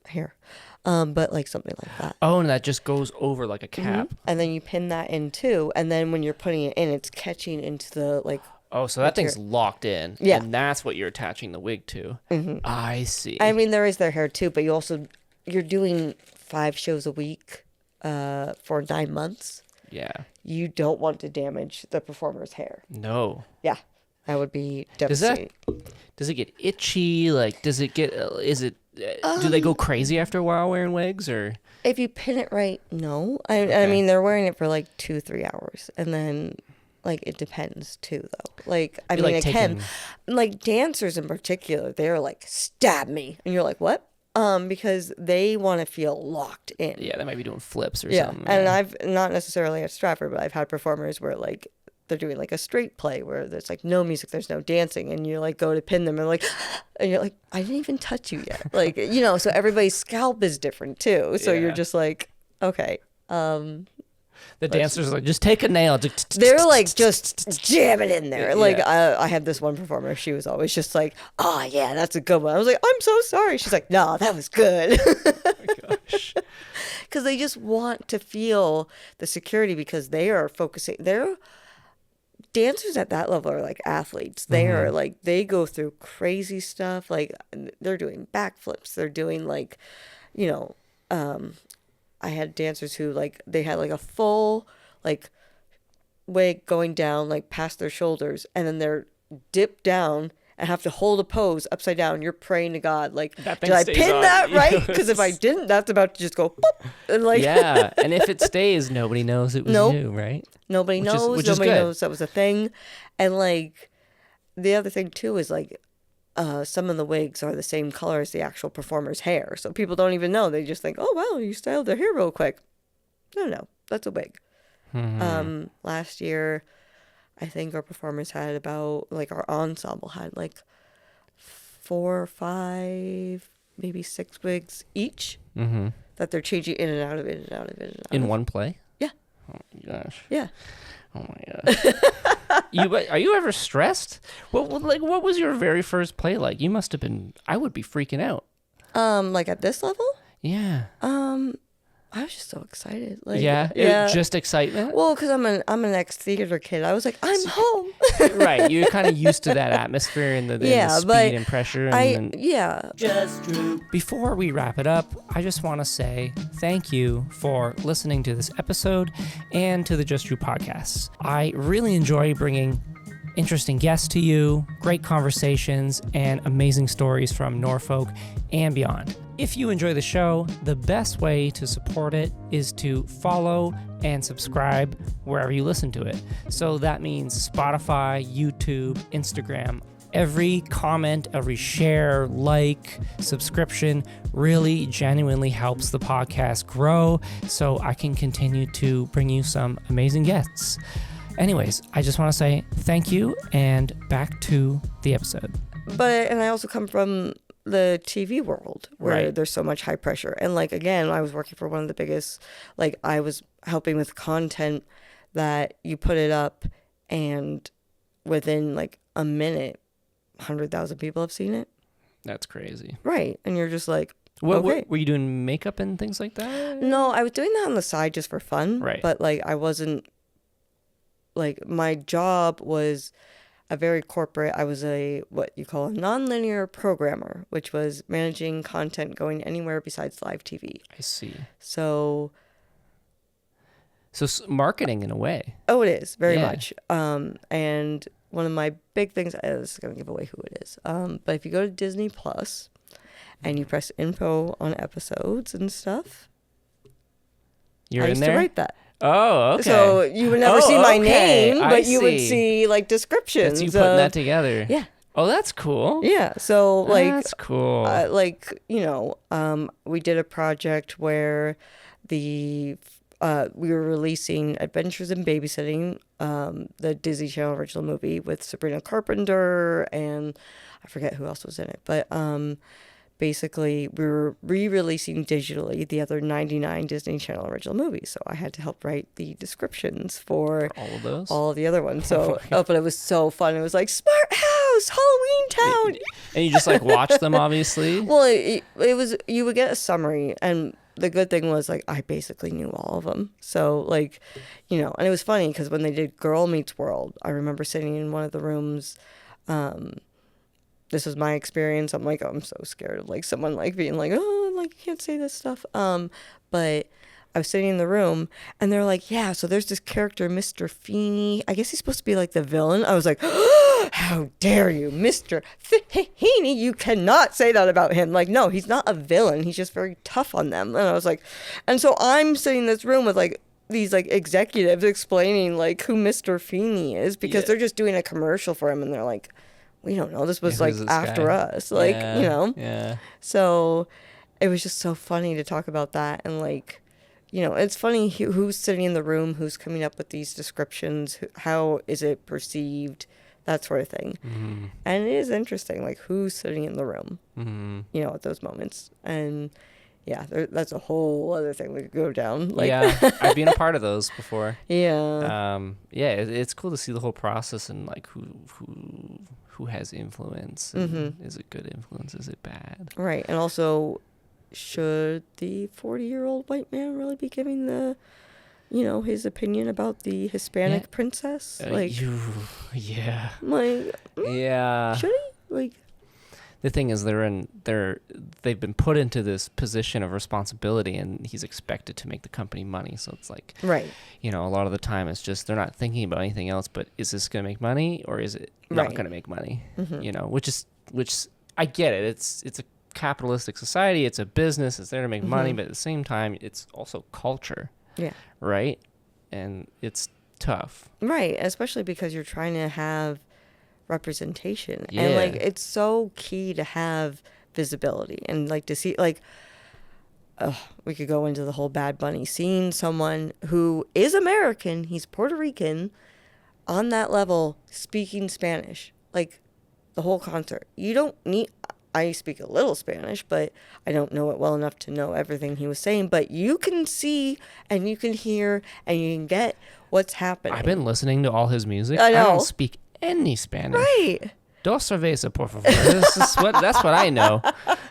hair. But like something like that.
Oh, and that just goes over like a cap.
And then you pin that in too, and then when you're putting it in, it's catching into the like.
Oh, so that thing's locked in.
Yeah.
And that's what you're attaching the wig to. I see.
I mean, there is their hair too, but you're doing 5 shows a week for 9 months.
Yeah.
You don't want to damage the performer's hair.
No.
Yeah. That would be devastating.
Does it get itchy? Like, does it get, do they go crazy after a while wearing wigs, or?
If you pin it right, no. I mean, they're wearing it for like 2-3 hours, and then like it depends too, though. Like, I mean, it can, like dancers in particular, they're like, stab me, and you're like, what? Because they want to feel locked in.
Yeah, they might be doing flips or something.
And I've not necessarily at Stratford, but I've had performers where like they're doing like a straight play where there's like no music, there's no dancing, and you like go to pin them and like, and you're like, I didn't even touch you yet. Like, so everybody's scalp is different too. So you're just like, okay.
The dancers are like, just take a nail.
They're like, just jam it in there. Like, I had this one performer. She was always just like, oh, yeah, that's a good one. I was like, I'm so sorry. She's like, no, that was good. Oh, my gosh. Because they just want to feel the security because they are focusing. Dancers at that level are like athletes. They are like, they go through crazy stuff. Like, they're doing backflips. They're doing like, I had dancers who like they had like a full like wig going down like past their shoulders, and then they're dipped down and have to hold a pose upside down. You're praying to God, like, did I pin that right? Because if I didn't, that's about to just go pop, and like
and if it stays, nobody knows it was you, right?
Nobody knows. Nobody knows that was a thing. And like the other thing too is like some of the wigs are the same color as the actual performer's hair. So people don't even know. They just think, oh, wow, you styled their hair real quick. No, that's a wig. Last year, I think our performers had about, like our ensemble had like 4 or 5, maybe 6 wigs each that they're changing in and out of, in and out of, in and out
in one play?
Yeah.
Oh, my gosh.
Yeah.
Oh, my gosh. Are you ever stressed? What was your very first play like? You must have been. I would be freaking out.
Like at this level?
Yeah.
I was just so excited. Like,
yeah. Just excitement.
Well, because I'm an ex-theater kid. I was like, I'm home.
Right. You're kind of used to that atmosphere and the speed and pressure.
Just Drew.
Before we wrap it up, I just want to say thank you for listening to this episode and to the Just Drew podcasts. I really enjoy bringing interesting guests to you, great conversations, and amazing stories from Norfolk and beyond. If you enjoy the show, the best way to support it is to follow and subscribe wherever you listen to it. So that means Spotify, YouTube, Instagram. Every comment, every share, like, subscription really genuinely helps the podcast grow so I can continue to bring you some amazing guests. Anyways, I just want to say thank you and back to the episode.
And I also come from the TV world where there's so much high pressure. And like, again, I was working for one of the biggest, like I was helping with content that you put it up and within like a minute, 100,000 people have seen it.
That's crazy.
Right. And you're just like,
What
okay.
were you doing makeup and things like that?
No, I was doing that on the side just for fun.
Right.
But like, I wasn't, like my job was a very corporate, I was what you call a nonlinear programmer, which was managing content going anywhere besides live TV.
I see.
So
marketing in a way.
Oh, it is very much. And one of my big things is going to give away who it is. But if you go to Disney Plus and you press info on episodes and stuff,
I
used to write that.
Oh, okay.
So you would never see my name, but you would see like descriptions.
That's you putting that together.
Yeah.
Oh, that's cool.
Yeah. So like,
that's cool.
We did a project where we were releasing Adventures in Babysitting, the Disney Channel original movie with Sabrina Carpenter and I forget who else was in it, but basically we were re-releasing digitally the other 99 Disney Channel original movies. So I had to help write the descriptions for
all of those,
all of the other ones. So, but it was so fun. It was like Smart House, Halloween Town.
And you just like watch them, obviously.
Well, it was, you would get a summary, and the good thing was like I basically knew all of them. So like, and it was funny because when they did Girl Meets World, I remember sitting in one of the rooms. This was my experience. I'm like, I'm so scared of like someone like being like, oh, like you can't say this stuff. But I was sitting in the room and they're like, yeah, so there's this character, Mr. Feeney. I guess he's supposed to be like the villain. I was like, oh, how dare you, Mr. Feeney? You cannot say that about him. Like, no, he's not a villain. He's just very tough on them. And I was like, and so I'm sitting in this room with like these like executives explaining like who Mr. Feeney is because they're just doing a commercial for him and they're like, we don't know. This was like after us, like,
Yeah.
So it was just so funny to talk about that. And like, it's funny who's sitting in the room, who's coming up with these descriptions, how is it perceived, that sort of thing. Mm-hmm. And it is interesting, like who's sitting in the room, at those moments. And yeah, that's a whole other thing we could go down. Like,
yeah, I've been a part of those before.
Yeah.
It's cool to see the whole process and like who has influence. And is it good influence? Is it bad?
Right. And also, should the 40-year-old white man really be giving his opinion about the Hispanic princess?
Yeah.
Like,
yeah.
Should he? Like,
the thing is, they've been put into this position of responsibility, and he's expected to make the company money. So it's like,
right.
A lot of the time it's just they're not thinking about anything else. But is this going to make money, or is it not going to make money? Mm-hmm. Which I get it. It's a capitalistic society. It's a business. It's there to make money, but at the same time, it's also culture.
Yeah.
Right. And it's tough.
Right, especially because you're trying to have representation, and like it's so key to have visibility and like to see like we could go into the whole Bad Bunny, seeing someone who is American, he's Puerto Rican, on that level speaking Spanish, like the whole concert. You don't need, I speak a little Spanish, but I don't know it well enough to know everything he was saying, but you can see and you can hear and you can get what's happening.
I've been listening to all his music.
I know.
I don't speak any Spanish.
Right.
Dos cerveza, por favor. That's what I know.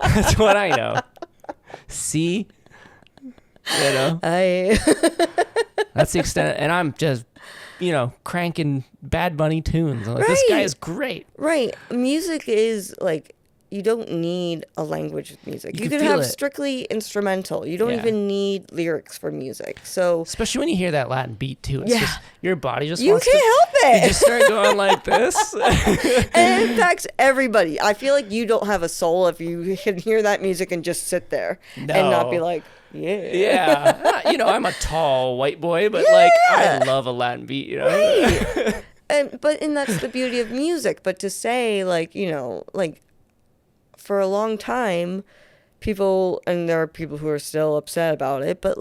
That's what I know. See? You know, that's the extent. And I'm just, cranking Bad Bunny tunes. I'm like, this guy is great.
Right. Music is like, you don't need a language with music. You can have strictly instrumental. You don't even need lyrics for music. So
especially when you hear that Latin beat too. It's just, your body just
wants to. You can't help it.
You just start going like this.
And it impacts everybody. I feel like you don't have a soul if you can hear that music and just sit there and not be like, yeah. I'm a tall white boy, but I love a Latin beat, Right. And that's the beauty of music. But to say for a long time, people, and there are people who are still upset about it, but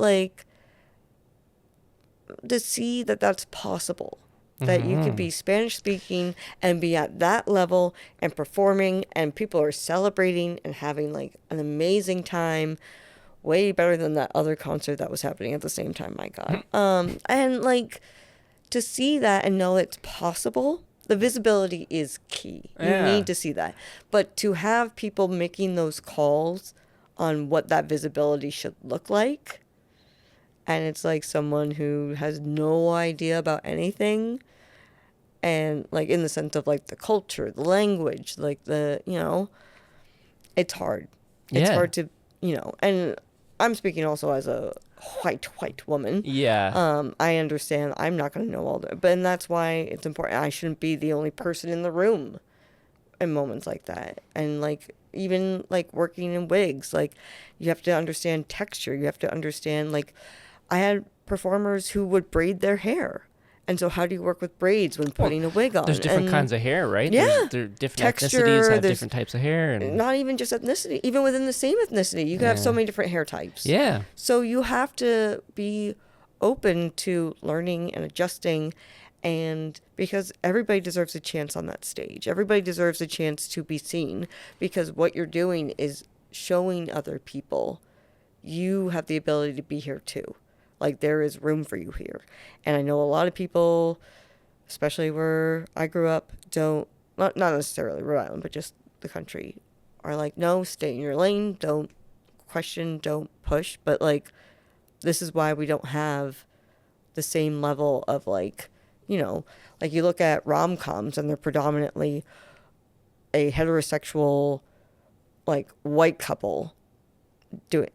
to see that that's possible, that you can be Spanish speaking and be at that level and performing, and people are celebrating and having an amazing time, way better than that other concert that was happening at the same time. My God. And to see that and know it's possible. The visibility is key. You need to see that. But to have people making those calls on what that visibility should look like, and it's someone who has no idea about anything, and in the sense of the culture, the language, it's hard. It's hard to, and I'm speaking also as a white woman.
Yeah.
I understand I'm not going to know all that, and that's why it's important. I shouldn't be the only person in the room in moments like that. And even working in wigs, you have to understand texture. You have to understand, I had performers who would braid their hair. And so how do you work with braids when putting a wig on?
There's different kinds of hair, right?
Yeah.
There different
texture,
ethnicities have different types of hair. And
not even just ethnicity. Even within the same ethnicity, you can have so many different hair types.
Yeah.
So you have to be open to learning and adjusting, and because everybody deserves a chance on that stage. Everybody deserves a chance to be seen, because what you're doing is showing other people you have the ability to be here too. There is room for you here. And I know a lot of people, especially where I grew up, not necessarily Rhode Island, but just the country, are no, stay in your lane, don't question, don't push. But this is why we don't have the same level of you look at rom-coms and they're predominantly a heterosexual white couple doing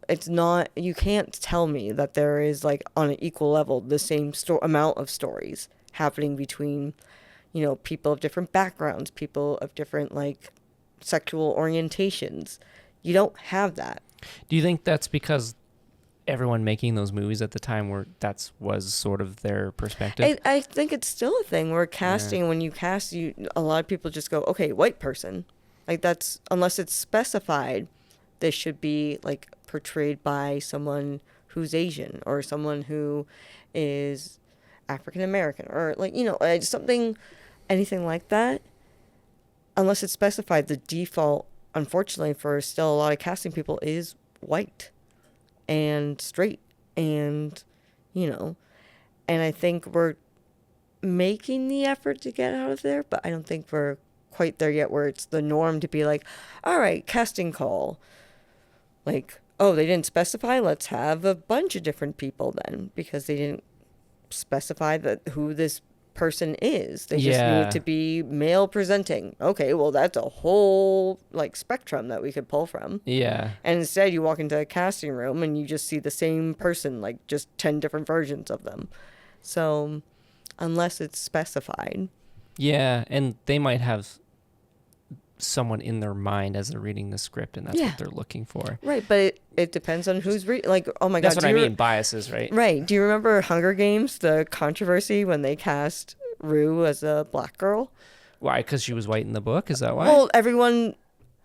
it's not, you can't tell me that there is on an equal level the same amount of stories happening between people of different backgrounds, people of different sexual orientations. You don't have that.
Do you think that's because everyone making those movies at the time was sort of their perspective?
I think it's still a thing where casting, when you cast, a lot of people just go, okay, white person. That's, unless it's specified, this should be portrayed by someone who's Asian or someone who is African American or something, anything like that. Unless it's specified, the default, unfortunately, for still a lot of casting people is white and straight, and and I think we're making the effort to get out of there, but I don't think we're quite there yet where it's the norm to be all right, casting call, oh, they didn't specify, let's have a bunch of different people then, because they didn't specify who this person is. They just need to be male presenting. Okay, well, that's a whole spectrum that we could pull from.
Yeah.
And instead you walk into a casting room and you just see the same person, just 10 different versions of them. So unless it's specified.
Yeah, and they might have someone in their mind as they're reading the script, and that's what they're looking for.
Right, but it depends on who's reading. Oh my God.
That's what I mean, biases, right?
Right. Do you remember Hunger Games, the controversy when they cast Rue as a black girl?
Why? Because she was white in the book? Is that why?
Well, everyone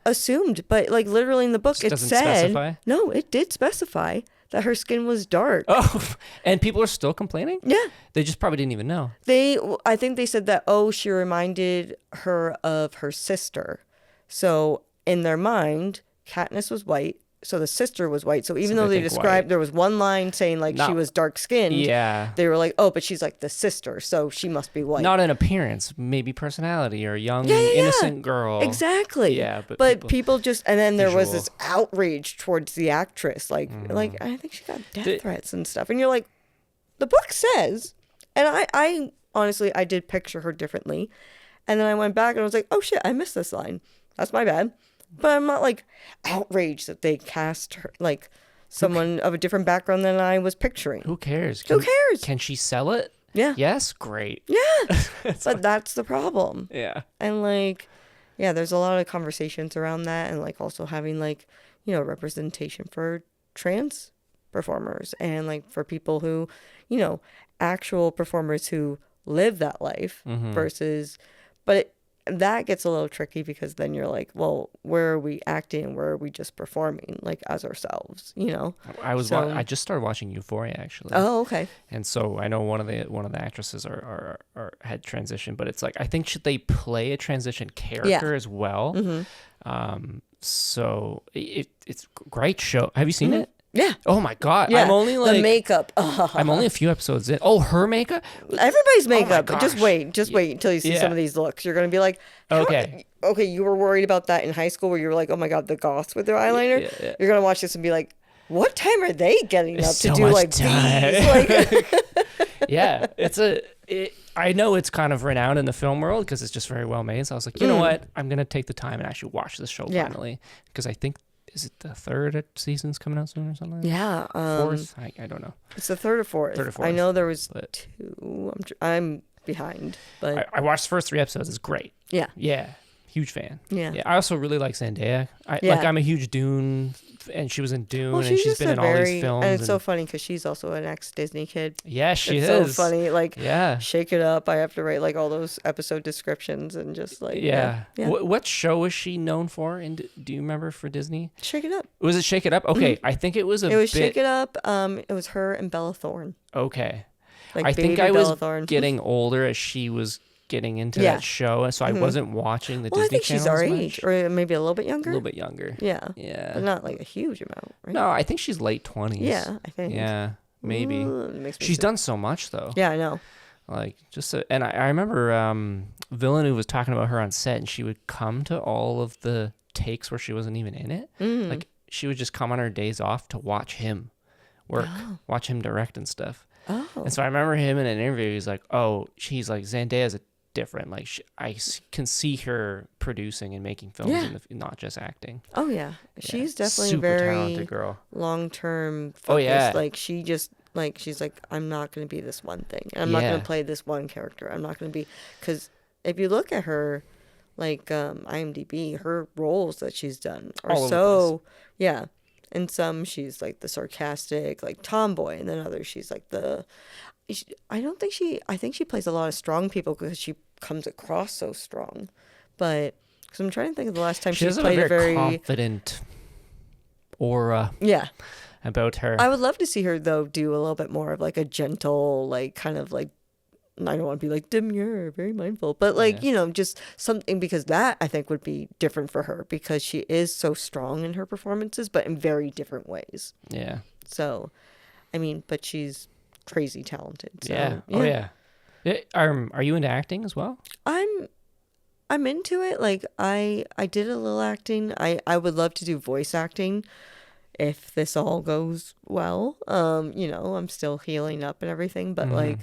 assumed, but literally in the book, it said...
specify?
No, it did specify that her skin was dark.
Oh, and people are still complaining?
Yeah.
They just probably didn't even know.
I think they said that, she reminded her of her sister. So in their mind, Katniss was white, so the sister was white. So even
So
though
they
they
think
described,
white.
there was one line saying like
Not-
she was dark skinned.
Yeah.
They were like, oh, but she's like the sister, so she must be white.
Not in appearance, maybe personality or young,
Yeah.
innocent girl.
Exactly.
Yeah,
but people just, and then there was
Visual.
this outrage towards the actress. Like I think she got death threats and stuff. And you're like, the book says, and I honestly, I did picture her differently. And then I went back and I was like, oh shit, I missed this line. That's my bad. But I'm not like outraged that they cast her like someone of a different background than I was picturing.
Who cares?
Who cares?
Can she sell it?
Yeah.
Yes? Great.
Yeah. But that's the problem.
Yeah.
And like, yeah, there's a lot of conversations around that, and like also having like, you know, representation for trans performers and like for people who, you know, actual performers who live that life versus, but that gets a little tricky because then you're like, well, where are we acting and where are we just performing like as ourselves, you know?
I just started watching Euphoria actually.
Oh, okay.
And so I know one of the actresses are had transition, but it's like I think should they play a transition character as well? So it's a great show. Have you seen it?
Yeah.
Oh my god!
Yeah.
I'm only like
the makeup.
I'm only a few episodes in. Oh, her makeup.
Everybody's makeup.
gosh.
Just wait until you see
Yeah.
some of these looks. You're gonna be like,
Okay.
Okay, you were worried about that in high school where you were like, oh my god, the goths with their eyeliner.
Yeah.
You're gonna watch this and be like, what time are they getting up to
So
do
much
like
time.
these? Like,
Yeah, I know it's kind of renowned in the film world because it's just very well made. So I was like, you know what? I'm gonna take the time and actually watch this show
Yeah.
finally because I think is it the third season's coming out soon or something?
yeah.
Fourth? I don't know.
It's the third or fourth.
Third or fourth,
I know there was
but-
2. I'm behind, but
I watched the first 3 episodes. It's great.
yeah.
Yeah, huge fan.
Yeah.
I also really like Zendaya.
Yeah.
I'm a huge Dune, and she was in Dune,
Well,
and
she's
she's
just
been in all these films.
and it's so funny because she's also an ex-Disney kid.
yeah, she
It's
is.
so funny. Like,
Yeah.
shake it up. I have to write like all those episode descriptions and just like
Yeah.
yeah.
What show was she known for? And do you remember for Disney?
Shake it up.
Was it Shake It Up? Okay, I think it was
It was Shake It Up. It was her and Bella Thorne.
Okay.
Like
I think
baby
I
Bella
was
Thorne.
getting older as she was getting into
Yeah.
that show, so I wasn't watching the
Well, I
Disney
think she's
Channel
our
as much.
age, or maybe a little bit
A
younger.
little bit younger.
Yeah.
Yeah.
But not like a huge amount, right?
No, I think she's late 20s.
Yeah, I think.
Yeah, maybe.
Ooh, it makes me
She's
sick.
done so much though.
Yeah, I know.
Like and I remember Villeneuve was talking about her on set, and she would come to all of the takes where she wasn't even in it. Like she would just come on her days off to watch him work, watch him direct and stuff.
Oh.
And so I remember him in an interview. He's like, "Oh, she's like Zendaya's a different. Like can see her producing and making films,
Yeah.
and not just acting.
Oh yeah, she's definitely
super
very
talented girl.
long-term focused.
Oh, yeah.
Like she just like she's like, I'm not going to be this one thing. I'm not
Yeah.
going to play this one character. I'm not going to be, because if you look at her, like IMDb, her roles that she's done are
All over the
so yeah. In some she's like the sarcastic like tomboy, and then others she's like I think she plays a lot of strong people because she comes across so strong. But because I'm trying to think of the last time
She
she's
has a
played
very confident aura
yeah.
about her.
I would love to see her though do a little bit more of like a gentle, like kind of like, I don't want to be like demure, very mindful, but like, you know, just something, because that I think would be different for her because she is so strong in her performances, but in very different ways.
Yeah.
So, I mean, but she's crazy talented. So,
Yeah. Oh yeah. Are you into acting as well?
I'm into it. Like I did a little acting. I would love to do voice acting if this all goes well. You know, I'm still healing up and everything, but like,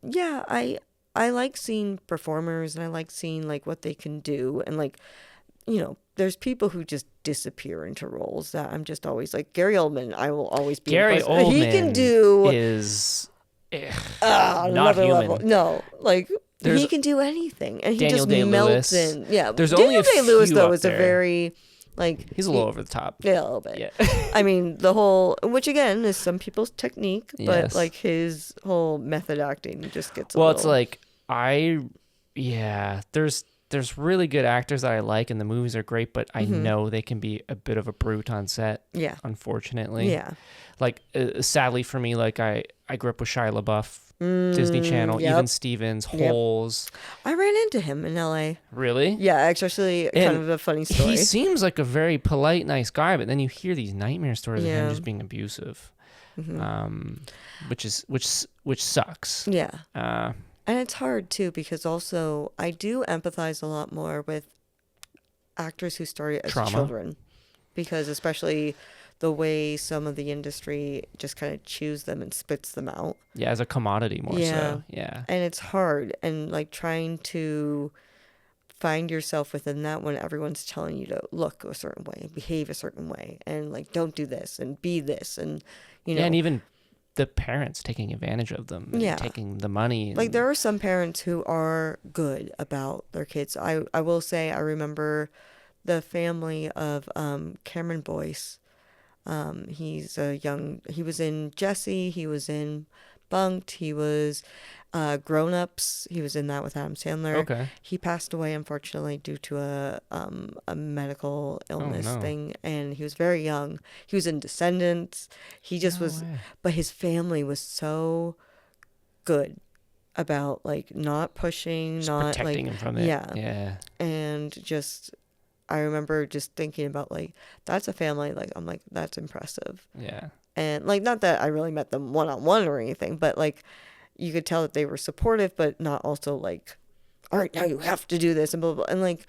yeah, I like seeing performers, and I like seeing like what they can do, and like, you know, there's people who just disappear into roles that I'm just always like, Gary Oldman, I will always be
Gary
impressed.
Oldman
He can do
is
not
not human.
level. No, like
There's
he can do anything, and he
Daniel
just
Day-Lewis.
melts in. Yeah,
There's
Daniel
only a
Day-Lewis
few
though
up
is a
there.
very like
He's a little over the top.
yeah, a little bit.
Yeah.
I mean, the whole, which again is some people's technique, but
Yes.
like his whole method acting just gets a
Well,
little...
it's like there's really good actors that I like, and the movies are great, but I know they can be a bit of a brute on set.
Yeah.
Unfortunately.
Yeah.
Like sadly for me, like I grew up with Shia LaBeouf Disney Channel,
yep.
Even Stevens, Holes.
I ran into him in LA.
Really?
Yeah, it's actually kind of a funny story.
He seems like a very polite, nice guy, but then you hear these nightmare stories of him just being abusive, which sucks.
Yeah.
Uh,
And it's hard too, because also I do empathize a lot more with actors who started as children, because especially the way some of the industry just kind of chews them and spits them out.
Yeah, as a commodity more so. Yeah.
And it's hard, and like trying to find yourself within that when everyone's telling you to look a certain way, behave a certain way, and like don't do this and be this, and you know.
Yeah, and even the parents taking advantage of them and taking the money.
Like there are some parents who are good about their kids. I will say I remember the family of Cameron Boyce. He was in Jessie, he was in Bunked, he was Grown Ups, he was in that with Adam Sandler.
Okay.
He passed away unfortunately due to a medical illness thing, and he was very young. He was in Descendants. He just was way. But his family was so good about like not pushing, just not
protecting
like
him from it. Yeah.
And just I remember just thinking about like that's a family, like I'm like that's impressive.
Yeah. And
like not that I really met them one-on-one or anything, but like you could tell that they were supportive, but not also like, all right, now you have to do this and blah blah, blah. And like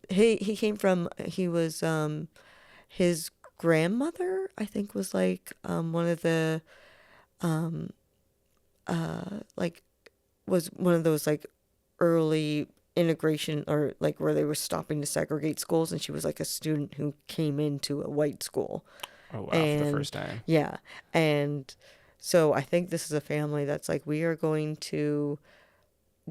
he was his grandmother I think was like one of the like was one of those like early integration or like where they were stopping to segregate schools, and she was like a student who came into a white school.
Oh wow, for the first time.
Yeah. And so I think this is a family that's like, we are going to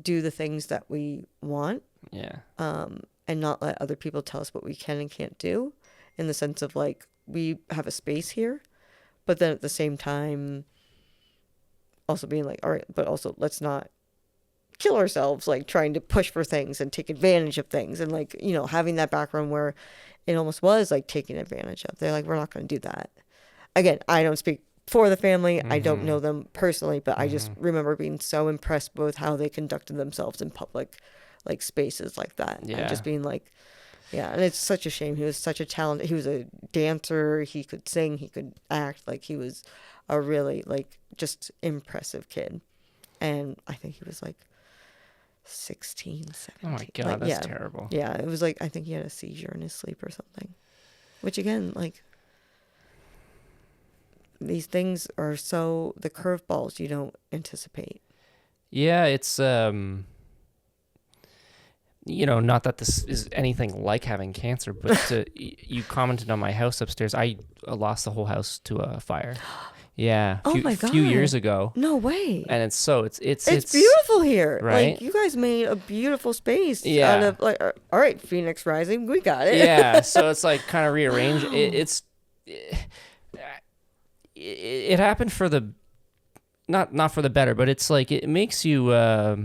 do the things that we want.
Yeah.
And not let other people tell us what we can and can't do, in the sense of like we have a space here, but then at the same time also being like, all right, but also let's not kill ourselves like trying to push for things and take advantage of things, and like, you know, having that background where it almost was like taking advantage of. They're like, we're not going to do that. Again, I don't speak for the family. I don't know them personally, but I just remember being so impressed with how they conducted themselves in public like spaces like that.
Yeah.
And just being like, yeah. And it's such a shame. He was such a talent. He was a dancer. He could sing, he could act. Like he was a really like just impressive kid. And I think he was like 16, 17.
Oh my God, that's terrible.
Yeah, it was like, I think he had a seizure in his sleep or something. Which again, like, these things are so, the curveballs you don't anticipate.
Yeah, it's, you know, not that this is anything like having cancer, but you commented on my house upstairs. I lost the whole house to a fire. Yeah.
My God.
A few years ago.
No way.
And it's
beautiful here.
Right?
Like, you guys made a beautiful space.
Yeah.
Out of, like, all right, Phoenix Rising, we got it.
Yeah. So it's like kind of rearranged. It happened for the, not for the better, but it's like, it makes you, it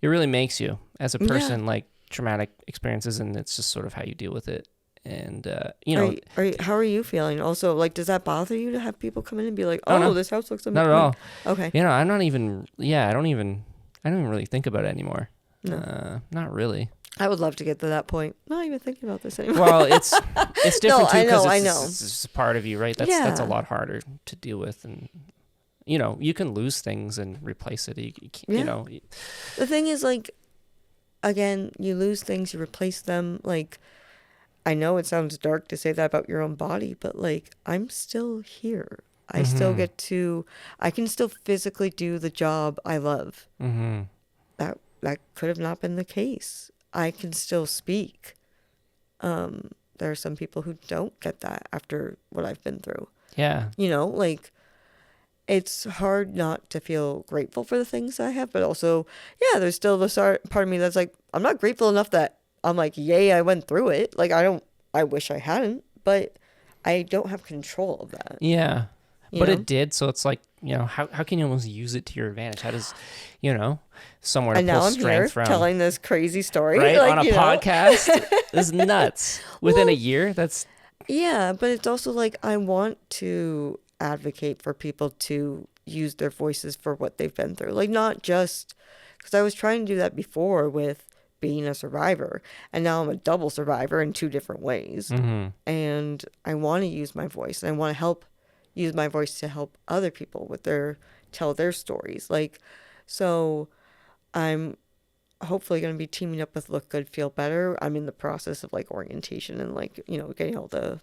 really makes you as a person, like traumatic experiences, and it's just sort of how you deal with it. And, you know,
how are you feeling? Also, like, does that bother you to have people come in and be like,
no.
this house looks amazing?
Not at all.
Okay.
You know, I don't even really think about it anymore.
No.
Not really.
I would love to get to that point. Not even thinking about this anymore.
Well, it's different too, because
I know.
It's a part of you, right? That's a lot harder to deal with, and you know, you can lose things and replace it. You know,
the thing is, like, again, you lose things, you replace them. Like, I know it sounds dark to say that about your own body, but like, I'm still here. I still get to, I can still physically do the job I love. That could have not been the case. I can still speak. There are some people who don't get that after what I've been through.
Yeah.
You know, like, it's hard not to feel grateful for the things I have, but also, yeah, there's still this part of me that's like, I'm not grateful enough that I'm like, yay, I went through it. Like, I wish I hadn't, but I don't have control of that.
Yeah.
But
it did. So it's like, you know, how can you almost use it to your advantage? How does, you know, somewhere to
and
pull
now I'm
strength
here
from.
telling this crazy story.
Right?
Like,
on a podcast? This is nuts. Within a year? That's...
Yeah, but it's also like, I want to advocate for people to use their voices for what they've been through. Like, not just because I was trying to do that before with being a survivor, and now I'm a double survivor in two different ways. And I want to use my voice, and I want to use my voice to help other people with tell their stories. Like, so I'm hopefully going to be teaming up with Look Good, Feel Better. I'm in the process of like orientation and like, getting all the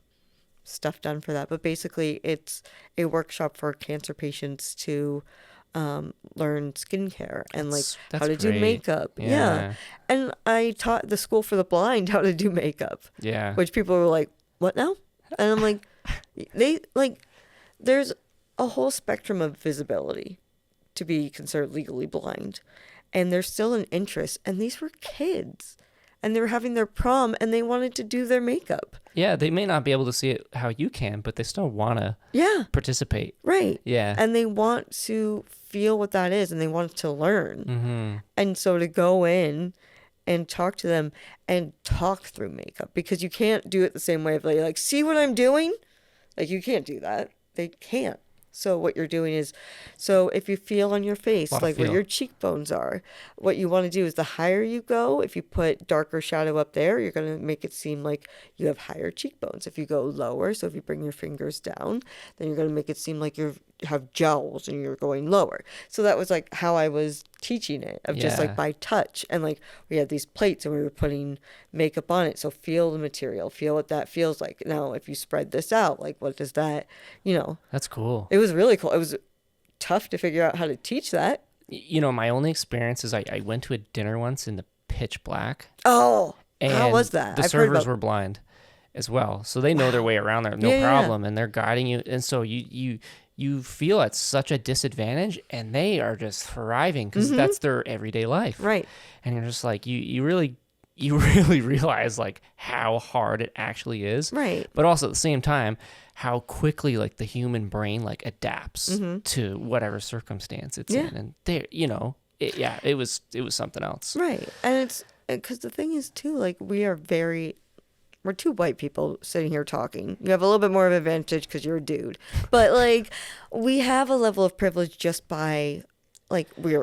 stuff done for that. But basically it's a workshop for cancer patients to learn skincare and like how to do makeup. Yeah. And I taught the School for the Blind how to do makeup.
Yeah.
Which people were like, what now? And I'm like, there's a whole spectrum of visibility to be considered legally blind. And there's still an interest. And these were kids. And they were having their prom and they wanted to do their makeup.
Yeah, they may not be able to see it how you can, but they still want to participate.
Right.
Yeah.
And they want to feel what that is and they want to learn. And so to go in and talk to them and talk through makeup, because you can't do it the same way of like, see what I'm doing? Like, you can't do that. They can't. So what you're doing is, so if you feel on your face, like where your cheekbones are, what you want to do is the higher you go, if you put darker shadow up there, you're going to make it seem like you have higher cheekbones. If you go lower, so if you bring your fingers down, then you're going to make it seem like you have jowls and you're going lower. So that was like how I was teaching it, of just like by touch. And like we had these plates and we were putting makeup on it. So feel the material, feel what that feels like. Now, if you spread this out, like what does that,
That's cool.
It was really cool. It was tough to figure out how to teach that.
My only experience is I went to a dinner once in the pitch black.
Oh,
and
how was that?
The servers were blind as well. So they know their way around there, no problem. And they're guiding you. And so you feel at such a disadvantage, and they are just thriving because that's their everyday life.
Right.
And you're just like, you really realize like how hard it actually is.
Right.
But also at the same time, how quickly like the human brain like adapts to whatever circumstance it's in. And there, it was something else.
Right. And it's because the thing is too, like we're two white people sitting here talking. You have a little bit more of an advantage because you're a dude. But like we have a level of privilege just by like we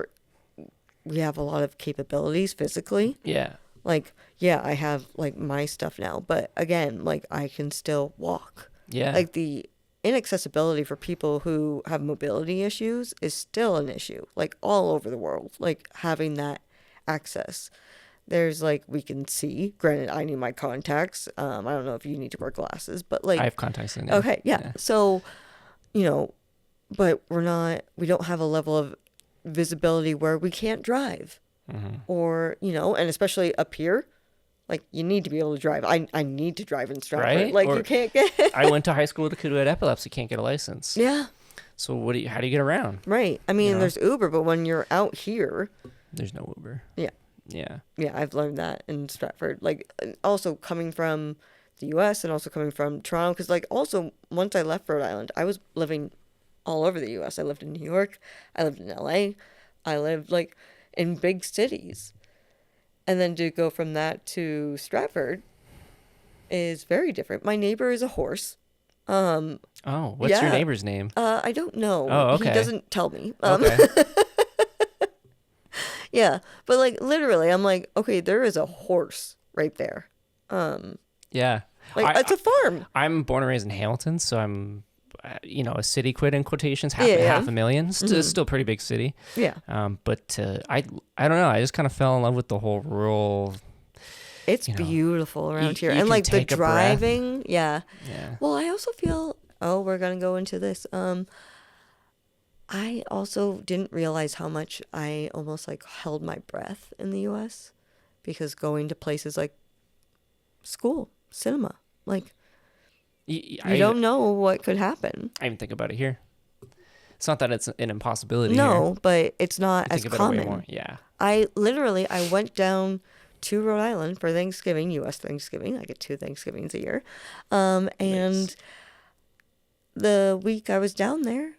have a lot of capabilities physically.
Yeah.
Like, yeah, I have like my stuff now, but again, like I can still walk.
Yeah.
Like the inaccessibility for people who have mobility issues is still an issue, like all over the world, like having that access. There's like, we can see, granted, I need my contacts. I don't know if you need to wear glasses, but like.
I have contacts in.
Okay. Yeah. So, but we don't have a level of visibility where we can't drive or, and especially up here. Like, you need to be able to drive. I need to drive in Stratford.
Right?
Like,
or
you can't get...
I went to high school with a kid who had epilepsy, can't get a license.
Yeah.
So how do you get around?
Right. I mean, there's Uber, but when you're out here...
There's no Uber.
Yeah.
Yeah.
Yeah, I've learned that in Stratford. Like, also coming from the U.S. and also coming from Toronto. Because, like, also, once I left Rhode Island, I was living all over the U.S. I lived in New York. I lived in L.A. I lived, like, in big cities. And then to go from that to Stratford is very different. My neighbor is a horse.
What's your neighbor's name?
I don't know.
Oh, okay.
He doesn't tell me.
Okay.
Yeah, but like literally, I'm like, okay, there is a horse right there.
Yeah.
Like it's a farm.
I'm born and raised in Hamilton, so I'm, a city quid in quotations, half a million. Still a pretty big city.
Yeah.
But I don't know. I just kind of fell in love with the whole rural.
It's beautiful around here,
you
and
can
like the
take a breath.
driving. Yeah.
Yeah.
Well, I also feel. Oh, we're gonna go into this. I also didn't realize how much I almost like held my breath in the U.S. because going to places like school, cinema, like. You don't know what could happen.
I even think about it here. It's not that it's an impossibility.
No,
here.
but it's not as
Think about it way
common.
more. Yeah.
I went down to Rhode Island for Thanksgiving, U.S. Thanksgiving. I get 2 Thanksgivings a year. And
Nice.
The week I was down there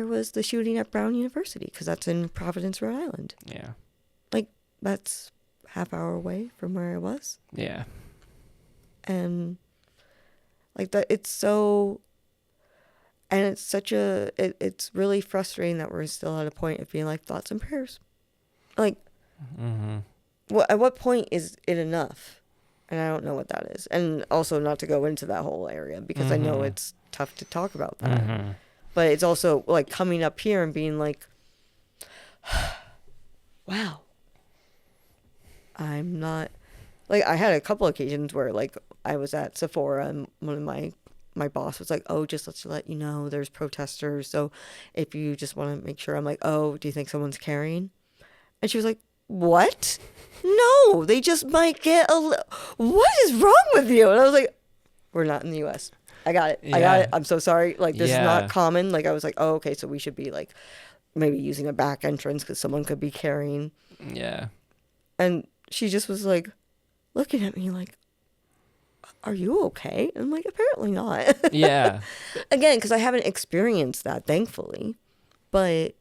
was the shooting at Brown University because that's in Providence, Rhode Island.
Yeah.
Like, that's half-hour away from where I was.
Yeah.
And... like that, it's so, And it's it's really frustrating that we're still at a point of being like thoughts and prayers. Like, at what point is it enough? And I don't know what that is. And also not to go into that whole area because I know it's tough to talk about that. But it's also like coming up here and being like, wow, I'm not, like, I had a couple occasions where like I was at Sephora and one of my boss was like, oh, just to let you know, there's protesters. So if you just want to make sure, I'm like, oh, do you think someone's carrying? And she was like, what? No, they just might get what is wrong with you? And I was like, we're not in the U.S. I got it. I got it. I'm so sorry. Like, this is not common. Like, I was like, oh, okay, so we should be like maybe using a back entrance because someone could be carrying.
Yeah.
And she just was like looking at me like, are you okay? And I'm like, apparently not.
Yeah.
Again, because I haven't experienced that, thankfully. But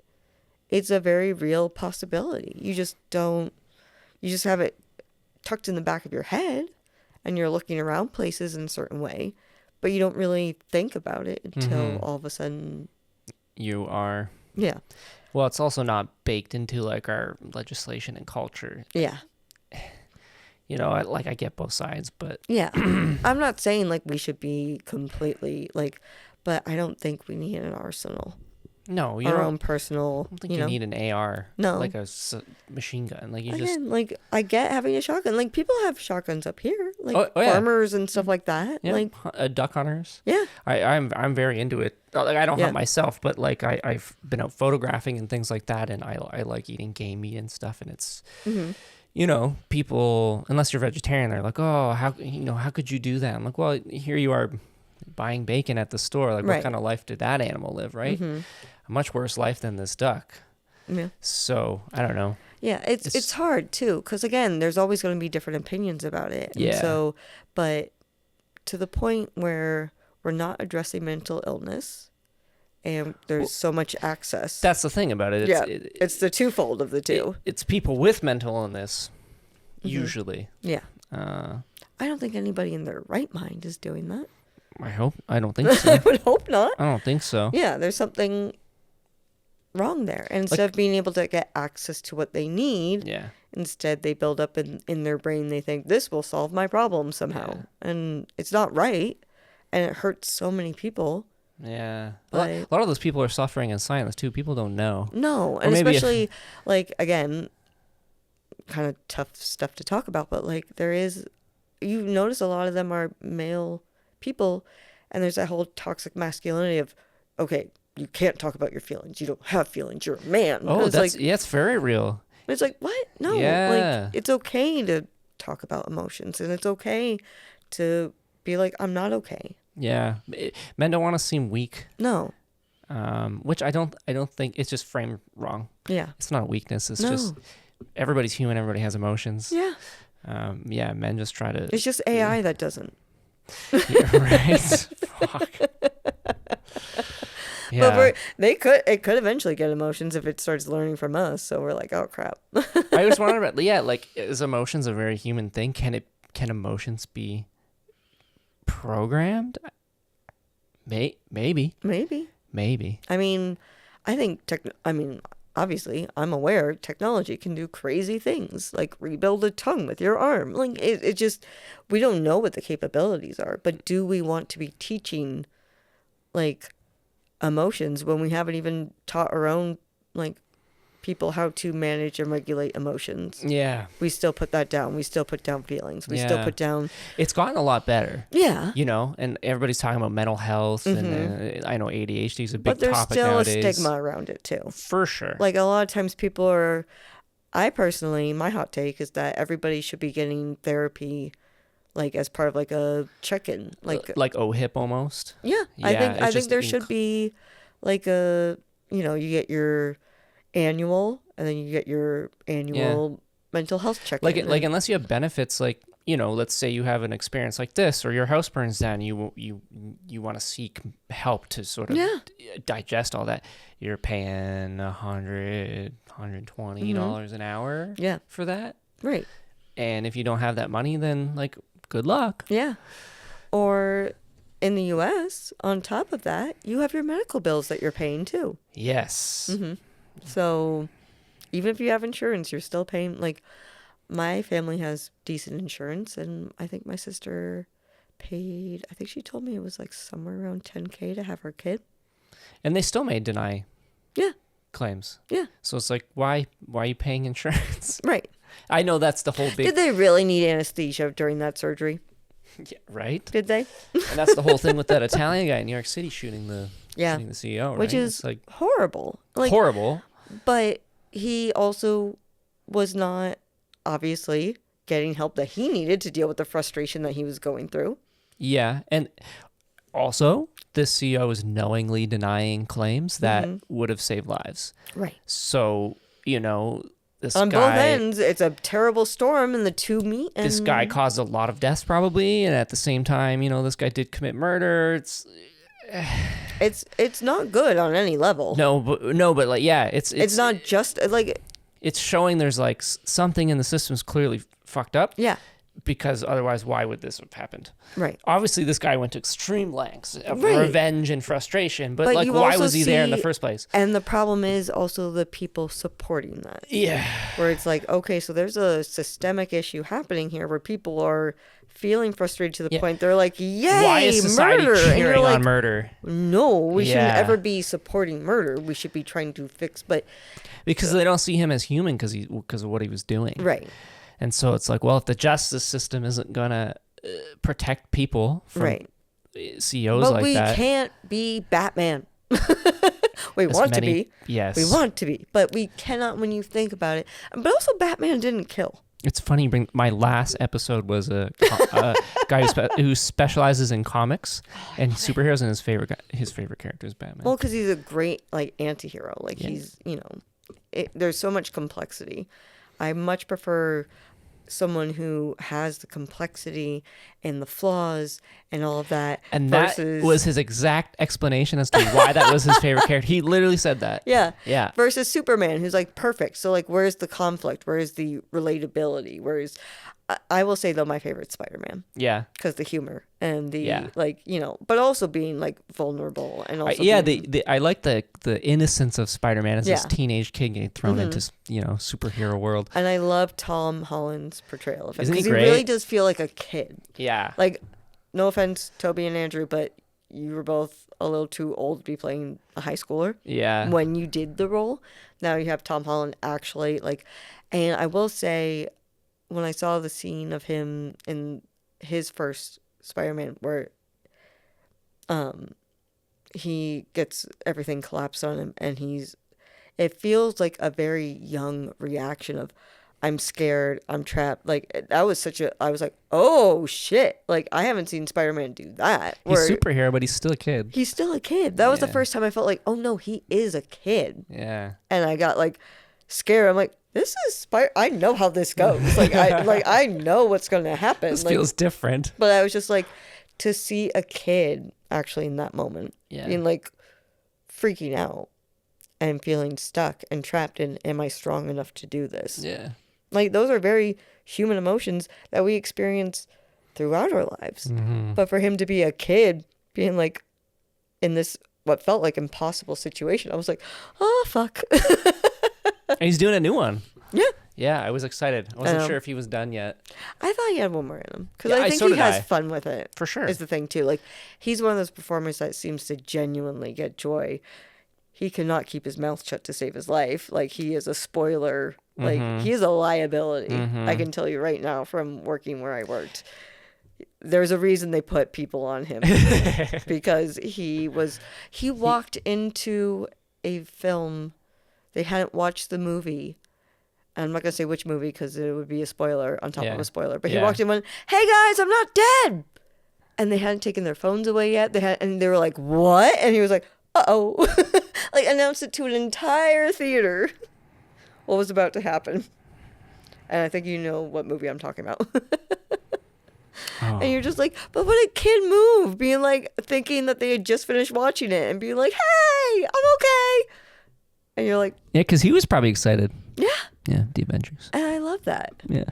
it's a very real possibility. You just have it tucked in the back of your head and you're looking around places in a certain way, but you don't really think about it until all of a sudden
you are.
Yeah.
Well, it's also not baked into like our legislation and culture.
Yeah.
You know, I get both sides, but
yeah. I'm not saying like we should be completely like, but I don't think we need an arsenal.
No, you
our
don't.
Own personal.
I don't think you need an AR.
No,
like a machine gun. Like you
Again,
just
like I get having a shotgun. Like people have shotguns up here, like farmers and stuff like that.
Yeah.
Like
duck hunters.
Yeah,
I'm very into it. Like I don't hunt myself, but like I've been out photographing and things like that, and I like eating game meat and stuff, and it's. You know, people, unless you're vegetarian, they're like, oh, how could you do that? I'm like, well, here you are buying bacon at the store. Like, what kind of life did that animal live, right? A much worse life than this duck. Yeah. So, I don't know.
Yeah, it's hard, too, because, again, there's always going to be different opinions about it. And so, but to the point where we're not addressing mental illness, and there's so much access.
That's the thing about it.
It's the twofold of the two.
It's people with mental illness, usually.
Yeah. I don't think anybody in their right mind is doing that.
I don't think so.
I would hope not.
I don't think so.
Yeah, there's something wrong there. And instead of being able to get access to what they need, instead they build up in their brain, they think, this will solve my problem somehow. Yeah. And it's not right. And it hurts so many people.
Yeah. A lot of those people are suffering in silence, too. People don't know.
No. And especially, like, again, kind of tough stuff to talk about, but, like, you notice a lot of them are male people, and there's that whole toxic masculinity of, okay, you can't talk about your feelings. You don't have feelings. You're a man.
Oh, it's very real.
It's like, what? No.
Yeah.
Like, it's okay to talk about emotions, and it's okay to be like, I'm not okay.
Yeah, men don't want to seem weak.
No,
which I don't think it's just framed wrong.
Yeah,
it's not a weakness. It's just everybody's human. Everybody has emotions.
Yeah,
men just try to.
It's just AI that doesn't.
Yeah, right. Fuck. Yeah.
But it could eventually get emotions if it starts learning from us. So we're like, oh crap.
I was wondering about like is emotions a very human thing? Can emotions be programmed? Maybe. I mean, I think obviously I'm aware technology can do crazy things, like rebuild a tongue with your arm. Like it just, we don't know what the capabilities are, but do we want to be teaching like emotions when we haven't even taught our own like people how to manage and regulate emotions? Yeah.
We still put that down. We still put down feelings. We still put down.
It's gotten a lot better.
Yeah.
You know, and everybody's talking about mental health, and I know ADHD is a big topic nowadays.
But there's still a stigma around it too.
For sure.
Like a lot of times people my hot take is that everybody should be getting therapy like as part of like a check-in. Like
OHIP almost.
Yeah. I think there should be like you get your annual, and then you get your annual mental health check.
Like unless you have benefits, like let's say you have an experience like this, or your house burns down, you want to seek help to sort of digest all that. You're paying $120 an hour. For that,
right?
And if you don't have that money, then like good luck.
Yeah, or in the U.S., on top of that, you have your medical bills that you're paying too.
Yes.
Mm-hmm. So even if you have insurance, you're still paying. Like, my family has decent insurance, and I think my sister paid, I think she told me it was like somewhere around $10,000 to have her kid.
And they still may deny claims.
Yeah.
So it's like, why are you paying insurance?
Right.
I know that's the whole big...
Did they really need anesthesia during that surgery?
Yeah, right?
Did they?
And that's the whole thing with that Italian guy in New York City shooting the CEO, right?
Which is
like
horrible. Like,
horrible.
But he also was not, obviously, getting help that he needed to deal with the frustration that he was going through.
Yeah. And also, this CEO is knowingly denying claims that would have saved lives.
Right.
So, this
on
guy...
both ends, it's a terrible storm, and the two meet. And...
This guy caused a lot of deaths, probably, and at the same time, this guy did commit murder.
It's not good on any level.
No, but like, yeah, it's
not just like...
It's showing there's like something in the system's clearly fucked up.
Yeah.
Because otherwise, why would this have happened?
Right.
Obviously, this guy went to extreme lengths of revenge and frustration, but like, why was he there in the first place?
And the problem is also the people supporting that.
Yeah.
Where it's like, okay, so there's a systemic issue happening here where people are feeling frustrated to the point they're like, yay,
why is society
murder?
cheering
and you're like,
on murder?
No, we shouldn't ever be supporting murder. We should be trying to fix,
because they don't see him as human because of what he was doing.
Right.
And so it's like, well, if the justice system isn't going to protect people from CEOs
but
like that.
But we can't be Batman. We want to be.
Yes.
We want to be. But we cannot when you think about it. But also, Batman didn't kill.
It's funny. My last episode was a guy who specializes in comics and superheroes, and his favorite character is Batman.
Well, because he's a great anti-hero. He's there's so much complexity. I much prefer someone who has the complexity and the flaws and all of that.
And
versus...
that was his exact explanation as to why that was his favorite character. He literally said that.
Yeah.
Yeah.
Versus Superman, who's perfect. So where's the conflict? Where's the relatability? Where's... I will say, though, my favorite's Spider-Man.
Yeah.
Because the humor and the, but also being, vulnerable and also
I like the innocence of Spider-Man as this teenage kid getting thrown into, superhero world.
And I love Tom Holland's portrayal of him.
Isn't he
great?
Because
he really does feel like a kid.
Yeah.
No offense, Toby and Andrew, but you were both a little too old to be playing a high schooler.
Yeah.
When you did the role. Now you have Tom Holland actually, and I will say... When I saw the scene of him in his first Spider-Man where he gets everything collapsed on him and it feels like a very young reaction of, I'm scared, I'm trapped. That was I was like, oh shit. I haven't seen Spider-Man do that.
He's a superhero, but he's still a kid.
He's still a kid. That was the first time I felt like, oh no, he is a kid.
Yeah.
And I got scared. I'm like, this is I know how this goes. I know what's going to happen.
This feels different.
But I was just to see a kid actually in that moment being freaking out and feeling stuck and trapped in, am I strong enough to do this?
Yeah.
Those are very human emotions that we experience throughout our lives. Mm-hmm. But for him to be a kid being in this, what felt like impossible situation, I was like, oh, fuck.
And he's doing a new one.
Yeah.
Yeah, I was excited. I wasn't sure if he was done yet.
I thought he had one more in him. Because I think he has fun with it.
For sure.
Is the thing, too. He's one of those performers that seems to genuinely get joy. He cannot keep his mouth shut to save his life. He is a spoiler. He is a liability. Mm-hmm. I can tell you right now from working where I worked. There's a reason they put people on him. Because he walked into a film... They hadn't watched the movie. And I'm not going to say which movie because it would be a spoiler on top of a spoiler. But he walked in and went, hey guys, I'm not dead. And they hadn't taken their phones away yet. And they were like, what? And he was like, uh-oh. Announced it to an entire theater what was about to happen. And I think you know what movie I'm talking about. And you're just but what a kid move. Being thinking that they had just finished watching it and being like, hey, I'm okay. And you're like...
Yeah, because he was probably excited.
Yeah.
Yeah, the Avengers.
And I love that.
Yeah.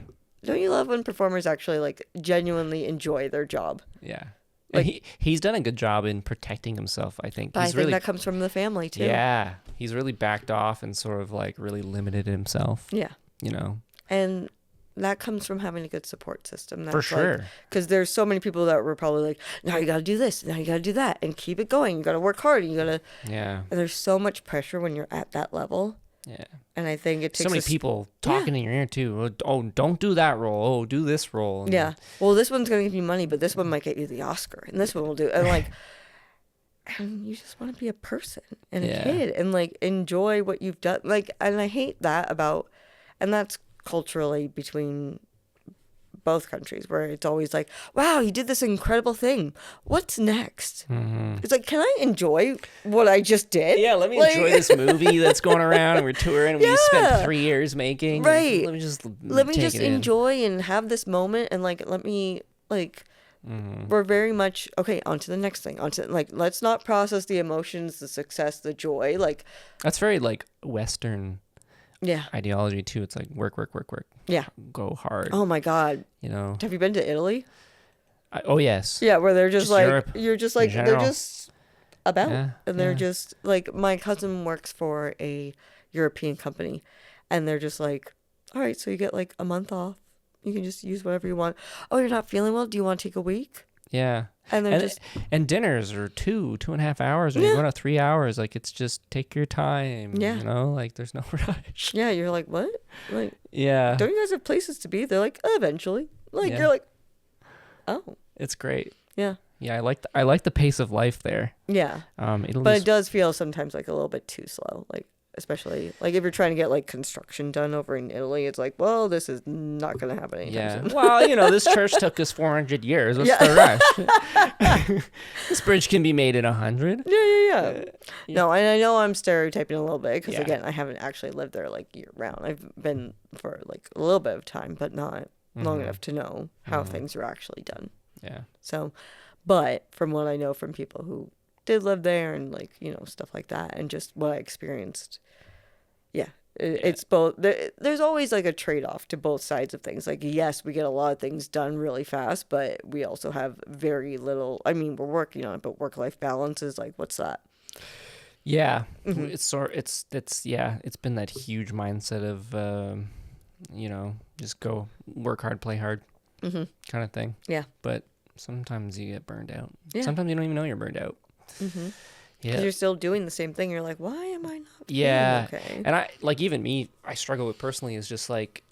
Don't you love when performers actually, genuinely enjoy their job?
Yeah. And he's done a good job in protecting himself, I think.
But I think that comes from the family, too.
Yeah. He's really backed off and sort of like really limited himself.
Yeah.
You know?
And that comes from having a good support system. That's
for sure.
Because there's so many people that were probably like, now you got to do this, now you got to do that, and keep it going. You got to work hard. You got to.
Yeah.
And there's so much pressure when you're at that level.
Yeah.
And I think it takes
so many people talking in your ear too. Oh, don't do that role. Oh, do this role. And
yeah. Well, this one's going to give you money, but this one might get you the Oscar, and this one will do. And like, and you just want to be a person and a kid and like enjoy what you've done. Like, and I hate that about, and that's culturally between both countries, where it's always like, wow, you did this incredible thing. What's next? Mm-hmm. It's like, can I enjoy what I just did?
Yeah, let me enjoy this movie that's going around and we're touring and we spent 3 years making.
Right.
Let me just
enjoy and have this moment and like, let me like, we're very much, okay, on to the next thing. On to like, let's not process the emotions, the success, the joy. Like,
that's very like Western ideology too. It's like work.
Yeah.
Go hard.
Oh my God.
You know.
Have you been to Italy?
Oh yes.
Yeah, where they're just like
Europe
you're just like they're just about and they're just like my cousin works for a European company and they're just like, all right, so you get like a month off. You can just use whatever you want. Oh, you're not feeling well? Do you want to take a week?
Yeah.
And they're
and dinners are 2.5 hours, or you're going to 3 hours. Like, it's just take your time.
Yeah.
You know, like there's no rush.
Yeah, you're like, what? Like,
yeah.
Don't you guys have places to be? They're like, eventually. Like, you're like, oh.
It's great.
Yeah.
Yeah, I like the pace of life there.
Yeah. But it does feel sometimes like a little bit too slow. Like, especially like if you're trying to get like construction done over in Italy, it's like, well, this is not going to happen anytime soon.
Well, you know, this church took us 400 years. What's the rush? This bridge can be made in 100.
Yeah. No, and I know I'm stereotyping a little bit because again, I haven't actually lived there like year round. I've been for like a little bit of time, but not long enough to know how things are actually done.
Yeah.
So, but from what I know from people who did live there and like, you know, stuff like that and just what I experienced, it's both. There's always like a trade-off to both sides of things. Like, yes, we get a lot of things done really fast, but we also have very little. I mean, we're working on it, but work-life balance is like, what's that?
Yeah, it's been that huge mindset of you know, just go work hard, play hard, kind of thing. Yeah, but sometimes you get burned out. Yeah. Sometimes you don't even know you're burned out. Yeah, because
you're still doing the same thing. You're like, why am I not feeling okay?
And I like, even me, I struggle with personally is just like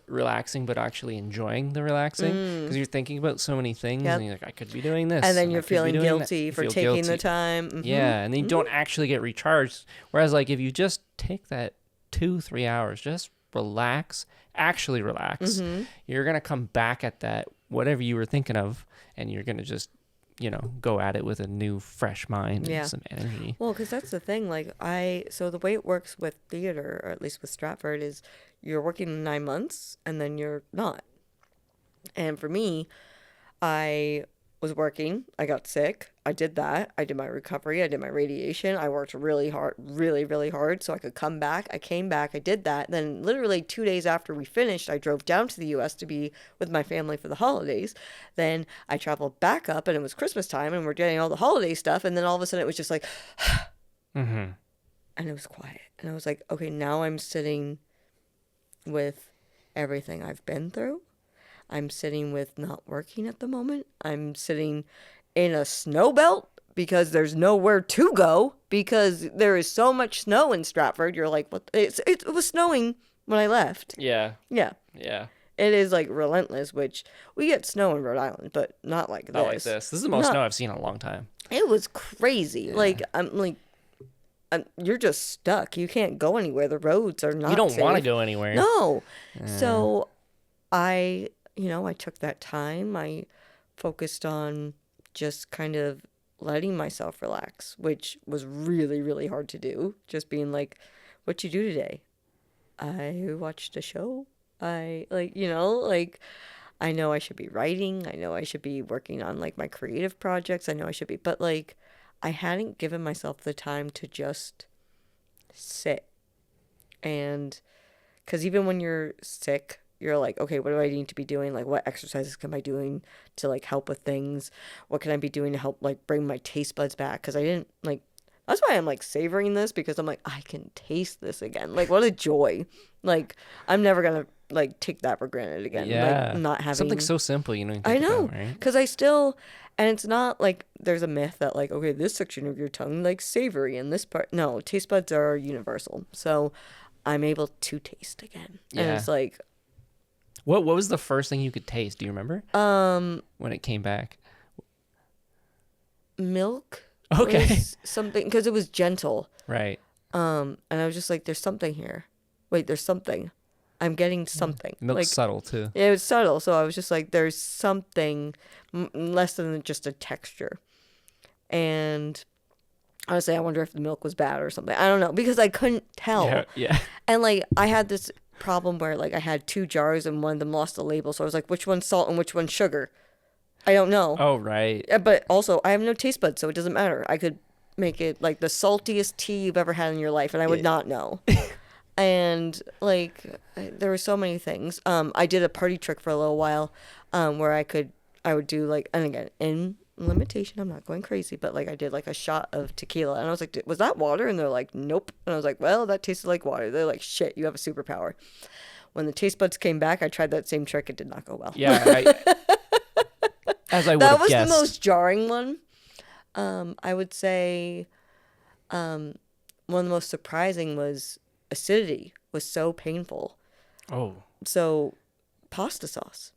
relaxing, but actually enjoying the relaxing, because you're thinking about so many things and you're like, I could be doing this,
and then you're feeling guilty for taking the time.
Yeah, and then you don't actually get recharged. Whereas like if you just take that 2-3 hours, just relax, actually relax, you're gonna come back at that whatever you were thinking of, and you're gonna just, you know, go at it with a new fresh mind and some energy.
Well, because that's the thing. Like so the way it works with theater, or at least with Stratford, is you're working 9 months and then you're not. And for me, I was working. I got sick. I did that. I did my recovery. I did my radiation. I worked really hard, really, really hard so I could come back. I came back. I did that. Then literally 2 days after we finished, I drove down to the U.S. to be with my family for the holidays. Then I traveled back up and it was Christmas time and we're getting all the holiday stuff. And then all of a sudden it was just like, and it was quiet. And I was like, okay, now I'm sitting with everything I've been through. I'm sitting with not working at the moment. I'm sitting in a snow belt because there's nowhere to go because there is so much snow in Stratford. You're like, what? It was snowing when I left.
Yeah.
Yeah.
Yeah.
It is like relentless, which we get snow in Rhode Island, but not like this.
Not like this. This is the most snow I've seen in a long time.
It was crazy. Yeah. Like, you're just stuck. You can't go anywhere. The roads are not
You don't
safe.
Want to go anywhere.
No. So I took that time. I focused on just kind of letting myself relax, which was really, really hard to do. Just being like, what'd you do today? I watched a show. I know I should be writing. I know I should be working on like my creative projects. I know I should be, but like I hadn't given myself the time to just sit. And because even when you're sick, you're like, okay, what do I need to be doing? Like, what exercises can I be doing to like help with things? What can I be doing to help like bring my taste buds back? Because I didn't like, that's why I'm like savoring this, because I'm like, I can taste this again. Like, what a joy. Like, I'm never going to like take that for granted again.
Yeah.
Like, not having
something so simple, you know.
I know,
about, right?
because I still, and it's not like there's a myth that like, okay, this section of your tongue like savory and this part. No, taste buds are universal. So I'm able to taste again. And
Yeah.
it's like,
What was the first thing you could taste? Do you remember? When it came back.
Milk.
Okay.
Was something, because it was gentle.
Right.
And I was just like, there's something here. Wait, there's something. I'm getting something.
Milk's
like,
subtle too.
Yeah, it was subtle. So I was just like, there's something less than just a texture. And honestly, I wonder if the milk was bad or something. I don't know, because I couldn't tell.
Yeah.
And like, I had this problem where like I had 2 jars and one of them lost the label. So I was like, which one's salt and which one's sugar? I don't know.
Oh, right.
But also, I have no taste buds, so it doesn't matter. I could make it like the saltiest tea you've ever had in your life, and I would not know. And like, there were so many things. I did a party trick for a little while, where I would do like, and again, in limitation, I'm not going crazy, but like I did like a shot of tequila, and I was like, was that water? And they're like, nope. And I was like, well, that tasted like water. They're like, shit, you have a superpower. When the taste buds came back, I tried that same trick. It did not go well.
Yeah. As I would
That
have
was
guessed.
the most jarring one. I would say one of the most surprising was acidity was so painful.
Oh.
So pasta sauce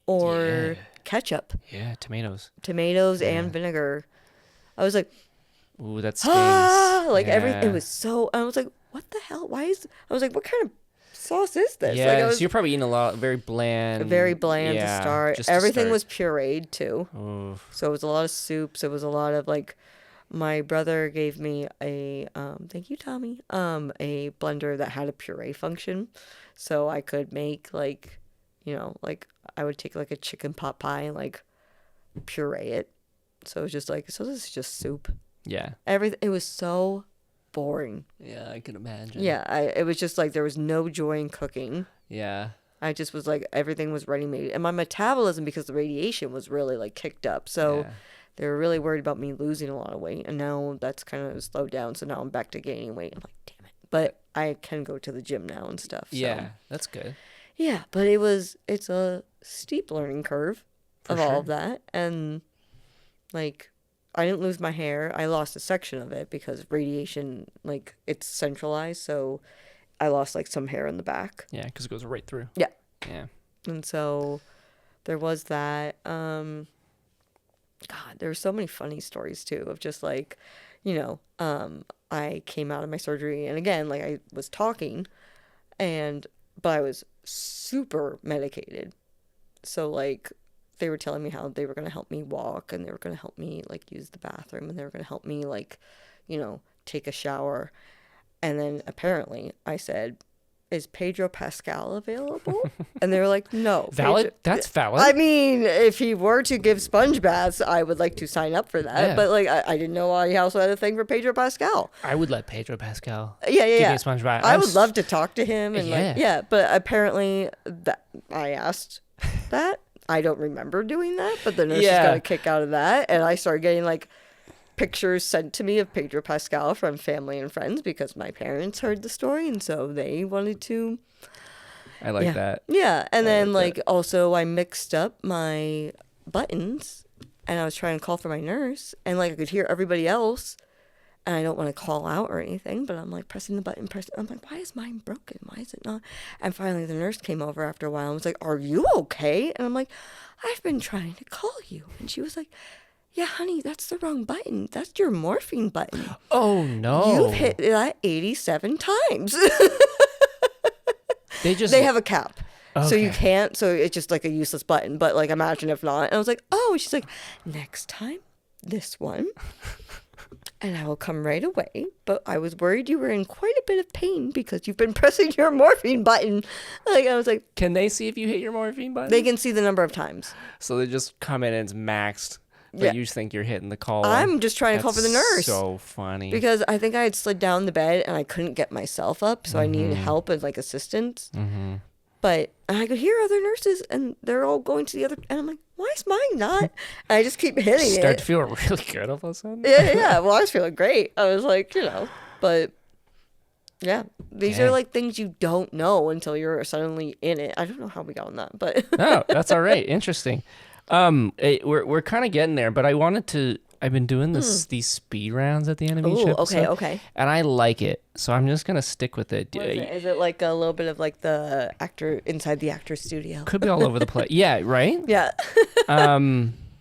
or ketchup.
Yeah, tomatoes.
And vinegar. I was like,
Ooh, that stings.
like everything. It was so, I was like, what the hell? I was like, what kind of sauce is this?
Yeah,
like,
so you're probably eating a lot, very bland.
To start.
just to
Everything
start.
was pureed too.
Oof.
So it was a lot of soups. It was a lot of like, my brother gave me a, thank you, Tommy, a blender that had a puree function. So I could make like, like I would take like a chicken pot pie and like puree it. So it was just like, so this is just soup.
Yeah.
Everything. It was so boring.
Yeah, I can imagine.
Yeah. It was just like, there was no joy in cooking.
Yeah.
I just was like, everything was ready made. And my metabolism, because the radiation was really like kicked up. So they were really worried about me losing a lot of weight. And now that's kind of slowed down. So now I'm back to gaining weight. I'm like, damn it. But I can go to the gym now and stuff. So.
Yeah, that's good.
Yeah, but it's a steep learning curve of all of that. And like, I didn't lose my hair. I lost a section of it because radiation, like, it's centralized. So I lost like some hair in the back.
Yeah, because it goes right through.
Yeah.
Yeah.
And so there was that. God, there were so many funny stories too of just like, I came out of my surgery, and again, like I was talking, but I was super medicated. So like, they were telling me how they were going to help me walk, and they were going to help me like use the bathroom, and they were going to help me like, take a shower. And then apparently I said, is Pedro Pascal available? And they were like, no.
Valid? That's valid.
I mean, if he were to give sponge baths, I would like to sign up for that.
Yeah.
But like, I didn't know he also had a thing for Pedro Pascal.
I would let Pedro Pascal
give
me a sponge bath.
I would love to talk to him. And but apparently I asked that. I don't remember doing that, but the nurse got a kick out of that. And I started getting like pictures sent to me of Pedro Pascal from family and friends because my parents heard the story, and so they wanted to.
I like that.
Yeah, and then like also I mixed up my buttons, and I was trying to call for my nurse, and like I could hear everybody else, and I don't want to call out or anything, but I'm like pressing the button, I'm like, why is mine broken? Why is it not? And finally the nurse came over after a while and was like, are you okay? And I'm like, I've been trying to call you. And she was like, yeah, honey, that's the wrong button. That's your morphine button.
Oh, no.
You've hit that 87 times.
They
have a cap. So you can't, so it's just like a useless button. But like, imagine if not. And I was like, oh, she's like, next time, this one. And I will come right away. But I was worried you were in quite a bit of pain because you've been pressing your morphine button. Like, I was like,
can they see if you hit your morphine button?
They can see the number of times.
So they just come in and it's maxed. But you just think you're hitting the call.
I'm just trying to call for the nurse.
So funny.
Because I think I had slid down the bed and I couldn't get myself up. So I needed help as like assistance.
Mm-hmm.
But I could hear other nurses, and they're all going to the other, and I'm like, why is mine not? And I just keep hitting it.
Start to feel really good all of a sudden.
Yeah. Well, I was feeling great. I was like, but yeah, these are like things you don't know until you're suddenly in it. I don't know how we got on that, but
No, that's all right. Interesting. We're kind of getting there, but I've been doing these speed rounds at the end of each episode.
Okay.
And I like it, so I'm just gonna stick with it.
Is it like a little bit of like the actor inside the actor's studio?
Could be all over the place. Yeah, right?
Yeah.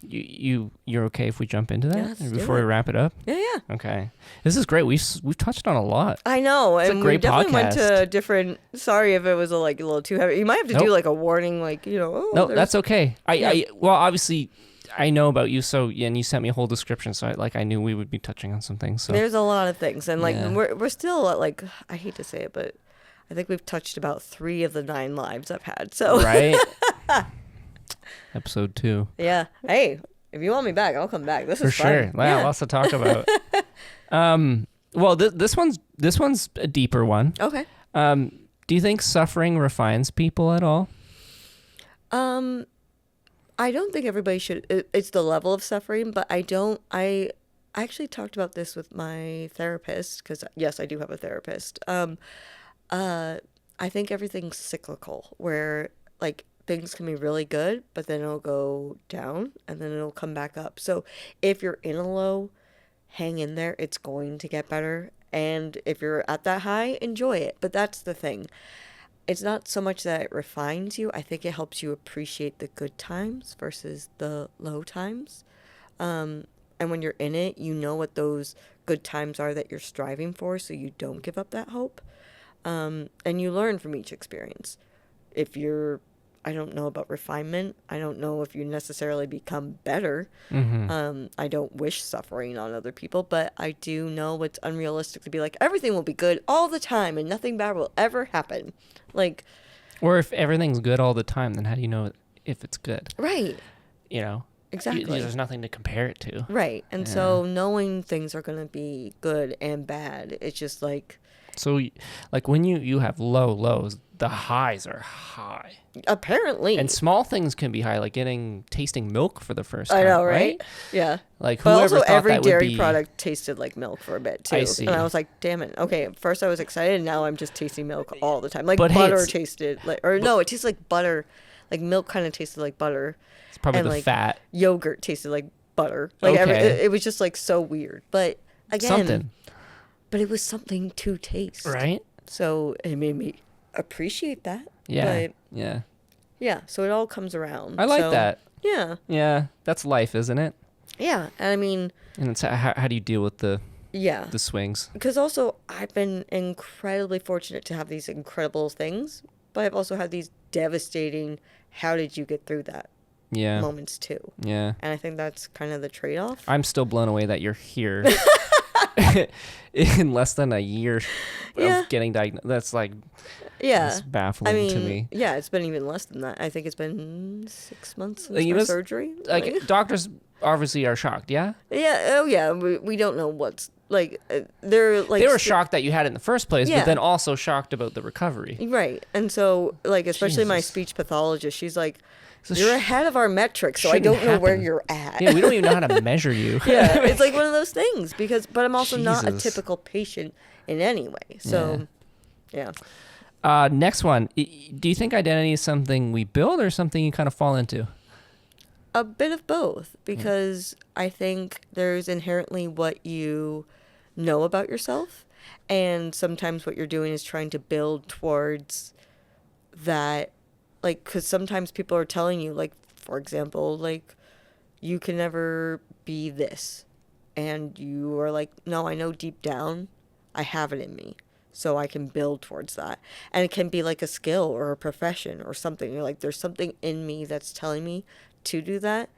You're okay if we jump into that before we wrap it up?
Yeah.
Okay. This is great. We've touched on a lot.
I know,
it's
and
a great
we definitely went
podcast.
to different. Sorry if it was a little too heavy. You might have to do like a warning, like
No, that's okay. Well, obviously, I know about you, and you sent me a whole description, so I knew we would be touching on some things. So
there's a lot of things, and we're still at, like, I hate to say it, but I think we've touched about 3 of the 9 lives I've had. So
right. Episode 2.
Yeah. Hey, if you want me back, I'll come back. This is
for sure.
fun.
Wow, lots to talk about. Well, this one's a deeper one.
Okay.
Do you think suffering refines people at all?
I don't think everybody should. It's the level of suffering, but I actually talked about this with my therapist, because yes, I do have a therapist. I think everything's cyclical, where like things can be really good, but then it'll go down and then it'll come back up. So if you're in a low, hang in there. It's going to get better. And if you're at that high, enjoy it. But that's the thing. It's not so much that it refines you. I think it helps you appreciate the good times versus the low times. And when you're in it, you know what those good times are that you're striving for, so you don't give up that hope. And you learn from each experience. I don't know about refinement. I don't know if you necessarily become better.
Mm-hmm.
I don't wish suffering on other people, but I do know it's unrealistic to be like, everything will be good all the time and nothing bad will ever happen. Like,
or if everything's good all the time, then how do you know if it's good?
Right.
Exactly. There's nothing to compare it to.
Right. And so knowing things are going to be good and bad, it's just like...
So, like, when you have low lows, the highs are high.
Apparently.
And small things can be high, like tasting milk for the first time.
I know, right? Yeah.
Like,
but
whoever
also
thought
every
that
dairy
would be...
product tasted like milk for a bit, too.
I see.
And I was like, damn it. Okay, at first I was excited, and now I'm just tasting milk all the time. Like,
but
butter tasted like... Or no, it tastes like butter. Like, milk kind of tasted like butter.
It's probably
and
the
like,
fat.
Yogurt tasted like butter. Like,
okay.
it was just, like, so weird. But, again...
Something.
But it was something to taste.
Right?
So it made me appreciate that.
Yeah.
But
yeah.
So it all comes around.
I like that.
Yeah.
Yeah. That's life, isn't it?
Yeah. And I mean...
And it's how do you deal with the swings?
Because also, I've been incredibly fortunate to have these incredible things, but I've also had these devastating, how did you get through that moments too.
Yeah.
And I think that's kind of the trade-off.
I'm still blown away that you're here. In less than a year of getting diagnosed. That's like, that's baffling to me.
Yeah, it's been even less than that. I think it's been 6 months since my surgery.
Like, doctors obviously are shocked, yeah?
Yeah, oh yeah, we don't know what's, like, they're like...
They were shocked that you had it in the first place, but then also shocked about the recovery.
Right, and so, like, especially my speech pathologist, she's like, you're ahead of our metrics, so I don't know where you're at.
Yeah, we don't even know how to measure you.
Yeah, it's like one of those things, but I'm also not a typical patient in any way, so, yeah.
Next one. Do you think identity is something we build or something you kind of fall into?
A bit of both, because I think there's inherently what you know about yourself, and sometimes what you're doing is trying to build towards that. Like, because sometimes people are telling you, like, for example, like, you can never be this. And you are like, no, I know deep down I have it in me. So I can build towards that. And it can be like a skill or a profession or something. You're like, there's something in me that's telling me to do that.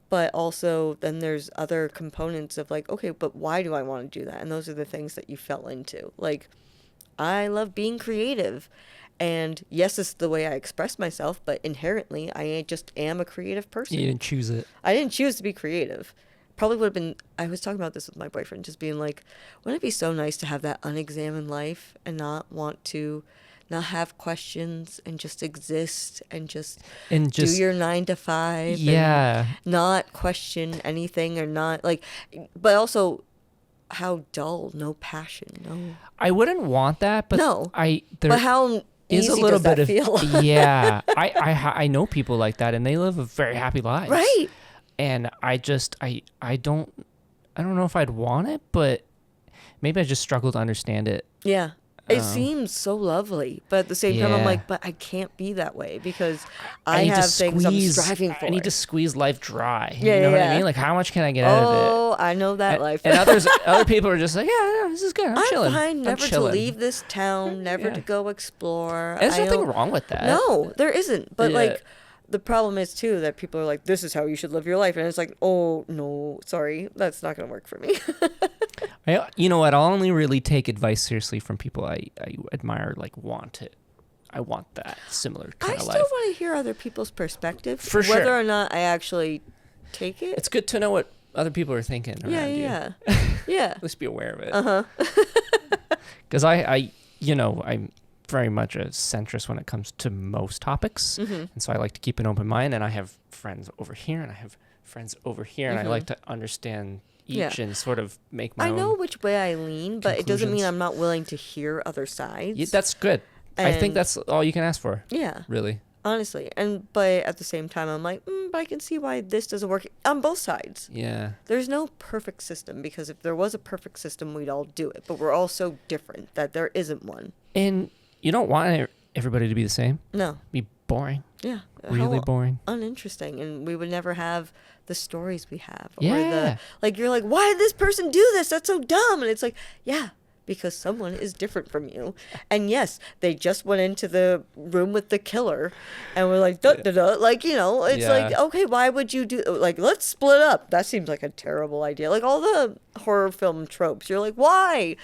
But also then there's other components of like, okay, but why do I want to do that? And those are the things that you fell into. Like, I love being creative. And yes, this is the way I express myself, but inherently, I just am a creative person.
You didn't choose it.
I didn't choose to be creative. Probably would have been, I was talking about this with my boyfriend, just being like, wouldn't it be so nice to have that unexamined life and not want to not have questions and just exist and just do
just
your 9 to 5.
yeah.
And not question anything or not like, but also how dull, no passion, no.
I wouldn't want that, but
No.
there
But how
is a
easy
little
does that
bit
feel?
of yeah. I know people like that, and they live a very happy lives.
Right.
And I don't know if I'd want it, but maybe I just struggle to understand it.
Yeah. It seems so lovely, but at the same time, I'm
Yeah.
like, but I can't be that way because I
need to
have things I'm
squeeze-
striving for.
I need to squeeze life dry.
Yeah,
you know
yeah,
what I
yeah.
mean? Like, how much can I get out of it?
Oh, I know that life.
And other people are just like, yeah, this is good. I'm chilling.
fine
I'm
never to
chilling.
leave this town, never to go explore.
There's
I
nothing
don't-
wrong with that.
No, there isn't. But
Yeah.
like, the problem is too that people are like, this is how you should live your life, and it's like, oh no, sorry, that's not gonna work for me.
You know what? I'll only really take advice seriously from people I admire, like want it. I want that similar
I
kind of
still
life.
want to hear other people's perspective,
For sure.
whether or not I actually take it.
It's good to know what other people are thinking around you.
Yeah. Yeah.
Let's be aware of it. Because I'm very much a centrist when it comes to most topics.
Mm-hmm.
And so I like to keep an open mind, and I have friends over here and I have friends over here, and I like to understand each and sort of make my own.
I know which way I lean, but it doesn't mean
conclusions.
I'm not willing to hear other sides.
Yeah, that's good. I think
And-
that's all you can ask for,
Yeah,
really.
honestly. But at the same time, I'm like, but I can see why this doesn't work on both sides.
Yeah.
There's no perfect system because if there was a perfect system, we'd all do it. But we're all so different that there isn't one.
And you don't want everybody to be the same.
No.
Be boring.
Yeah.
Really
How
boring.
uninteresting, and we would never have the stories we have. Or
Yeah.
you're like, why did this person do this? That's so dumb. And it's like, yeah, because someone is different from you. And yes, they just went into the room with the killer, and we're like, duh, duh, duh. Like, it's
Yeah.
like, okay, why would you do, like, let's split up. That seems like a terrible idea. Like all the horror film tropes, you're like, why?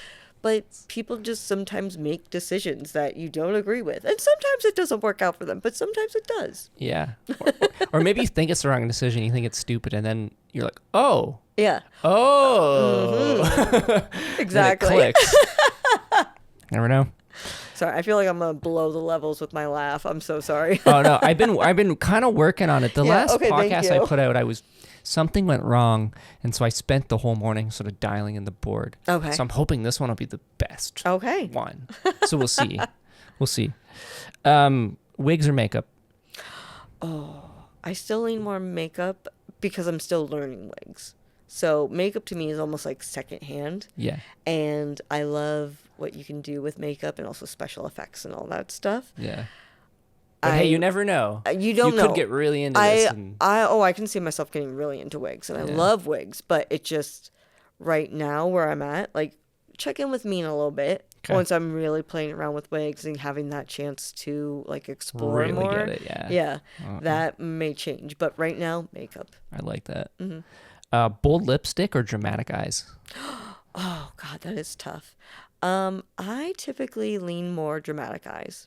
But people just sometimes make decisions that you don't agree with. And sometimes it doesn't work out for them, but sometimes it does.
Yeah. Or maybe you think it's the wrong decision, you think it's stupid, and then you're like, oh.
Yeah.
Oh.
Exactly.
Then it clicks. Never know.
Sorry, I feel like I'm gonna blow the levels with my laugh. I'm so sorry.
Oh no, I've been kind of working on it. The
Yeah,
last
okay, thank
podcast I
you.
put out, something went wrong, and so I spent the whole morning sort of dialing in the board.
Okay.
So I'm hoping this one will be the best
Okay.
one. So we'll see. We'll see. Wigs or makeup?
I still lean more makeup because I'm still learning wigs. So makeup to me is almost like secondhand.
Yeah.
And I love what you can do with makeup and also special effects and all that stuff.
Yeah. But hey, you never know.
You don't know.
You could get really into this. And
I can see myself getting really into wigs, and I love wigs, but it just right now where I'm at, like, check in with me in a little bit.
Okay.
Once I'm really playing around with wigs and having that chance to like explore
really
more.
get it, yeah.
Yeah, that may change, but right now, makeup.
I like that.
Mm-hmm.
Bold lipstick or dramatic eyes?
Oh God, that is tough. I typically lean more dramatic eyes.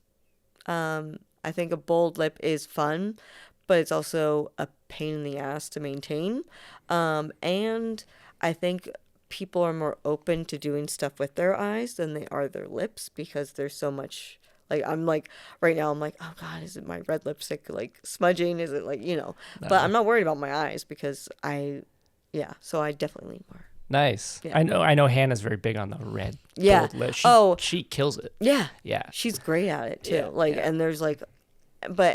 I think a bold lip is fun, but it's also a pain in the ass to maintain. And I think people are more open to doing stuff with their eyes than they are their lips because there's so much. Like, I'm like, right now, I'm like, oh God, is it my red lipstick like smudging? Is it like, but I'm not worried about my eyes because so I definitely lean more.
Nice.
Yeah.
I know Hannah's very big on the red.
Yeah.
Bold lip. She kills it.
Yeah.
Yeah.
She's great at it too.
Yeah,
And there's like,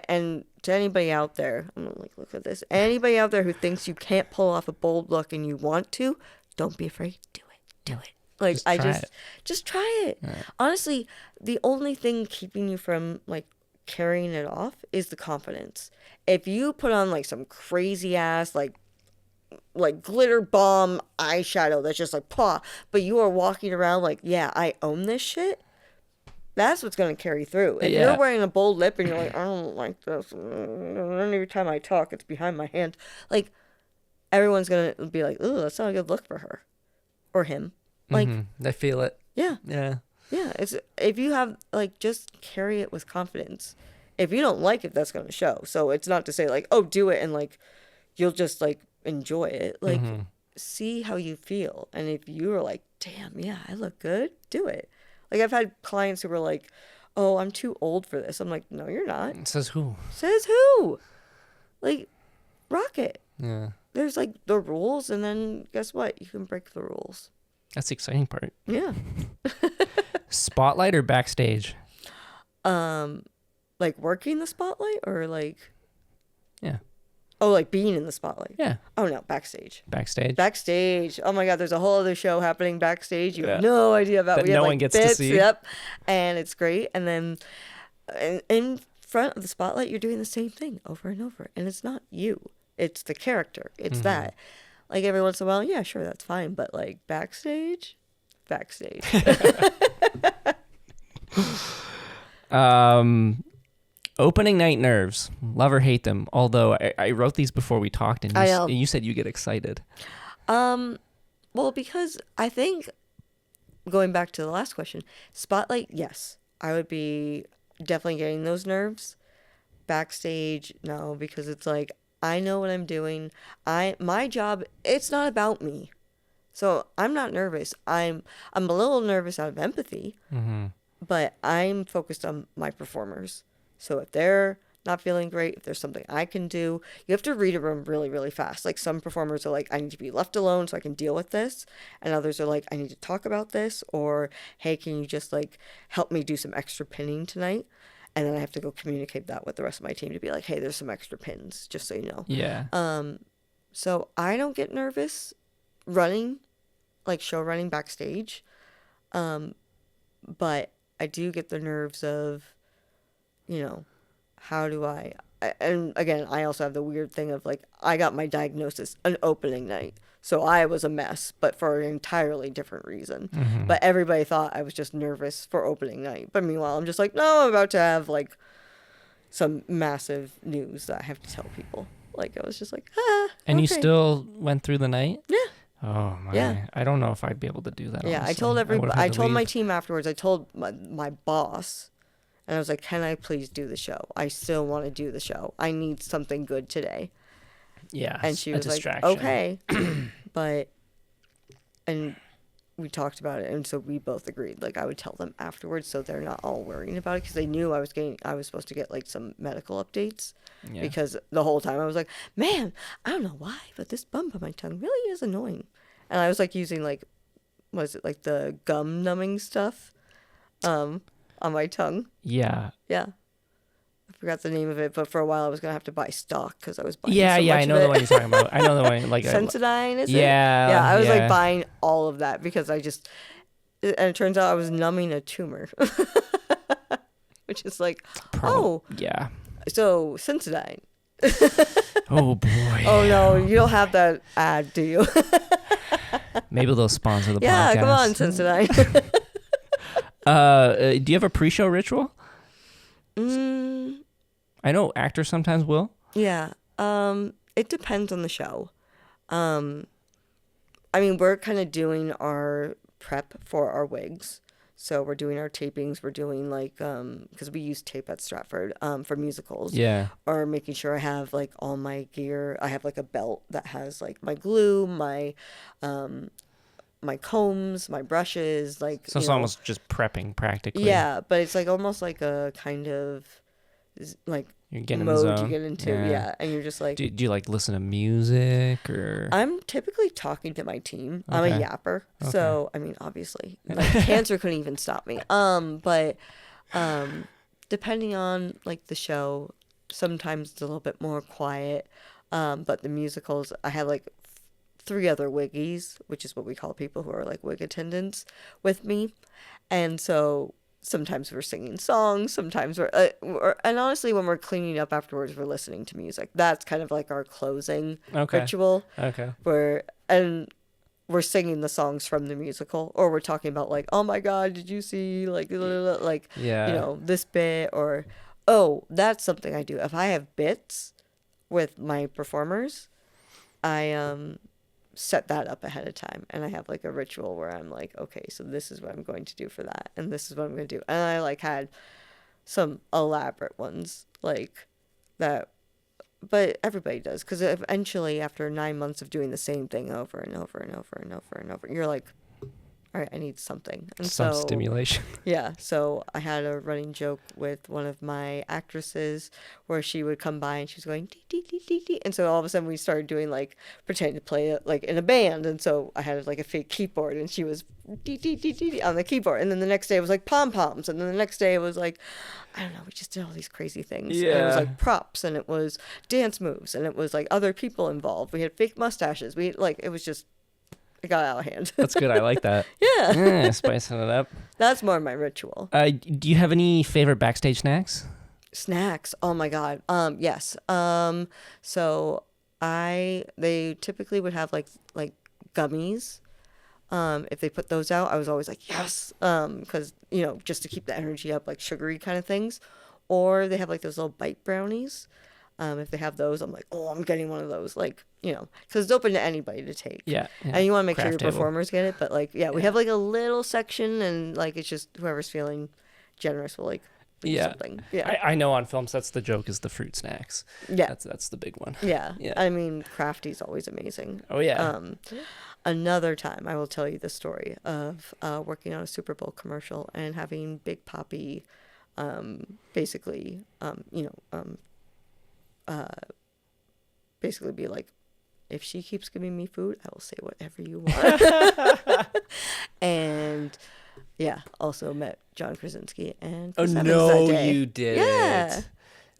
and to anybody out there, I'm gonna like look at this. Anybody out there who thinks you can't pull off a bold look and you want to, don't be afraid. Do it. Do it. Like just try it.
Right.
Honestly, the only thing keeping you from like carrying it off is the confidence. If you put on like some crazy ass like glitter bomb eyeshadow that's just like paw, but you are walking around like, yeah, I own this shit. That's what's going to carry through. If you're wearing a bold lip and you're like, I don't like this, and every time I talk, it's behind my hand. Like, everyone's going to be like, ooh, that's not a good look for her or him. Like,
I feel it.
yeah.
Yeah.
Yeah. It's if you have, like, just carry it with confidence. If you don't like it, that's going to show. So it's not to say, like, oh, do it and, like, you'll just, like, enjoy it. Like, see how you feel. And if you are like, damn, yeah, I look good, do it. Like, I've had clients who were like, oh, I'm too old for this. I'm like, no, you're not.
Says who?
Says who? Like, rock it.
Yeah.
There's like the rules, and then guess what? You can break the rules.
That's the exciting part.
Yeah.
Spotlight or backstage?
Like working the spotlight or like,
Yeah.
oh, like being in the spotlight.
Yeah.
Oh no, backstage.
Backstage.
Backstage. Oh my God, there's a whole other show happening backstage. You have
Yeah.
no idea about.
That
We have
no
like
one gets to
bits,
see.
Yep, and it's great. And then in front of the spotlight, you're doing the same thing over and over, and it's not you. It's the character. It's that. Like every once in a while, yeah, sure, that's fine. But like backstage.
Opening night nerves. Love or hate them. Although I wrote these before we talked, and you said you get excited.
Well, because I think, going back to the last question, spotlight, yes, I would be definitely getting those nerves. Backstage, no, because it's like, I know what I'm doing. My job, it's not about me. So I'm not nervous. I'm a little nervous out of empathy, but I'm focused on my performers. So if they're not feeling great, if there's something I can do, you have to read a room really, really fast. Like some performers are like, I need to be left alone so I can deal with this. And others are like, I need to talk about this. Or, hey, can you just like help me do some extra pinning tonight? And then I have to go communicate that with the rest of my team to be like, hey, there's some extra pins, just so you know.
Yeah.
So I don't get nervous running, like show running backstage. But I do get the nerves of, you know, how do I, and again, I also have the weird thing of like, I got my diagnosis an opening night. So I was a mess, but for an entirely different reason. But everybody thought I was just nervous for opening night. But meanwhile, I'm just like, no, I'm about to have like some massive news that I have to tell people. Like, I was just like,
And
okay.
you still went through the night?
Yeah.
Oh my!
Yeah.
I don't know if I'd be able to do that.
Yeah,
honestly.
I told everybody. I told my
leave.
team afterwards. I told my boss, and I was like, "Can I please do the show? I still want to do the show. I need something good today."
Yeah,
And she was like, "Okay," but and we talked about it, and so we both agreed. Like, I would tell them afterwards, so they're not all worrying about it, because they knew I was supposed to get like some medical updates.
Yeah.
Because the whole time I was like, man, I don't know why, but this bump on my tongue really is annoying. And I was like using like, what is it, like the gum numbing stuff on my tongue.
Yeah.
Yeah. I forgot the name of it, but for a while I was going to have to buy stock because I was buying
Yeah,
so
yeah,
much
I know
of
the
it.
one you're talking about. I know the one, like...
Sensodyne, is it?
Yeah.
I was like buying all of that because and it turns out I was numbing a tumor. Which is like,
Yeah.
So Sensodyne.
Oh, boy.
Oh, no, you don't have that ad, do you?
Maybe they'll sponsor the podcast.
Yeah, come on, Cincinnati.
Do you have a pre-show ritual? I know actors sometimes will.
Yeah. It depends on the show. I mean, we're kind of doing our prep for our wigs. So we're doing our tapings. We're doing like, because we use tape at Stratford for musicals.
Yeah.
Or making sure I have like all my gear. I have like a belt that has like my glue, my combs, my brushes, like.
So it's almost just prepping practically.
Yeah, but it's like almost like a kind of like
you're getting
mode
in the zone.
you get into. Yeah, and you're just like.
Do you like listen to music or?
I'm typically talking to my team. I'm a yapper, so I mean, obviously, like cancer couldn't even stop me. But depending on like the show, sometimes it's a little bit more quiet. But the musicals, I have like 3 other wiggies, which is what we call people who are like wig attendants with me, and so sometimes we're singing songs, sometimes and honestly, when we're cleaning up afterwards, we're listening to music. That's kind of like our closing ritual.
Okay.
We're singing the songs from the musical, or we're talking about like, oh my God, did you see like this bit, or that's something I do. If I have bits with my performers, I set that up ahead of time, and I have like a ritual where I'm like, okay, so this is what I'm going to do for that, and this is what I'm going to do. And I like had some elaborate ones like that, but everybody does, because eventually after 9 months of doing the same thing over and over and over and over and over, you're like, all right, I need something. And
Some
so,
stimulation.
yeah, so I had a running joke with one of my actresses where she would come by and she was going dee, dee, dee, dee, dee. And so all of a sudden we started doing like pretending to play it like in a band. And so I had like a fake keyboard and she was dee, dee, dee, dee, dee on the keyboard. And then the next day it was like pom poms. And then the next day it was like, I don't know, we just did all these crazy things. And it was like props and it was dance moves and it was like other people involved. We had fake mustaches. We like, it was just, it got out of hand.
That's good. I like that.
Yeah.
Spicing it up.
That's more my ritual.
Do you have any favorite backstage snacks?
Snacks. Oh my God. Yes. So they typically would have like gummies. If they put those out, I was always like, yes. Cause just to keep the energy up, like sugary kind of things. Or they have like those little bite brownies. If they have those, I'm like, oh, I'm getting one of those, like, because it's open to anybody to take.
Yeah.
And you want to make sure your
Craft table.
performers get it. But, like, we have, like, a little section, and, like, it's just whoever's feeling generous will, like, do something. Yeah.
I know on films that's the joke, is the fruit snacks.
Yeah.
That's the big one.
Yeah.
Yeah.
I mean, Crafty's always amazing.
Oh, yeah.
Another time, I will tell you the story of working on a Super Bowl commercial and having Big Papi basically be like, if she keeps giving me food, I will say whatever you want. And also met John Krasinski and Chris Evans that day.
You did.
Yeah, it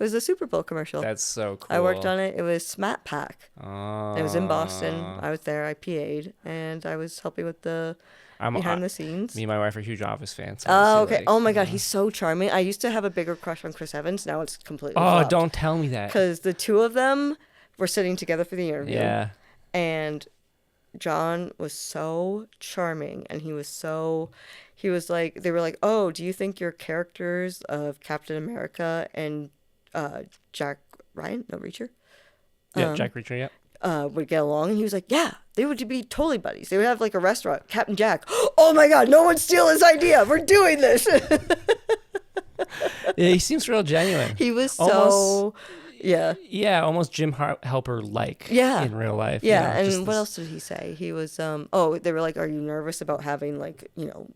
was a Super Bowl commercial.
That's so cool.
I worked on it. It was Smat Pack.
Oh.
It was in Boston. I was there. I PA'd and I was helping with the behind the scenes.
Me and my wife are huge Office fans. So
oh, okay. Oh my God, he's so charming. I used to have a bigger crush on Chris Evans. Now it's completely flopped.
Don't tell me that.
Because the two of them were sitting together for the interview.
Yeah.
And John was so charming, and he was like, they were like, oh, do you think your characters of Captain America and Jack Ryan, no, Reacher?
Yeah, Jack Reacher, yeah.
Would get along, and he was like, yeah, they would be totally buddies. They would have like a restaurant, Captain Jack. Oh my God, no one steal his idea. We're doing this.
Yeah, he seems real genuine.
He was
almost,
yeah,
almost Jim Halper like in real life.
Yeah, and what else did he say? He was they were like, are you nervous about having like,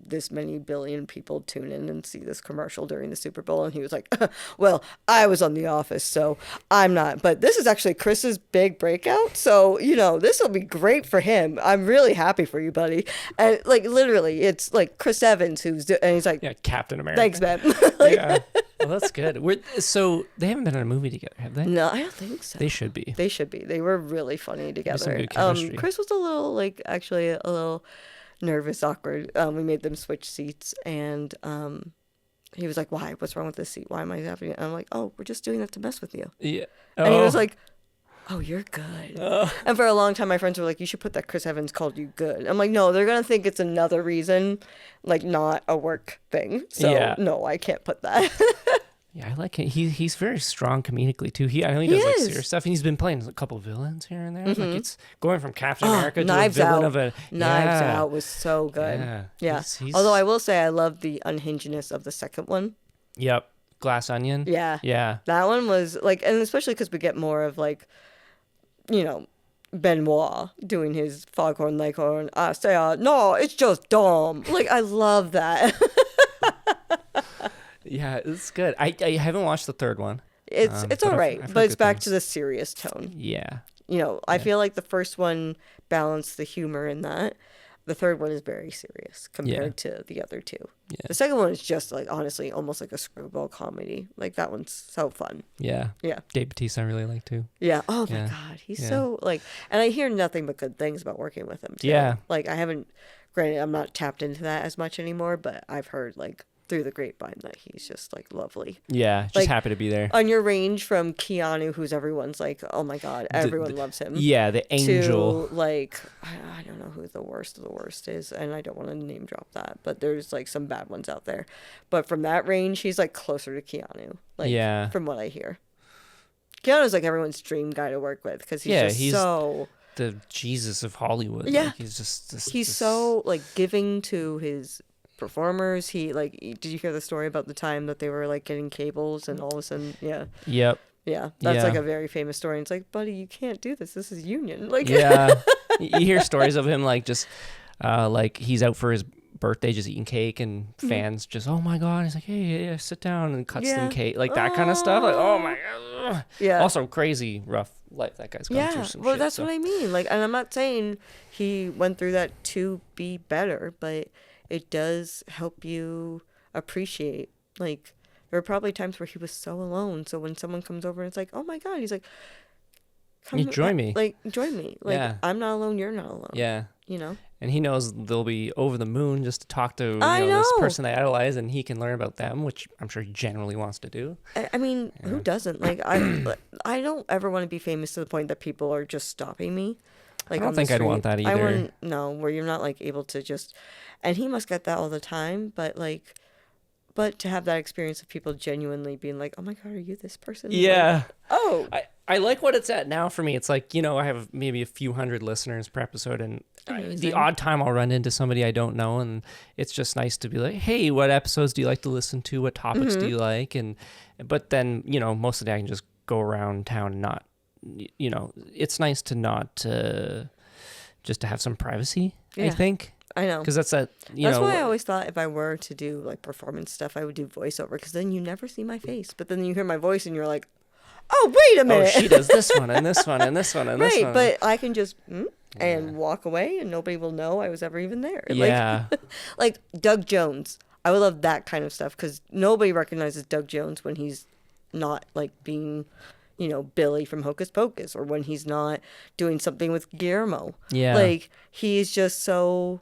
this many billion people tune in and see this commercial during the Super Bowl? And he was like, well, I was on The Office, so I'm not, but this is actually Chris's big breakout, so this will be great for him. I'm really happy for you, buddy. And like literally it's like Chris Evans and he's like,
Captain America.
Thanks, man.
Yeah. Well, that's good. So they haven't been in a movie together, have they?
No, I don't think so.
They should be.
They were really funny together.
Some good chemistry.
Chris was a little nervous, awkward. We made them switch seats, and he was like, why? What's wrong with this seat? Why am I having it? And I'm like, oh, we're just doing that to mess with you.
Yeah.
And he was like, oh, you're good. And for a long time, my friends were like, you should put that Chris Evans called you good. I'm like, no, they're going to think it's another reason, like not a work thing. So no, I can't put that.
Yeah, I like it. He's very strong comedically too. I know he does like serious stuff, and he's been playing a couple of villains here and there. Mm-hmm. Like it's going from Captain America to a villain of a
Knives Out was so good. Yeah. Although I will say I love the unhingedness of the second one.
Yep. Glass Onion.
Yeah.
Yeah.
That one was like, and especially because we get more of like, Benoit doing his Foghorn Leghorn. I say, no, it's just dumb. Like I love that.
Yeah, it's good. I haven't watched the third one.
It's all right, but it's back to the serious tone.
Yeah.
I feel like the first one balanced the humor in that. The third one is very serious compared to the other two. Yeah. The second one is just like, honestly, almost like a screwball comedy. Like that one's so fun.
Yeah.
Yeah.
Dave Bautista I really like too.
Yeah. Oh my God. He's so like, and I hear nothing but good things about working with him too.
Yeah.
Like granted, I'm not tapped into that as much anymore, but I've heard like through the grapevine that he's just like lovely.
Yeah, just happy to be there.
On your range from Keanu, who's everyone's like, oh my God, everyone loves him.
Yeah, the angel.
To like, I don't know who the worst of the worst is, and I don't want to name drop that, but there's like some bad ones out there. But from that range, he's like closer to Keanu. Like, from what I hear. Keanu's like everyone's dream guy to work with because he's so
the Jesus of Hollywood.
Yeah,
like, he's just
he's so like giving to his performers. He like, did you hear the story about the time that they were like getting cables and all of a sudden that's like a very famous story, and it's like, buddy, you can't do this is union. Like you
hear stories of him like just like he's out for his birthday, just eating cake, and fans just, oh my God. He's like, hey, yeah, sit down, and cuts them cake. Like that kind of stuff. Like, oh my God.
Yeah.
Also, crazy, rough life that guy's gone through some shit.
That's what I mean. Like, and I'm not saying he went through that to be better, but it does help you appreciate. Like, there were probably times where he was so alone. So when someone comes over and it's like, oh my God, he's like,
come join me.
Like, join me. Like, I'm not alone. You're not alone.
Yeah.
You know?
And he knows they'll be over the moon just to talk to this person they idolize, and he can learn about them, which I'm sure he generally wants to do.
I mean, who doesn't? Like, I don't ever want to be famous to the point that people are just stopping me. Like,
I don't think I'd want that either.
I wouldn't, no, where you're not, like, able to just... And he must get that all the time, but, like... But to have that experience of people genuinely being like, oh my God, are you this person?
Yeah.
Like, oh.
I like what it's at now for me. It's like, I have maybe a few hundred listeners per episode, and the odd time I'll run into somebody I don't know, and it's just nice to be like, hey, what episodes do you like to listen to? What topics do you like? But then, most of the day I can just go around town and not, it's nice to not, just to have some privacy, I think.
I know.
Because that's
why I always thought if I were to do like performance stuff, I would do voiceover, because then you never see my face. But then you hear my voice and you're like, oh, wait a minute.
Oh, she does this one and this one and this one and this one.
Right, but I can just and walk away and nobody will know I was ever even there.
Yeah.
Like Doug Jones. I would love that kind of stuff, because nobody recognizes Doug Jones when he's not like being... Billy from Hocus Pocus, or when he's not doing something with Guillermo. Yeah. Like, he's just so...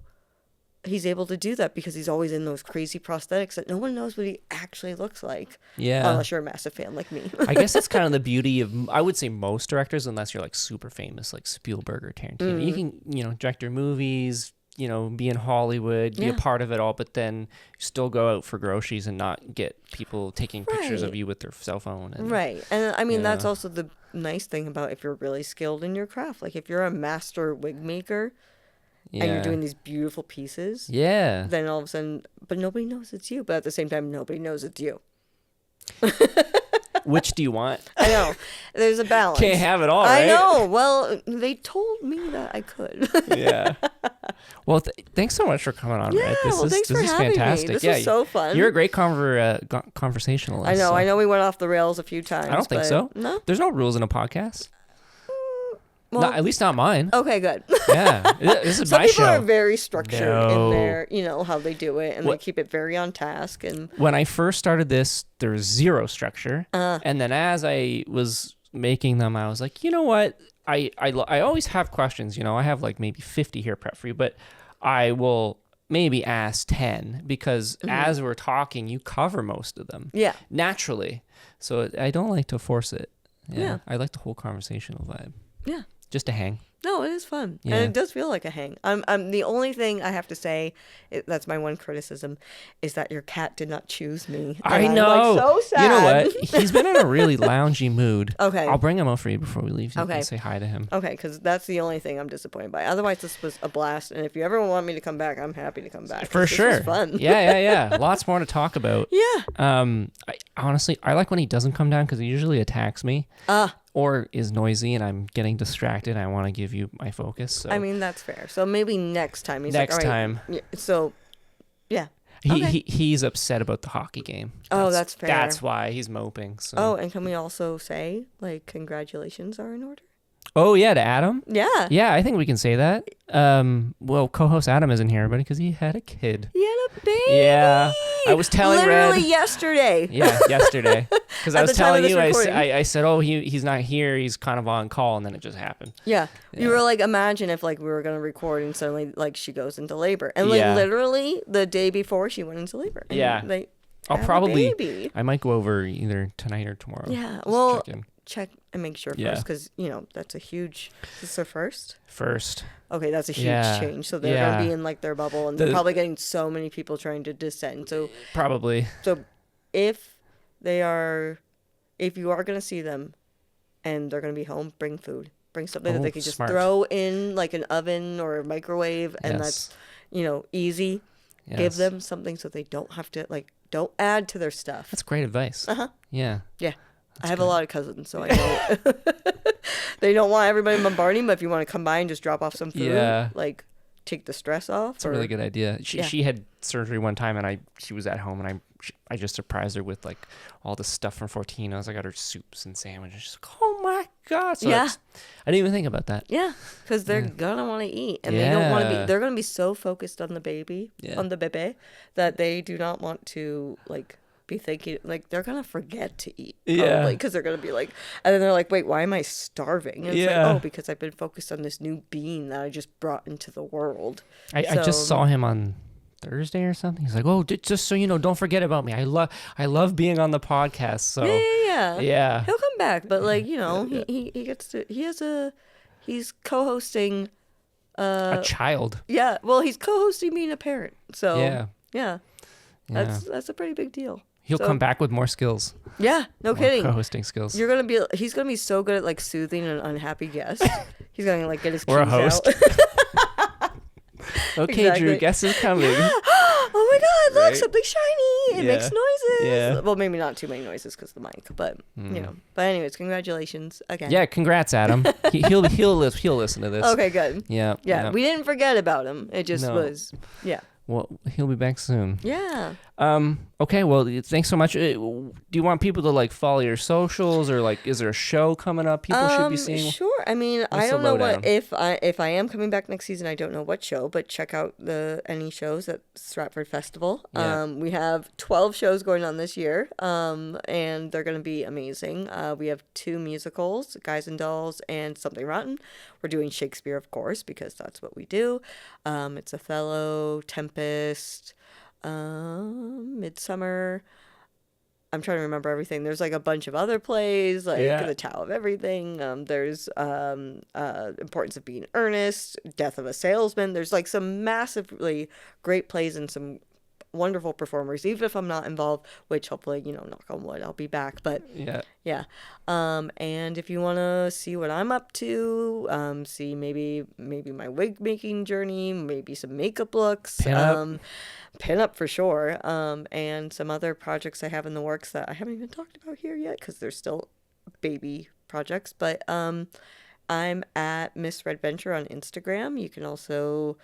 He's able to do that because he's always in those crazy prosthetics that no one knows what he actually looks like.
Yeah.
Unless you're a massive fan like me.
I guess that's kind of the beauty of, I would say, most directors, unless you're like super famous, like Spielberg or Tarantino. You can, direct your movies, be in Hollywood, be a part of it all, but then still go out for groceries and not get people taking pictures of you with their cell phone. And,
And I mean, that's also the nice thing about if you're really skilled in your craft. Like, if you're a master wig maker and you're doing these beautiful pieces, then all of a sudden, but nobody knows it's you. But at the same time, nobody knows it's you.
Which do you want?
I know. There's a balance.
Can't have it all, right?
I know. Well, they told me that I could.
Yeah. Well, thanks so much for coming on, Red.
Thanks for having
fantastic.
Me. This was so fun.
You're a great conversationalist.
I know. I know we went off the rails a few times.
I don't think so.
No?
There's no rules in a podcast.
Well,
at least not mine.
Okay, good.
Yeah, this is
Some
my show.
Some people are very structured in their, how they do it, and they keep it very on task. And
when I first started this, there was zero structure, and then as I was making them, I was like, you know what? I always have questions. I have like maybe 50 here prep for you, but I will maybe ask 10 because as we're talking, you cover most of them. Yeah, naturally. So I don't like to force it. Yeah. I like the whole conversational vibe. Yeah. Just to hang.
No, it is fun. Yeah. And it does feel like a hang. I'm the only thing I have to say, that's my one criticism, is that your cat did not choose me.
I know.
I'm like, so sad.
You know what? He's been in a really loungy mood.
Okay.
I'll bring him out for you before we leave. You can say hi to him.
Okay, because that's the only thing I'm disappointed by. Otherwise, this was a blast. And if you ever want me to come back, I'm happy to come back.
For sure.
This was fun.
Yeah. Lots more to talk about.
Yeah.
Honestly, I like when he doesn't come down because he usually attacks me. Or is noisy and I'm getting distracted. I want to give you my focus. So.
I mean, that's fair. So maybe next time.
Next time.
So, yeah.
He's upset about the hockey game.
That's fair.
That's why he's moping. So.
Oh, and can we also say, like, congratulations are in order?
Oh, yeah, to Adam?
Yeah.
Yeah, I think we can say that. Well, co-host Adam isn't here, but because he had a kid.
He had a baby.
Yeah. I was telling
Literally
Red.
yesterday.
Yeah, yesterday. Because I was telling you, I said, oh, he's not here. He's kind of on call, and then it just happened.
Yeah. You were like, imagine if like we were going to record and suddenly like she goes into labor. And like literally the day before she went into labor. And
I'll probably, I might go over either tonight or tomorrow.
Yeah. Well, check and make sure first, because that's a huge. Is this their first?
First.
Okay, that's a huge change. So they're gonna be in like their bubble, and they're probably getting so many people trying to descend. So
probably.
So if you are gonna see them, and they're gonna be home, bring food, bring something that they can just throw in like an oven or a microwave, and that's easy. Yes. Give them something so they don't have to don't add to their stuff.
That's great advice. Yeah.
Yeah. I have a lot of cousins, so I know they don't want everybody bombarding, but if you want to come by and just drop off some food, take the stress off.
It's a really good idea. She had surgery one time, and she was at home, and I just surprised her with like all the stuff from 14. I got her soups and sandwiches. She's like, oh my god! So I didn't even think about that.
Yeah, because they're gonna want to eat, and they don't want to be. They're gonna be so focused on the baby, on the bebe, that they do not want to like be thinking like they're gonna forget to eat. Because they're gonna be like, and then they're like, wait, why am I starving? And it's like, oh, because I've been focused on this new being that I just brought into the world.
I just saw him on Thursday or something. He's like, oh, just so you know, don't forget about me. I love being on the podcast. So yeah,
he'll come back, but like, you know, he gets to, he's co-hosting
a child.
Yeah, well, he's co-hosting being a parent. So yeah. That's a pretty big deal.
He'll come back with more skills.
Yeah, no kidding.
Co-hosting skills.
He's gonna be so good at like soothing an unhappy guest. He's gonna like get his keys
Or a host.
out.
Okay, exactly. Drew, guest is coming.
Oh my god, look, something shiny. It makes noises.
Yeah.
Well, maybe not too many noises because of the mic, but you know. But anyways, congratulations again.
Yeah, congrats, Adam. He'll listen to this.
Okay, good.
Yeah.
We didn't forget about him. It just was
Well, he'll be back soon.
Yeah.
Okay, well, thanks so much. Do you want people to like follow your socials, or like is there a show coming up people should be seeing?
Sure. I mean, I don't know what if I am coming back next season, I don't know what show, but check out any shows at Stratford Festival.
Yeah.
We have 12 shows going on this year. And they're going to be amazing. We have 2 musicals, Guys and Dolls and Something Rotten. We're doing Shakespeare, of course, because that's what we do. It's Othello, Tempest, Midsummer. I'm trying to remember everything. There's like a bunch of other plays, like The Tao of Everything. There's Importance of Being Earnest, Death of a Salesman. There's like some massively great plays and some wonderful performers, even if I'm not involved, which hopefully, you know, knock on wood, I'll be back. But yeah. And if you want to see what I'm up to, see maybe my wig making journey, maybe some makeup looks, pin up for sure, and some other projects I have in the works that I haven't even talked about here yet because they're still baby projects. But I'm at Miss Red Venture on Instagram. You can also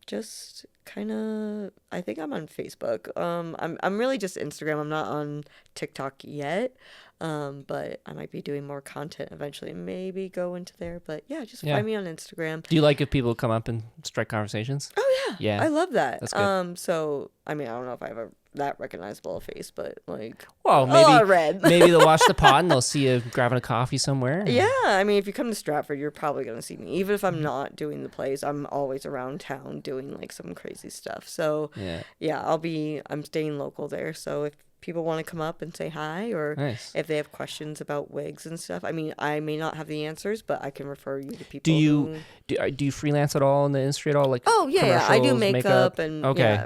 just kind of, I think I'm on Facebook. I'm really just Instagram. I'm not on TikTok yet. But I might be doing more content eventually, maybe go into there. But just find me on Instagram.
Do you like if people come up and strike conversations?
Oh yeah. I love that.
That's good.
So I mean, I don't know if I have that recognizable face, but like,
well, maybe
red.
Maybe they'll watch the pod and they'll see you grabbing a coffee somewhere.
Yeah, I mean, if you come to Stratford, you're probably gonna see me. Even if I'm not doing the plays, I'm always around town doing like some crazy stuff. So I'm staying local there. So if people want to come up and say hi, or if they have questions about wigs and stuff, I mean, I may not have the answers, but I can refer you to people.
Do you freelance at all in the industry at all? Like,
I do makeup and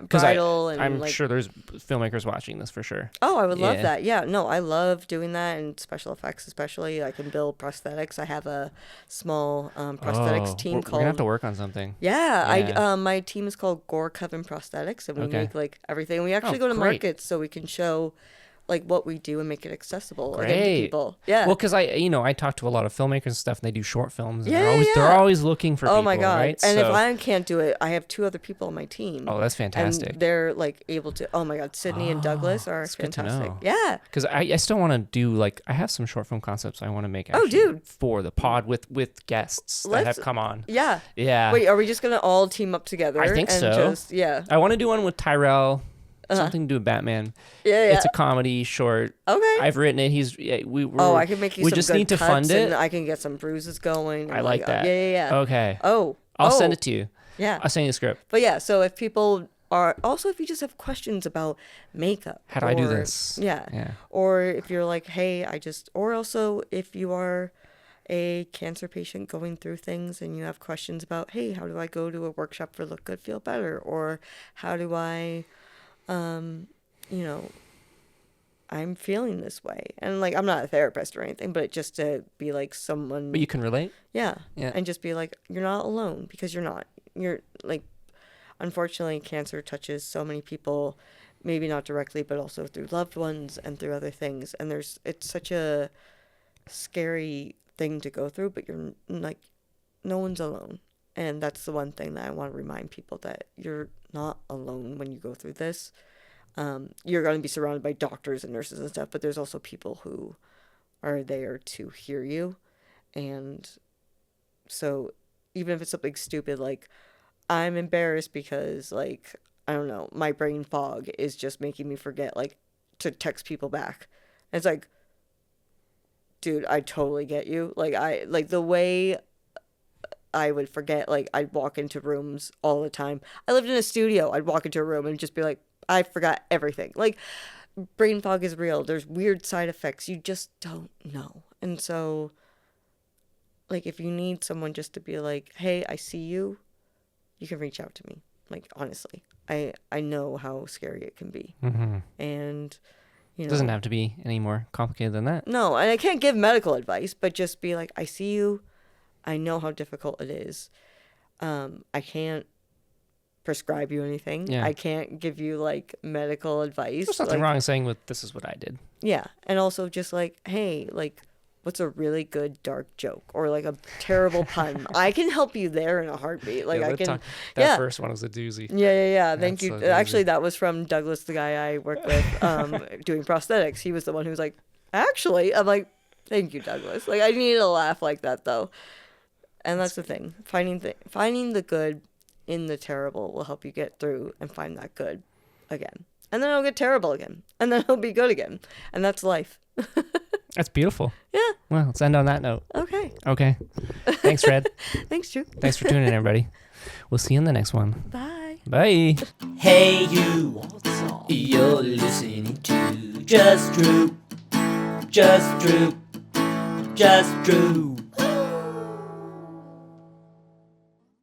bridal, and
I'm sure there's filmmakers watching this for sure.
Oh, I would love that. Yeah, no, I love doing that, and special effects especially. I can build prosthetics. I have a small prosthetics team called.
We're gonna have to work on something.
Yeah. My team is called Gore Coven Prosthetics, and we make like everything. We actually go to markets so we can show like what we do and make it accessible again to people. Yeah.
Well, because I talk to a lot of filmmakers and stuff, and they do short films. And they're always looking for people.
Oh my god!
Right?
And if I can't do it, I have 2 other people on my team.
Oh, that's fantastic.
And they're like able to. Oh my god, Sydney and Douglas are fantastic. Yeah.
Because I still want to do like I have some short film concepts I want to make. For the pod with guests that have come on.
Yeah.
Yeah.
Wait, are we just gonna all team up together?
I think so. I want to do one with Tyrell. Something to do with Batman. Yeah. It's a comedy short. Okay. I've written it.
I can make you some
just
good
need to
cuts,
fund it.
And I can get some bruises going.
I like that.
Yeah.
Okay.
I'll
send it to you.
Yeah.
I'll send you the script.
But so if people are, also if you just have questions about makeup.
How do I do this?
Yeah. Or if you're like, hey, or also if you are a cancer patient going through things and you have questions about, hey, how do I go to a workshop for Look Good, Feel Better? Or how do I... I'm feeling this way, and like I'm not a therapist or anything, but just to be like someone.
But you can relate.
Yeah. And just be like, you're not alone, because you're not. You're like, unfortunately, cancer touches so many people, maybe not directly, but also through loved ones and through other things. And it's such a scary thing to go through, but you're like, no one's alone. And that's the one thing that I want to remind people, that you're not alone when you go through this. You're going to be surrounded by doctors and nurses and stuff, but there's also people who are there to hear you. And so even if it's something stupid, like I'm embarrassed because, like, I don't know, my brain fog is just making me forget, like, to text people back. And it's like, dude, I totally get you. Like the way I would forget, like, I'd walk into rooms all the time. I lived in a studio. I'd walk into a room and just be like, I forgot everything. Like, brain fog is real. There's weird side effects. You just don't know. And so, like, if you need someone just to be like, hey, I see you, you can reach out to me. Like, honestly, I know how scary it can be.
Mm-hmm.
And, you know.
It doesn't have to be any more complicated than that.
No, and I can't give medical advice, but just be like, I see you. I know how difficult it is. I can't prescribe you anything.
Yeah.
I can't give you, like, medical advice.
There's nothing
like,
wrong saying with this is what I did.
Yeah. And also just like, hey, like, what's a really good dark joke or like a terrible pun? I can help you there in a heartbeat. Like, I can.
That first one was a doozy.
Yeah. Thank you.
So
Actually, that was from Douglas, the guy I work with, doing prosthetics. He was the one who was like, actually, I'm like, thank you, Douglas. Like, I needed a laugh like that though. And that's the thing. Finding the good in the terrible will help you get through and find that good again. And then it'll get terrible again. And then it'll be good again. And that's life.
That's beautiful.
Yeah.
Well, let's end on that note.
Okay.
Thanks, Fred.
Thanks, Drew.
Thanks for tuning in, everybody. We'll see you in the next one.
Bye.
Bye.
Hey you, you're listening to Just Droop, Just Droop, Just Droop.